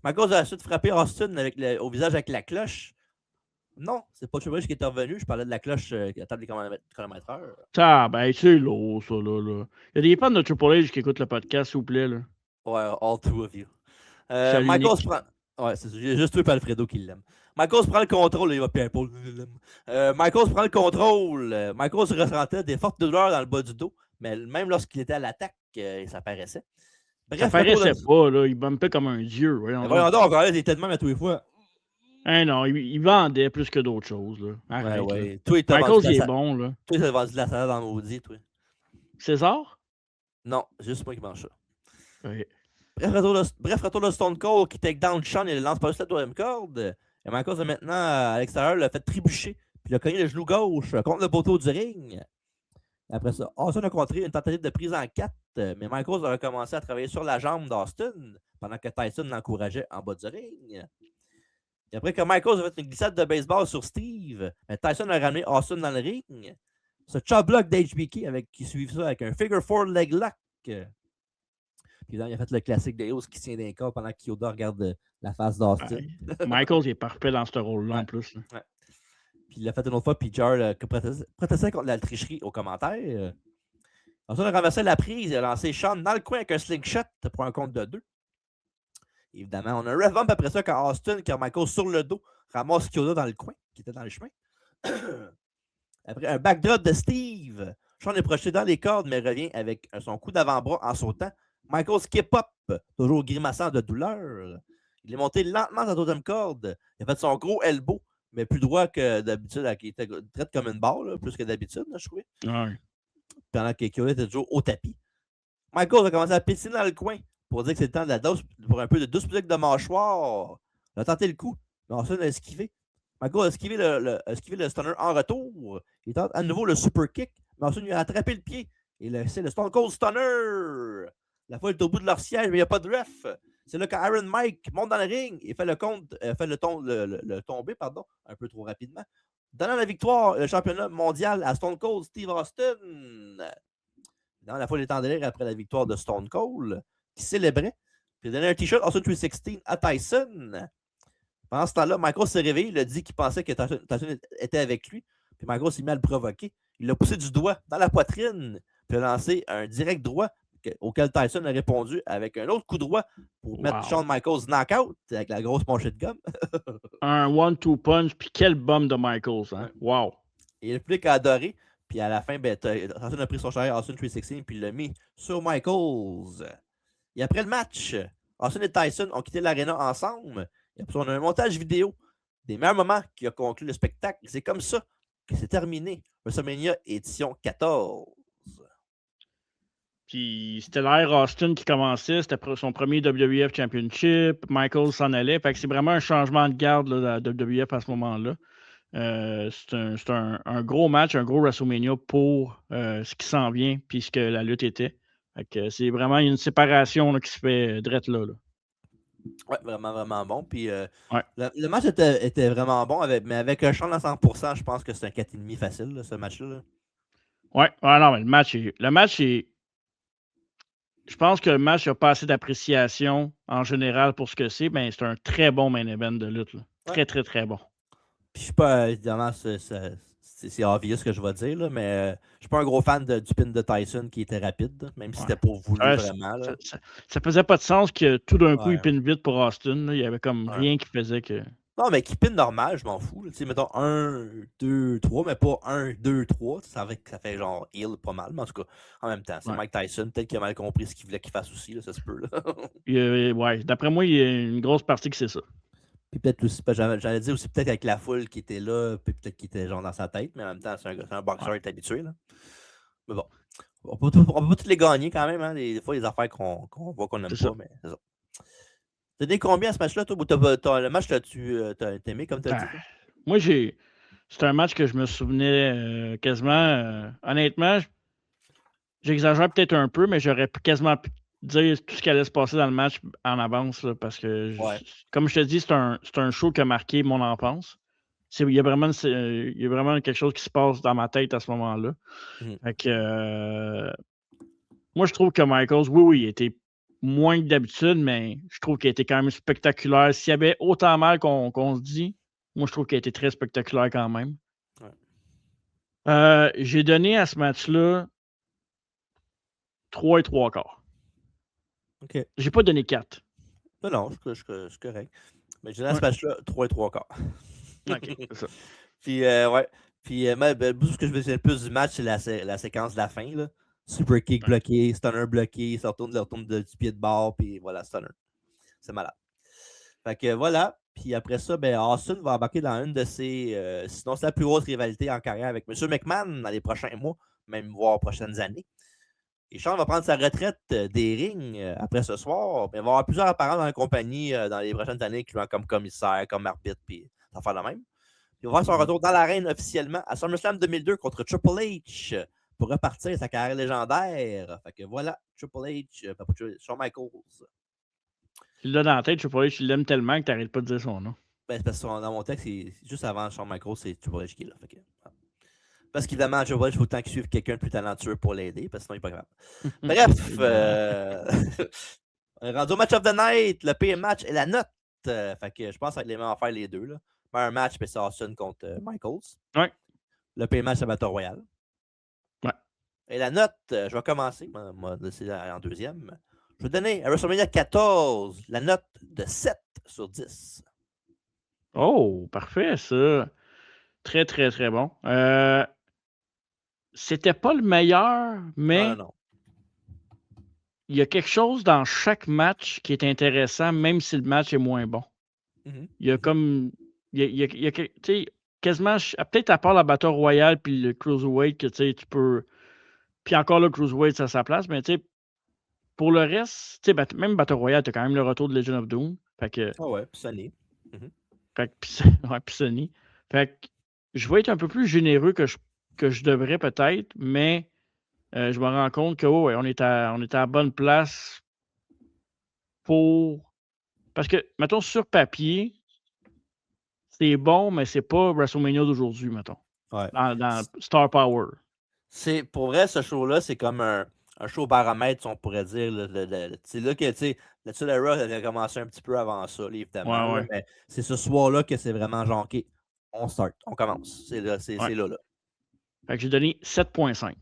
Michaels a ensuite frappé Austin au visage avec la cloche. Non, c'est pas Triple H qui est revenu. Je parlais de la cloche qui attend les chronomètres-heures. Ça, ben, c'est lourd, ça, là. Il y a des fans de Triple H qui écoutent le podcast, s'il vous plaît, là. Ouais, all two of you. Michaels prend... Ouais, c'est juste toi et Alfredo qui l'aime. Michaels prend le contrôle. Il va bien Paul. Michaels prend le contrôle. Michaels ressentait des fortes douleurs dans le bas du dos, mais même lorsqu'il était à l'attaque, ça apparaissait. Bref, ça paraissait pas, là. Il bumpait comme un dieu. Voyons donc, il était de même à tous les fois. Hein, non, il vendait plus que d'autres choses, là. Arrête, ouais. Là. Toi, Michaels, il est bon, là. Toi, tu as vendu de la salade en maudit, toi. César? Non, juste moi qui mange ça. Okay. Bref, retour de Stone Cold qui take down Sean et le lance par-dessus la deuxième corde. Et Michaels, maintenant, à l'extérieur, l'a fait trébucher. Puis il a cogné le genou gauche contre le poteau du ring. Après ça, Austin a contré une tentative de prise en 4, mais Michaels a recommencé à travailler sur la jambe d'Austin pendant que Tyson l'encourageait en bas du ring. Et après que Michaels a fait une glissade de baseball sur Steve, Tyson a ramené Austin dans le ring. Ce chop block d'HBK qui suivit ça avec un figure 4 leg lock. Puis là, il a fait le classique de Hills qui tient d'un corps pendant qu'Yoda regarde la face d'Austin. Michaels est parfait dans ce rôle-là en plus. Ouais. Puis il l'a fait une autre fois, puis Jar protestait contre la tricherie aux commentaires. Ensuite, on a renversé la prise, il a lancé Sean dans le coin avec un slingshot pour un compte de 2. Évidemment, on a un rev bump après ça quand Austin, qui a Michael sur le dos, ramasse Kyoda dans le coin, qui était dans le chemin. Après un backdrop de Steve, Sean est projeté dans les cordes, mais revient avec son coup d'avant-bras en sautant. Michael skip up, toujours grimaçant de douleur. Il est monté lentement dans la deuxième corde. Il a fait son gros elbow, mais plus droit que d'habitude, qui était traite comme une barre, là, plus que d'habitude, je trouvais. Ouais. Pendant que Kyoda était toujours au tapis. Michael a commencé à pétiner dans le coin pour dire que c'est le temps de la dose pour un peu de douce musique de mâchoire. Il a tenté le coup, mais ensuite il a esquivé. Michael a esquivé le stunner en retour. Il tente à nouveau le super kick, mais ensuite il a attrapé le pied. Et c'est le Stone Cold Stunner. La fois, il est au bout de leur siège, mais il n'y a pas de ref. C'est là qu'Iron Mike monte dans le ring et fait le tomber un peu trop rapidement, donnant la victoire, le championnat mondial à Stone Cold Steve Austin. Dans la fois, il est en délire après la victoire de Stone Cold, qui célébrait. Puis il a donné un t-shirt Austin 316 à Tyson. Pendant ce temps-là, Michael s'est réveillé. Il a dit qu'il pensait que Tyson était avec lui. Puis Michael s'est mis à le provoquer. Il l'a poussé du doigt dans la poitrine. Puis il a lancé un direct droit auquel Tyson a répondu avec un autre coup droit pour mettre Shawn Michaels knockout avec la grosse manchette de gomme. Un 1-2 punch, puis quel bum de Michaels. Hein? Wow. Et le public a adoré. Puis à la fin, Tyson a pris son chair Austin 316 puis il l'a mis sur Michaels. Et après le match, Austin et Tyson ont quitté l'aréna ensemble. Et après, on a un montage vidéo des meilleurs moments qui a conclu le spectacle. C'est comme ça que c'est terminé. WrestleMania édition 14. Puis c'était l'ère Austin qui commençait, c'était son premier WWF Championship, Michaels s'en allait, fait que c'est vraiment un changement de garde là, de WWF à ce moment-là. C'est un gros match, un gros WrestleMania pour ce qui s'en vient, puis ce que la lutte était. C'est vraiment une séparation là, qui se fait drette là. Ouais, vraiment, vraiment bon. Puis Ouais. le match était vraiment bon, mais avec un Sean à 100%, je pense que c'est un 4,5 facile, là, ce match-là. Là. Ouais, non, mais le match est. Je pense que le match n'a pas assez d'appréciation en général pour ce que c'est, mais c'est un très bon main event de lutte. Là. Très, très, très bon. Puis je suis pas, évidemment, c'est obvious ce que je vais dire, là, mais je suis pas un gros fan du pin de Tyson qui était rapide, là, même si c'était pas voulu vraiment. Là. Ça faisait pas de sens que tout d'un coup, il pin vite pour Austin. Là. Il y avait comme rien qui faisait que. Non, mais qui pin normal, je m'en fous. Tu sais, mettons 1, 2, 3, mais pas 1, 2, 3. Ça fait genre heal pas mal, mais en tout cas, en même temps, c'est Mike Tyson. Peut-être qu'il a mal compris ce qu'il voulait qu'il fasse aussi, là, ça se peut. Là. Ouais, d'après moi, il y a une grosse partie que c'est ça. Puis peut-être aussi, j'allais dire aussi peut-être avec la foule qui était là, puis peut-être qu'il était genre dans sa tête, mais en même temps, c'est un boxeur, il est habitué. Là. Mais bon, on peut pas tous les gagner quand même. Hein, des fois, les affaires qu'on voit qu'on n'aime pas, mais c'est ça. T'as donné combien à ce match-là, toi? Le match, t'as aimé, comme t'as dit? Moi, c'est un match que je me souvenais quasiment. Honnêtement, j'exagère peut-être un peu, mais j'aurais quasiment pu dire tout ce qui allait se passer dans le match en avance, là, parce que, comme je te dis, c'est un show qui a marqué mon enfance. Il y a vraiment quelque chose qui se passe dans ma tête à ce moment-là. Fait que, moi, je trouve que Michaels, oui, il était moins que d'habitude, mais je trouve qu'il a été quand même spectaculaire. S'il y avait autant mal qu'on se dit, moi, je trouve qu'il a été très spectaculaire quand même. Ouais. J'ai donné à ce match-là 3 et 3 quarts. OK. J'ai pas donné 4. Non, c'est correct. Mais j'ai donné à ce match-là 3 et 3 quarts. OK, c'est ça. Puis, ouais. Puis, ce que je veux dire le plus du match, c'est la séquence de la fin. Là. Super kick bloqué, stunner bloqué, ça retourne du pied de bord, puis voilà, stunner. C'est malade. Fait que voilà. Puis après ça, Austin va embarquer dans une de ses. Sinon, c'est la plus grosse rivalité en carrière avec M. McMahon dans les prochains mois, même voire prochaines années. Et Sean va prendre sa retraite des rings après ce soir. Mais il va y avoir plusieurs apparences dans la compagnie dans les prochaines années, incluant comme commissaire, comme arbitre, puis ça va faire le même. Puis il va faire son retour dans l'arène officiellement à SummerSlam 2002 contre Triple H pour repartir sa carrière légendaire. Fait que voilà, Triple H, Shawn Michaels. Tu l'as dans la tête, Triple H, tu l'aimes tellement que tu n'arrêtes pas de dire son nom. C'est parce que dans mon texte, c'est juste avant Shawn Michaels, c'est Triple H qui est là. Fait que, parce qu'évidemment, Triple H, il faut autant qu'il suive quelqu'un de plus talentueux pour l'aider, parce que sinon, il n'est pas grave. Bref, on est rendu au match of the night, le pire match et la note. Fait que je pense que les mêmes à faire les deux. Là. Un match, c'est Austin contre Michaels. Ouais. Le pire match, c'est Battle Royale. Ouais. Et la note, je vais commencer. Moi, c'est en deuxième. Je vais donner à WrestleMania 14 la note de 7 sur 10. Oh, parfait, ça. Très, très, très bon. C'était pas le meilleur, mais non. Il y a quelque chose dans chaque match qui est intéressant, même si le match est moins bon. Mm-hmm. Il y a comme. Tu sais, quasiment, peut-être à part la Battle Royale puis le Cruiserweight, que tu peux. Puis encore le Cruiserweight, ça a sa place, mais tu sais, pour le reste, tu sais, même Battle Royale, tu as quand même le retour de Legend of Doom. Fait que. Ouais, puis Sony. Mm-hmm. Fait que, puis Sony. Fait que je vais être un peu plus généreux que je devrais peut-être, mais je me rends compte que on est à la bonne place pour. Parce que, mettons, sur papier, c'est bon, mais c'est pas WrestleMania d'aujourd'hui, mettons. Ouais. Dans Star Power. Pour vrai, ce show-là, c'est comme un show baromètre, on pourrait dire. C'est là que, le Era avait commencé un petit peu avant ça, là, évidemment. Ouais. Là, mais c'est ce soir-là que c'est vraiment genre, OK, on start, on commence. C'est là. Fait que j'ai donné 7.5.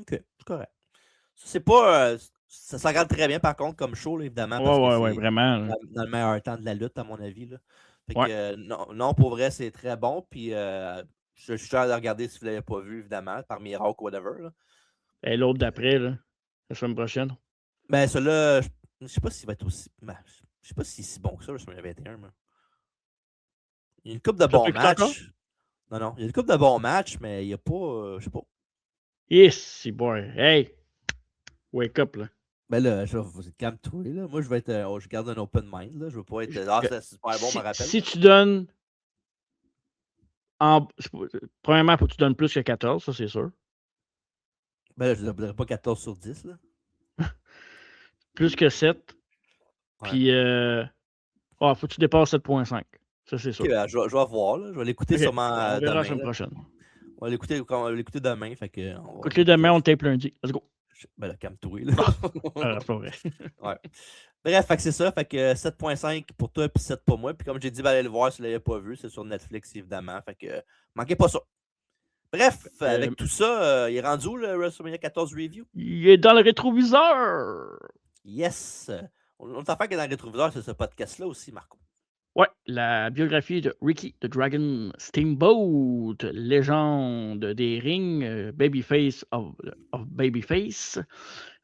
OK, c'est correct. C'est pas. Ça s'en regarde très bien, par contre, comme show, là, évidemment. Parce que Ouais, vraiment. Dans le meilleur temps de la lutte, à mon avis. Là. Fait que, non, pour vrai, c'est très bon. Puis, je suis sûr de regarder si vous ne l'avez pas vu, évidemment, par miracle ou whatever. Là. Et l'autre d'après, là, la semaine prochaine. Ben, celui-là, je sais pas s'il va être aussi. Je sais pas s'il est si bon que ça, le 21. Mais... Il y a une couple de bons matchs. Non, il y a une couple de bons matchs, mais il n'y a pas. Je sais pas. Yes, boy. Hey! Wake up, là. Ben là, vous êtes calme-toi, là. Moi, je vais être. Je garde un open mind, là. Je veux pas être. C'est super bon, me rappelle. Si tu donnes. Premièrement, il faut que tu donnes plus que 14, ça, c'est sûr. Ben là, je ne donnerai pas 14 sur 10, là. plus que 7. Ouais. Puis, faut que tu dépasses 7.5. Ça, c'est sûr. Ok, je vais voir. Là. Je vais l'écouter sûrement On verra demain. la semaine prochaine. On va l'écouter demain. Fait que Écoute-les demain, on tape lundi. Let's go. Ben là, calme-toi. C'est pas vrai. Ouais. Bref, fait que c'est ça. Fait que 7.5 pour toi puis 7 pour moi. Puis comme j'ai dit, allez le voir si vous ne l'avez pas vu. C'est sur Netflix, évidemment. Fait que manquez pas ça. Bref, avec tout ça, il est rendu où le WrestleMania 14 Review? Il est dans le rétroviseur. Yes! L'autre affaire qui est dans le rétroviseur, c'est ce podcast-là aussi, Marco. Ouais, la biographie de Ricky the Dragon Steamboat, légende des rings, Babyface of Babyface.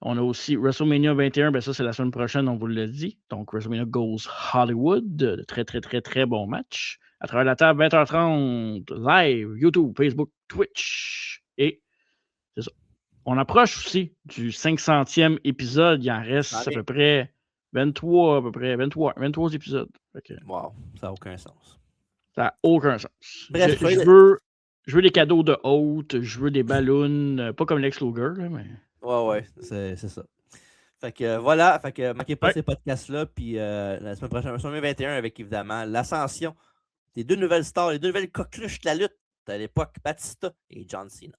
On a aussi WrestleMania 21, ben ça c'est la semaine prochaine, on vous l'a dit. Donc WrestleMania Goes Hollywood, de très très très très bon match. À travers la table, 20h30, live, YouTube, Facebook, Twitch. Et c'est ça. On approche aussi du 500e épisode. Il en reste à peu près 23 épisodes. Okay. Wow, ça n'a aucun sens. Ça n'a aucun sens. Bref, je veux des cadeaux de hôtes, je veux des ballons, pas comme Lex Luger, là, mais... Ouais, c'est ça. Fait que voilà, manquez pas ces podcasts-là, puis la semaine prochaine, semaine 21, avec évidemment l'ascension des deux nouvelles stars, les deux nouvelles coqueluches de la lutte à l'époque, Batista et John Cena.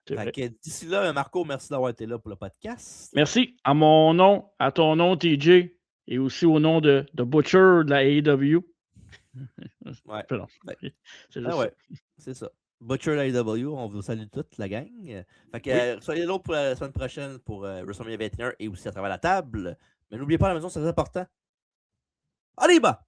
Fait que d'ici là, Marco, merci d'avoir été là pour le podcast. Merci. À mon nom, à ton nom, TJ, et aussi au nom de Butcher de la AEW. Ouais. C'est juste ça. C'est ça. Butcher de la AEW, on vous salue toute la gang. Fait que soyez là pour la semaine prochaine pour WrestleMania 21 et aussi à travers la table. Mais n'oubliez pas, à la maison, c'est très important. Allez, bah!